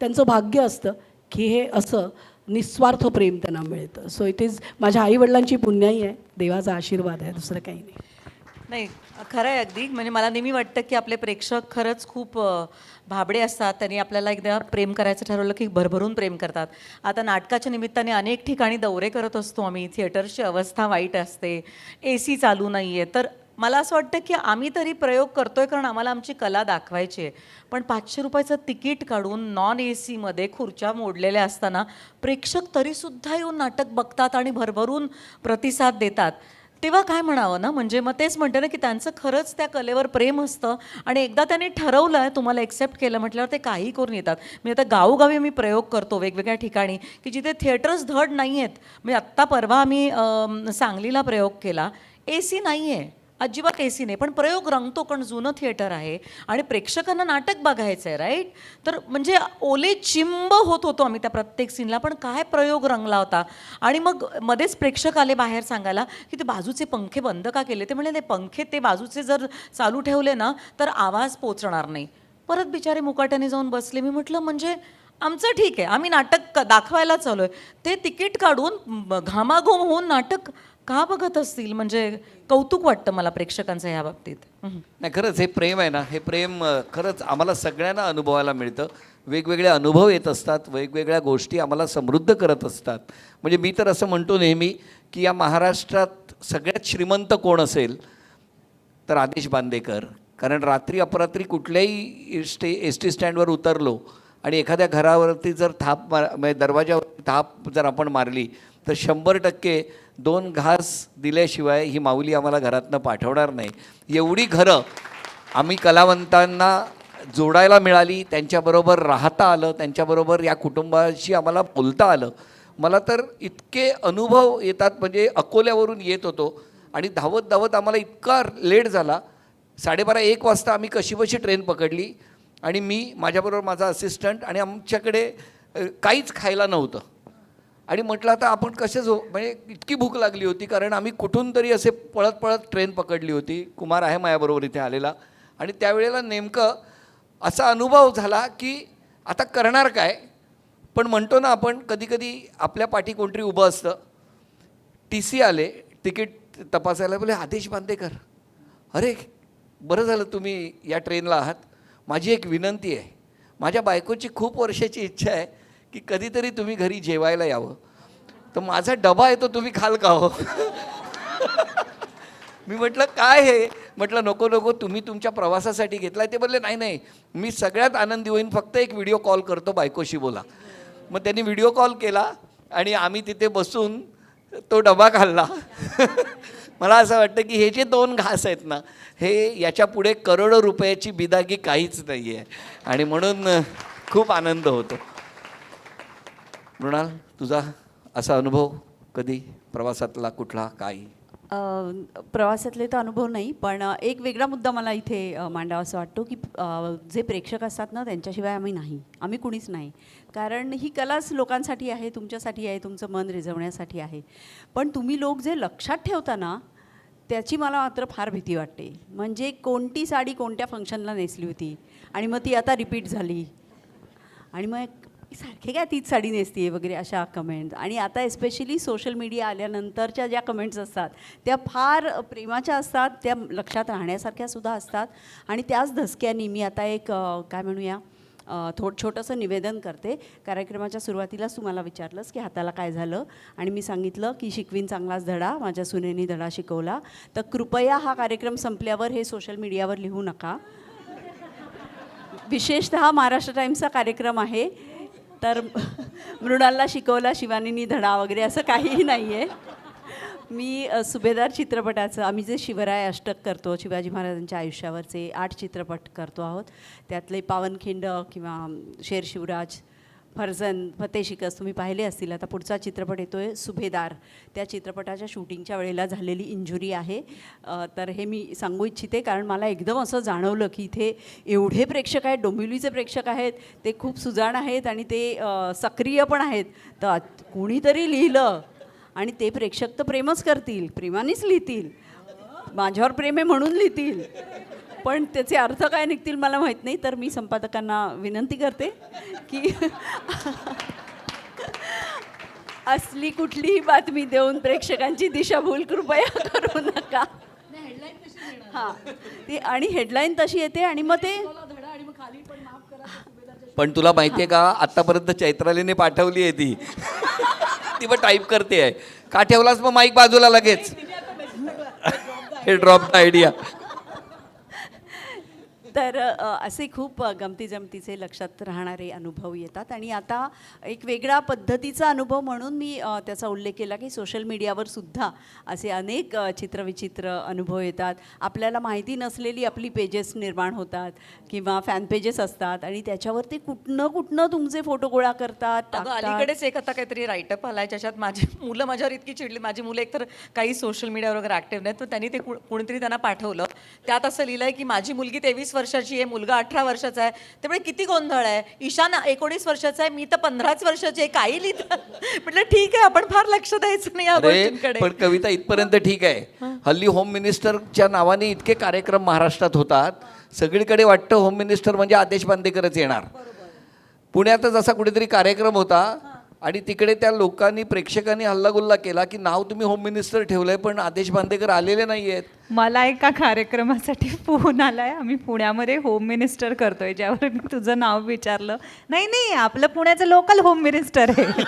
त्यांचं भाग्य असतं की हे असं निस्वार्थ प्रेम त्यांना मिळतं. सो इट इज माझ्या आईवडिलांची पुण्याई आहे, देवाचा आशीर्वाद आहे, दुसरं काही नाही. नाही, खरं आहे अगदी. म्हणजे मला नेहमी वाटतं की आपले प्रेक्षक खरंच खूप भाबडे असतात. त्यांनी आपल्याला एकदा प्रेम करायचं ठरवलं की भरभरून प्रेम करतात. आता नाटकाच्या निमित्ताने अनेक ठिकाणी दौरे करत असतो आम्ही. थिएटर्सची अवस्था वाईट असते, AC चालू नाही आहे. तर मला असं वाटतं की आम्ही तरी प्रयोग करतोय कारण आम्हाला आमची कला दाखवायची आहे. पण 500 रुपयाचं तिकीट काढून नॉन AC खुर्च्या मोडलेल्या असताना प्रेक्षक तरीसुद्धा येऊन नाटक बघतात आणि भरभरून प्रतिसाद देतात. तेव्हा काय म्हणावं ना, म्हणजे मग तेच म्हणते ना की त्यांचं खरंच त्या कलेवर प्रेम असतं आणि एकदा त्यांनी ठरवलं आहे, तुम्हाला एक्सेप्ट केलं म्हटल्यावर ते काही करून येतात. मी आता गावोगावी मी प्रयोग करतो वेगवेगळ्या ठिकाणी की जिथे थिएटर्स धड नाही आहेत. म्हणजे आत्ता परवा आम्ही सांगलीला प्रयोग केला, AC नाही आहे, अजिबात AC नाही, पण प्रयोग रंगतो कारण जुनं थिएटर आहे आणि प्रेक्षकांना नाटक बघायचं आहे, राईट. तर म्हणजे ओले चिंब होत होतो आम्ही त्या प्रत्येक सीनला, पण काय प्रयोग रंगला होता. आणि मग मध्येच प्रेक्षक आले बाहेर सांगायला की ते बाजूचे पंखे बंद का केले. ते म्हणले पंखे ते बाजूचे जर चालू ठेवले ना तर आवाज पोचणार नाही. परत बिचारे मुकाट्याने जाऊन बसले. मी म्हटलं म्हणजे आमचं ठीक आहे, आम्ही नाटक दाखवायला चालू आहे, ते तिकीट काढून घामाघूम होऊन नाटक का बघत असतील. म्हणजे कौतुक वाटतं मला प्रेक्षकांचं ह्या बाबतीत. नाही, खरंच हे प्रेम आहे ना, हे प्रेम खरंच आम्हाला सगळ्यांना अनुभवायला मिळतं. वेगवेगळे अनुभव येत असतात, वेगवेगळ्या गोष्टी आम्हाला समृद्ध करत असतात. म्हणजे मी तर असं म्हणतो नेहमी की या महाराष्ट्रात सगळ्यात श्रीमंत कोण असेल तर आदेश बांदेकर. कारण रात्री अपरात्री कुठल्याही ST स्टँडवर उतरलो आणि एखाद्या घरावरती जर म्हणजे दरवाजावरती थाप जर आपण मारली तर 100% 2 घास दिल्याशिवाय ही माऊली आम्हाला घरातनं पाठवणार नाही. एवढी घरं आम्ही कलावंतांना जोडायला मिळाली, त्यांच्याबरोबर राहता आलं, त्यांच्याबरोबर या कुटुंबाशी आम्हाला बोलता आलं. मला तर इतके अनुभव येतात. म्हणजे अकोल्यावरून येत होतो आणि धावत धावत आम्हाला इतका लेट झाला, 12:30-1 वाजता आम्ही कशीबशी ट्रेन पकडली आणि मी, माझ्याबरोबर माझा असिस्टंट, आणि आमच्याकडे काहीच खायला नव्हतं. आणि म्हटलं आता आपण कसं म्हणजे इतकी भूक लागली होती, कारण आम्ही कुठून तरी असे पळत पळत ट्रेन पकडली होती. कुमार आहे माझ्याबरोबर इथे आलेला. आणि त्यावेळेला नेमकं असा अनुभव झाला की आता करणार काय. पण म्हणतो ना आपण, कधी कधी आपल्या पाठी कोणतरी उभं असतं. TC आले तिकीट तपासायला, बोले आदेश बांदेकर. अरे बरं झालं तुम्ही या ट्रेनला आहात. माझी एक विनंती आहे, माझ्या बायकोची खूप वर्षाची इच्छा आहे की कधीतरी तुम्ही घरी जेवायला यावं, तर माझा डबा येतो, तुम्ही खाल का हो. मी म्हटलं काय हे. म्हटलं नको नको, तुम्ही तुमच्या प्रवासासाठी घेतला. ते बोलले नाही नाही, मी सगळ्यात आनंदी होईन, फक्त एक व्हिडिओ कॉल करतो, बायकोशी बोला. मग त्यांनी व्हिडिओ कॉल केला आणि आम्ही तिथे बसून तो डबा खाल्ला. मला असं वाटतं की हे जे 2 घास आहेत ना, हे याच्या पुढे करोडो रुपयाची बिदागी काहीच नाही आहे. आणि म्हणून खूप आनंद होतो. मृणाल, तुझा असा अनुभव कधी प्रवासातला कुठला काही? प्रवासातले तर अनुभव नाही, पण एक वेगळा मुद्दा मला इथे मांडावा असं वाटतो की जे प्रेक्षक असतात ना, त्यांच्याशिवाय आम्ही कुणीच नाही. कारण ही कलाच लोकांसाठी आहे, तुमच्यासाठी आहे, तुमचं मन रिझवण्यासाठी आहे. पण तुम्ही लोक जे लक्षात ठेवता ना, त्याची मला मात्र फार भीती वाटते. म्हणजे कोणती साडी कोणत्या फंक्शनला नेसली होती आणि मग ती आता रिपीट झाली आणि मग सारखे काय तीच साडी नेसती आहे वगैरे अशा कमेंट्स. आणि आता एस्पेशली सोशल मीडिया आल्यानंतरच्या ज्या कमेंट्स असतात त्या फार प्रेमाच्या असतात, त्या लक्षात राहण्यासारख्या सुद्धा असतात. आणि त्याच धसक्याने मी आता एक काय म्हणूया छोटंसं निवेदन करते. कार्यक्रमाच्या सुरुवातीलाच तुम्हाला विचारलंस की हाताला काय झालं आणि मी सांगितलं की शिकवीन चांगलाच धडा, माझ्या सुनेनी धडा शिकवला. तर कृपया हा कार्यक्रम संपल्यावर हे सोशल मीडियावर लिहू नका. विशेषतः महाराष्ट्र टाइम्सचा कार्यक्रम आहे, तर मृणालला शिकवला शिवानीनी धडा वगैरे असं काहीही नाही आहे. मी सुभेदार चित्रपटाचं, आम्ही जे शिवराय अष्टक करतो, शिवाजी महाराजांच्या आयुष्यावरचे 8 चित्रपट करतो आहोत. त्यातले पावनखिंड किंवा शेर शिवराज, फर्जन, फतेह शिकस्त तुम्ही पाहिले असतील. आता पुढचा चित्रपट येतो आहे सुभेदार. त्या चित्रपटाच्या शूटिंगच्या वेळेला झालेली इंजुरी आहे. तर हे मी सांगू इच्छिते, कारण मला एकदम असं जाणवलं की इथे एवढे प्रेक्षक आहेत, डोंबिवलीचे प्रेक्षक आहेत, ते खूप सुजाण आहेत आणि ते सक्रिय पण आहेत. तर कोणीतरी लिहिलं आणि ते प्रेक्षक तर प्रेमच करतील, प्रेमानेच लिहितील, माझ्यावर प्रेम आहे म्हणून लिहितील, पण त्याचे अर्थ काय निघतील मला माहीत नाही. तर मी संपादकांना विनंती करते की असली कुठलीही बातमी देऊन प्रेक्षकांची दिशाभूल कृपया करू नका. हां, ती आणि हेडलाईन तशी येते आणि मग ते पण तुला माहिती आहे का, आत्तापर्यंत चैत्रालीने पाठवली आहे ती ती पण टाईप करते आहे. का ठेवलास मग माईक बाजूला लगेच? हे ड्रॉप आयडिया. तर असे खूप गमती जमतीचे लक्षात राहणारे अनुभव येतात. आणि आता एक वेगळा पद्धतीचा अनुभव म्हणून मी त्याचा उल्लेख केला की सोशल मीडियावर सुद्धा असे अनेक चित्रविचित्र अनुभव येतात. आपल्याला माहिती नसलेली आपली पेजेस निर्माण होतात किंवा फॅन पेजेस असतात आणि त्याच्यावरती कुठनं तुमचे फोटो गोळा करतात, अगं, टाकतात. अलीकडेच एक आता काहीतरी राईटअप आलाय ज्याच्यात माझी मुलं माझ्यावर इतकी चिडली. माझी मुलं एकतर काही सोशल मीडियावर वगैरे ॲक्टिव्ह नाहीत, तर त्यांनी ते कोणीतरी त्यांना पाठवलं. त्यात असं लिहिलं आहे की माझी मुलगी 23 वर्षाची आहे, मुलगा 18 वर्षाचा आहे, त्यामुळे किती गोंधळ आहे. ईशान 19 वर्षाचा आहे, मी तर 15 वर्षाची आहे, काही लिहितं. म्हटलं ठीक आहे, आपण फार लक्ष द्यायचं नाही या अरे गोष्टींकडे. पण कविता इथपर्यंत ठीक आहे. हल्ली होम मिनिस्टरच्या नावाने इतके कार्यक्रम महाराष्ट्रात होतात, सगळीकडे वाटतं होम मिनिस्टर म्हणजे आदेश बांदेकरच येणार. पुण्यातच असा कुठेतरी कार्यक्रम होता आणि तिकडे त्या लोकांनी, प्रेक्षकांनी हल्लागुल्ला केला की नाव तुम्ही होम मिनिस्टर ठेवलंय पण आदेश बांदेकर आलेले नाही आहेत. मला एका कार्यक्रमासाठी फोन आलाय, आम्ही पुण्यामध्ये होम मिनिस्टर करतोय, ज्यावर मी तुझं नाव विचारलं. नाही, आपलं पुण्याचं लोकल होम मिनिस्टर आहे.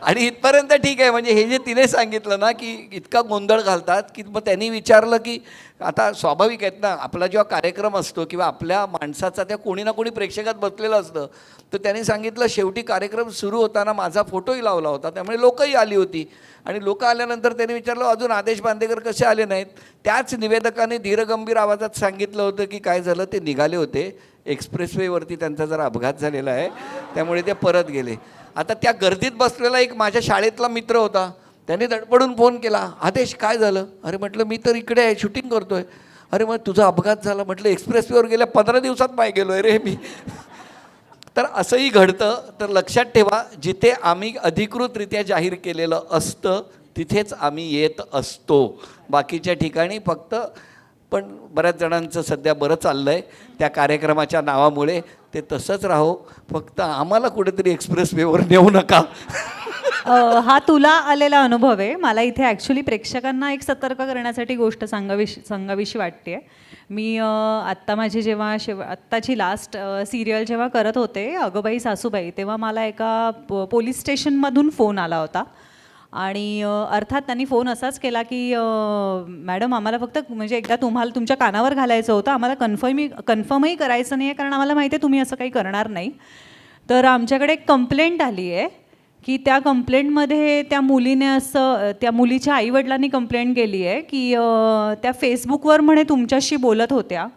आणि इथपर्यंत ठीक आहे. म्हणजे हे जे तिने सांगितलं ना की इतका गोंधळ घालतात की मग त्यांनी विचारलं की आता स्वाभाविक आहेत ना, आपला जेव्हा कार्यक्रम असतो किंवा आपल्या माणसाचा त्या कोणी ना कोणी प्रेक्षकात बसलेलं असतं, तर त्यांनी सांगितलं शेवटी कार्यक्रम सुरू होताना माझा फोटोही लावला होता, त्यामुळे लोकही आली होती. आणि लोक आल्यानंतर त्यांनी विचारलं अजून आदेश बांदेकर कसे आले नाहीत. त्याच निवेदकाने धीरगंभीर आवाजात सांगितलं होतं की काय झालं, ते निघाले होते, एक्सप्रेसवेवरती त्यांचा जरा अपघात झालेला आहे, त्यामुळे ते परत गेले. आता त्या गर्दीत बसलेला एक माझ्या शाळेतला मित्र होता, त्याने धडपडून फोन केला, आदेश काय झालं? अरे म्हटलं मी तर इकडे आहे, शूटिंग करतोय. अरे मग तुझा अपघात झाला? म्हटलं एक्सप्रेसवेवर गेल्या 15 दिवसात पाय गेलो आहे रे मी. तर असंही घडतं. तर लक्षात ठेवा, जिथे आम्ही अधिकृतरित्या जाहीर केलेलं असतं तिथेच आम्ही येत असतो, बाकीच्या ठिकाणी फक्त. पण बऱ्याच जणांचं सध्या बरं चाललं आहे त्या कार्यक्रमाच्या नावामुळे, ते तसंच राहो, फक्त आम्हाला कुठेतरी एक्सप्रेसवेवर नेऊ नका. हा तुला आलेला अनुभव आहे. मला इथे ॲक्च्युली प्रेक्षकांना एक सतर्क करण्यासाठी गोष्ट सांगावीशी वाटते. मी आत्ता माझी जेव्हा आत्ताची लास्ट सिरियल जेव्हा करत होते अगोबाई सासूबाई, तेव्हा मला एका पोलीस स्टेशनमधून फोन आला होता. आणि अर्थात त्यांनी फोन असाच केला की मॅडम आम्हाला फक्त म्हणजे एकदा तुम्हाला तुमच्या कानावर घालायचं होतं, आम्हाला कन्फर्मही करायचं नाही आहे, कारण आम्हाला माहिती आहे तुम्ही असं काही करणार नाही. तर आमच्याकडे एक कंप्लेंट आली आहे की त्या कंप्लेंटमध्ये त्या मुलीच्या आईवडिलांनी कंप्लेंट केली आहे की त्या फेसबुकवर म्हणे तुमच्याशी बोलत होत्या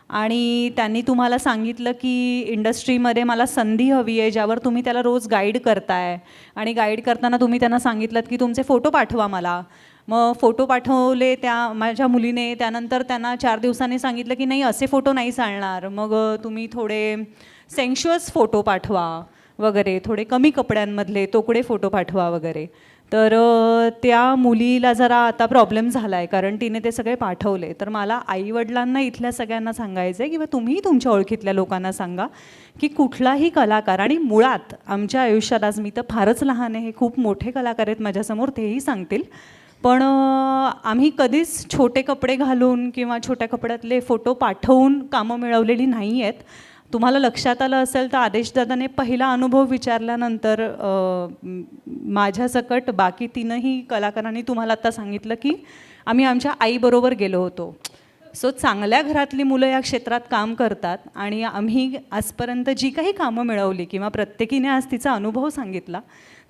आणि त्यांनी तुम्हाला सांगितलं की इंडस्ट्रीमध्ये मला संधी हवी आहे ज्यावर तुम्ही त्याला रोज गाईड करताय, आणि गाईड करताना तुम्ही त्यांना सांगितलं की तुमचे फोटो पाठवा मला. मग फोटो पाठवले त्या माझ्या मुलीने. त्यानंतर त्यांना 4 दिवसांनी सांगितलं की नाही असे फोटो नाही चालणार, मग तुम्ही थोडे सेन्शुअस फोटो पाठवा वगैरे, थोडे कमी कपड्यांमधले तोकडे फोटो पाठवा वगैरे. तर त्या मुलीला जरा आता प्रॉब्लेम झाला आहे, कारण तिने ते सगळे पाठवले. तर मला आईवडिलांना इथल्या सगळ्यांना सांगायचं आहे किंवा तुम्ही तुमच्या ओळखीतल्या लोकांना सांगा की कुठलाही कलाकार, आणि मुळात आमच्या आयुष्यात आज मी तर फारच लहान आहे, हे खूप मोठे कलाकार आहेत माझ्यासमोर, तेही सांगतील, पण आम्ही कधीच छोटे कपडे घालून किंवा छोट्या कपड्यातले फोटो पाठवून कामं मिळवलेली नाही आहेत. तुम्हाला लक्षात आलं असेल तर आदेशदादाने पहिला अनुभव विचारल्यानंतर माझ्यासकट बाकी तीनही कलाकारांनी तुम्हाला आत्ता सांगितलं की आम्ही आमच्या आईबरोबर गेलो होतो. सो चांगल्या घरातली मुलं या क्षेत्रात काम करतात आणि आम्ही आजपर्यंत जी काही कामं मिळवली किंवा प्रत्येकीने आज तिचा अनुभव सांगितला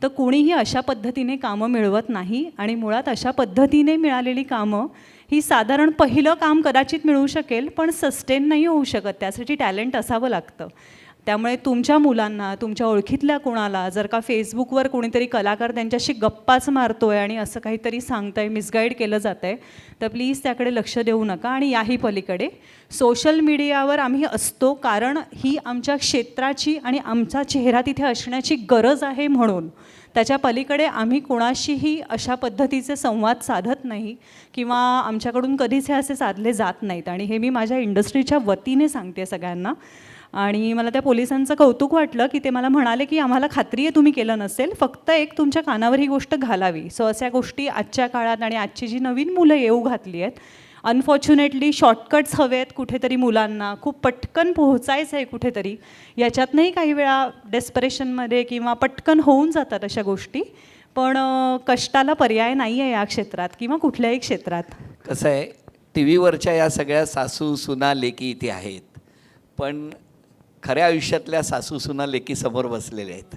तर कोणीही अशा पद्धतीने कामं मिळवत नाही. आणि मुळात अशा पद्धतीने मिळालेली कामं ही साधारण पहिलं काम कदाचित मिळू शकेल पण सस्टेन नाही होऊ शकत, त्यासाठी टॅलेंट असावं लागतं. त्यामुळे तुमच्या मुलांना, तुमच्या ओळखीतल्या कोणाला जर का फेसबुकवर कोणीतरी कलाकार त्यांच्याशी गप्पाच मारतोय आणि असं काहीतरी सांगतंय, मिसगाईड केलं जातं आहे, तर प्लीज त्याकडे लक्ष देऊ नका. आणि याही पलीकडे सोशल मीडियावर आम्ही असतो कारण ही आमच्या क्षेत्राची आणि आमचा चेहरा तिथे असण्याची गरज आहे म्हणून. त्याच्या पलीकडे आम्ही कोणाशीही अशा पद्धतीचे संवाद साधत नाही किंवा आमच्याकडून कधीच हे असे साधले जात नाहीत. आणि हे मी माझ्या इंडस्ट्रीच्या वतीने सांगते सगळ्यांना. आणि मला त्या पोलिसांचं कौतुक वाटलं की ते मला म्हणाले की आम्हाला खात्री आहे तुम्ही केलं नसेल, फक्त एक तुमच्या कानावर ही गोष्ट घालावी. सो अशा गोष्टी आजच्या काळात आणि आजची जी नवीन मुलं येऊ घातली आहेत, अनफॉर्च्युनेटली शॉर्टकट्स हवे आहेत कुठेतरी मुलांना, खूप पटकन पोहोचायचं आहे कुठेतरी, याच्यातनंही काही वेळा डेस्परेशनमध्ये किंवा पटकन होऊन जातात अशा गोष्टी. पण कष्टाला पर्याय नाही आहे या क्षेत्रात किंवा कुठल्याही क्षेत्रात. कसं आहे, टी व्हीवरच्या या सगळ्या सासू सुना लेकी इथे आहेत, पण खऱ्या आयुष्यातल्या सासू सुना लेकी समोर बसलेल्या आहेत.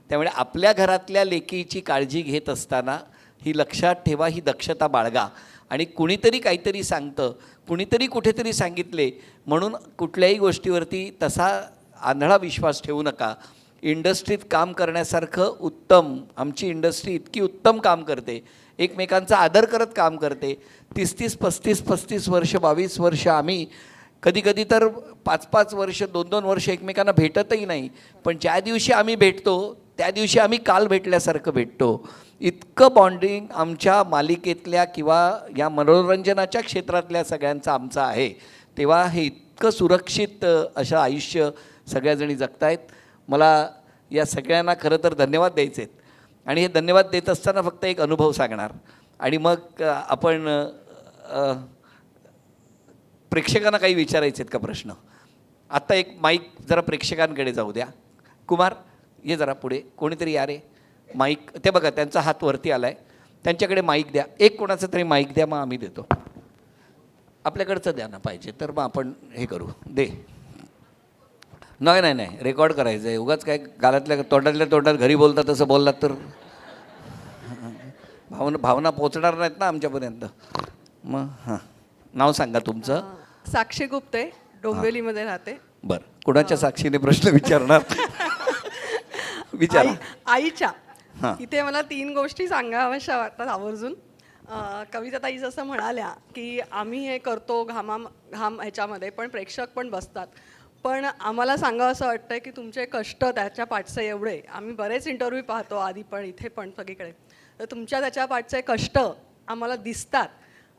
त्यामुळे आपल्या घरातल्या लेकीची काळजी घेत असताना ही लक्षात ठेवा, ही दक्षता बाळगा. आणि कुणीतरी काहीतरी सांगतं, कुणीतरी कुठेतरी सांगितले म्हणून कुठल्याही गोष्टीवरती तसा आंधळा विश्वास ठेवू नका. इंडस्ट्रीत काम करण्यासारखं उत्तम, आमची इंडस्ट्री इतकी उत्तम काम करते, एकमेकांचा आदर करत काम करते. 30-30, 35-35 वर्ष, 22 वर्ष आम्ही कधी तर 5-5 वर्ष, 2-2 वर्ष एकमेकांना भेटतही नाही, पण ज्या दिवशी आम्ही भेटतो त्या दिवशी आम्ही काल भेटल्यासारखं भेटतो. इतकं बॉन्डिंग आमच्या मालिकेतल्या किंवा या मनोरंजनाच्या क्षेत्रातल्या सगळ्यांचं आमचं आहे. तेव्हा हे इतकं सुरक्षित असं आयुष्य सगळ्याजणी जगतायत. मला या सगळ्यांना खरं तर धन्यवाद द्यायचे आहेत. आणि हे धन्यवाद देत असताना फक्त एक अनुभव सांगणार आणि मग आपण प्रेक्षकांना काही विचारायचे आहेत का प्रश्न. आत्ता एक माईक जरा प्रेक्षकांकडे जाऊ द्या. कुमार ये जरा पुढे, कोणीतरी या रे. माईक ते बघा, त्यांचा हात वरती आला आहे, त्यांच्याकडे माईक द्या. एक कोणाचं तरी माईक द्या, मग आम्ही देतो. आपल्याकडचं द्या ना पाहिजे तर मग आपण हे करू. दे. नाही रेकॉर्ड करायचं आहे. उगाच काय गालातल्या तोंडात घरी बोलतात तसं बोललात तर भावना पोचणार नाहीत ना आमच्यापर्यंत. मग हां, नाव सांगा तुमचं. साक्षी गुप्ते, डोंबिवलीमध्ये राहते. बरं, कुणाच्या साक्षीने प्रश्न विचारणार? विचारा. आईच्या. हां. इथे मला 3 गोष्टी सांगाव्याशा वाटतात आवर्जून. कविताताई जसं म्हणाल्या की आम्ही हे करतो घाम ह्याच्यामध्ये, पण प्रेक्षक पण बसतात. पण आम्हाला सांगावं असं वाटतं की तुमचे कष्ट त्याच्या पाठचे एवढे, आम्ही बरेच इंटरव्ह्यू पाहतो आधी पण इथे पण सगळीकडे, तर तुमच्या त्याच्या पाठचे कष्ट आम्हाला दिसतात.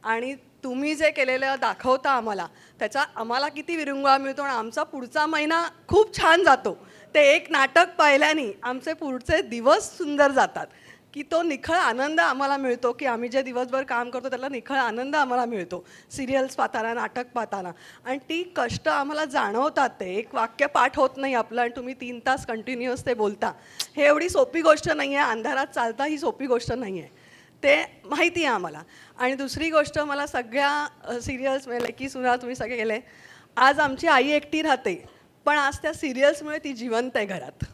आणि तुम्ही जे केलेलं दाखवता आम्हाला, त्याचा आम्हाला किती विरंगुळा मिळतो आणि आमचा पुढचा महिना खूप छान जातो. ते एक नाटक पाहिल्याने आमचे पुढचे दिवस सुंदर जातात, की तो निखळ आनंद आम्हाला मिळतो, की आम्ही जे दिवसभर काम करतो त्याला निखळ आनंद आम्हाला मिळतो सिरियल्स पाहताना, नाटक पाहताना. आणि ती कष्ट आम्हाला जाणवतात. ते एक वाक्य पाठ होत नाही आपलं आणि तुम्ही 3 तास कंटिन्युअस ते बोलता. हे एवढी सोपी गोष्ट नाही आहे. अंधारात चालता ही सोपी गोष्ट नाही आहे, ते माहिती आहे आम्हाला. आणि दुसरी गोष्ट, मला सगळ्या सिरियल्स लेकी सुना तुम्ही सगळे गेले, आज आमची आई एकटी राहते, पण आज त्या सिरियल्समुळे ती जिवंत आहे घरात.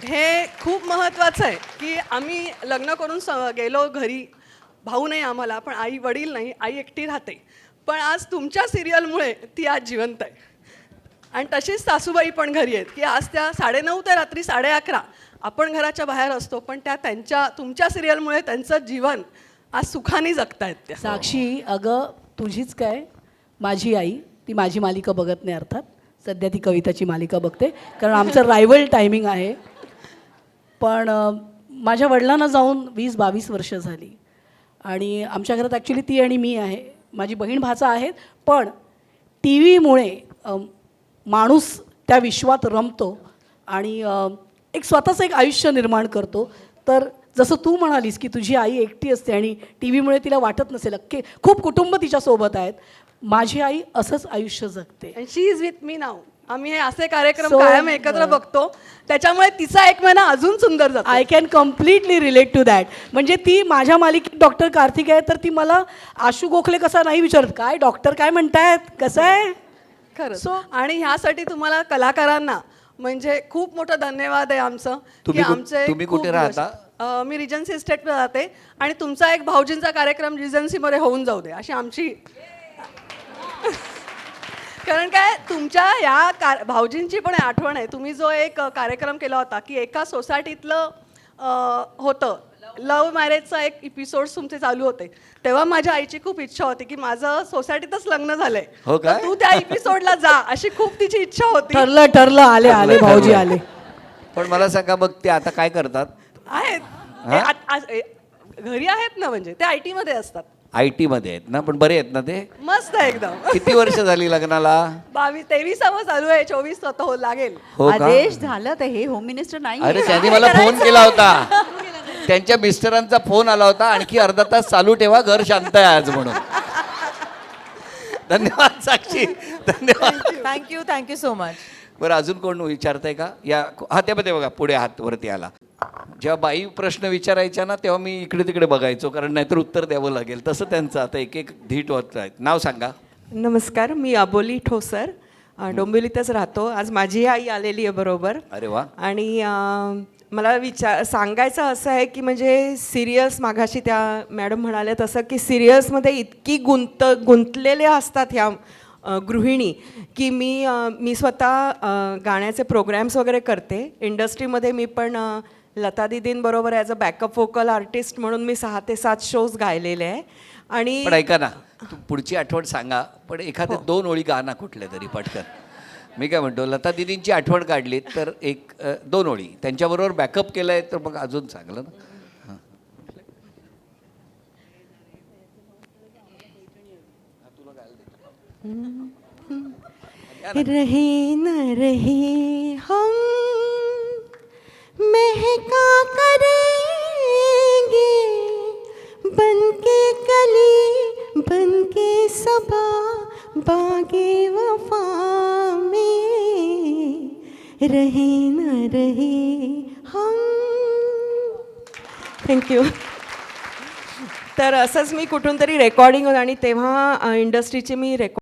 हे खूप महत्त्वाचं आहे की आम्ही लग्न करून गेलो घरी, भाऊ नाही आम्हाला, पण आई वडील नाही, आई एकटी राहते, पण आज तुमच्या सिरियलमुळे ती आज जिवंत आहे. आणि तशीच सासूबाई पण घरी आहेत की आज त्या 9:30 ते रात्री 11:30 आपण घराच्या बाहेर असतो, पण त्या तुमच्या सिरियलमुळे त्यांचं जीवन आज सुखाने जगतायत त्या. साक्षी, अगं तुझीच काय माझी आई, ती माझी मालिका बघत नाही अर्थात, सध्या ती कविताची मालिका बघते कारण आमचं रायवल टायमिंग आहे. पण माझ्या वडिलांना जाऊन 20-22 वर्ष झाली आणि आमच्या घरात ॲक्च्युली ती आणि मी आहे, माझी बहीण भाचा आहेत. पण टी व्हीमुळे माणूस त्या विश्वात रमतो आणि एक स्वतःचं एक आयुष्य निर्माण करतो. तर जसं तू म्हणालीस की तुझी आई एकटी असते आणि टी व्हीमुळे तिला वाटत नसेल, खूप कुटुंब तिच्यासोबत आहेत, माझी आई असंच आयुष्य जगते. And she is with me now. आम्ही हे असे कार्यक्रम So, कायम एकत्र बघतो, त्याच्यामुळे तिचा एक महिना अजून सुंदर जातो. I can completely relate to that. म्हणजे ती माझ्या मालिकेत डॉक्टर कार्तिक आहे, तर ती मला आशू गोखले कसा नाही विचारत, काय डॉक्टर काय म्हणतायत, कसं आहे. खरंच. So- आणि ह्यासाठी तुम्हाला कलाकारांना म्हणजे खूप मोठं धन्यवाद आहे आमचं की तुम्ही आमचे तुम्ही खूप कुठे दिवस- राहता? मी रिजन्सी इस्टेटमध्ये राहते आणि तुमचा एक भाऊजींचा कार्यक्रम रिजन्सीमध्ये होऊन जाऊ दे अशी आमची कारण काय तुमच्या या भाऊजींची पण आठवण आहे. तुम्ही जो एक कार्यक्रम केला होता की एका सोसायटीतलं होतं लव्ह मॅरेजचा एक एपिसोड्स तुमचे चालू होते, तेव्हा माझ्या आईची खूप इच्छा होती की माझं सोसायटीतच लग्न झालंय, हो काय? तर तू त्या एपिसोडला जा अशी खूप तिची इच्छा होती. ठरलं आले भाऊजी आले. पण मला सांगा मग ते आता काय करतात? आहेत घरी आहेत ना, म्हणजे ते IT मध्ये असतात. IT मध्ये आहेत ना, पण बरे आहेत ना ते? मस्त आहे एकदम. किती वर्ष झाली लग्नाला? 23वा चालू आहे, 24 स्वतः हो लागेल. हो का? आदेश झालं तर हे होम मिनिस्टर नाही. अरे त्यांनी मला फोन केला होता, त्यांच्या मिस्टरांचा फोन आला होता, आणखी अर्धा तास चालू ठेवा, घर शांत आहे आज म्हणून. धन्यवाद साक्षी, धन्यवाद. Thank you so much. बरं अजून कोण विचारताय का? या हा ते बघा पुढे हात वरती आला. जेव्हा बाई प्रश्न विचारायच्या ना तेव्हा मी इकडे तिकडे बघायचो, कारण नाहीतर उत्तर द्यावं लागेल. तसं त्यांचं आता एक एक धीट होत आहेत. नाव सांगा. नमस्कार, मी अबोली ठोसर, डोंबिवलीतच राहतो. आज माझी आई आलेली आहे बरोबर. अरे वा. आणि मला सांगायचं असं आहे की म्हणजे सिरियस, मागाशी त्या मॅडम म्हणाल्या तसं की सिरियसमध्ये इतकी गुंतलेले असतात ह्या गृहिणी की मी स्वतः गाण्याचे प्रोग्रॅम्स वगैरे करते. इंडस्ट्रीमध्ये मी पण लता दीदींबरोबर as a backup vocal artist म्हणून मी 6 ते 7 शोज गायलेले आहे. आणि पण ऐका ना, तू पुढची आठवण सांगा, पण एखाद्या 2 ओळी गाणं कुठल्या तरी पटकन. मी काय म्हणतो, लता दीदींची आठवण काढली तर 1-2 ओळी त्यांच्याबरोबर बॅकअप केलं आहे तर मग अजून चांगलं ना. रहे न रहे हम महका करेंगे, बनके कली बनके सबा बागे वफा में, रहे न रहे हम. थँक्यू. तर असंच मी कुठून तरी रेकॉर्डिंग आणि तेव्हा इंडस्ट्रीचे मी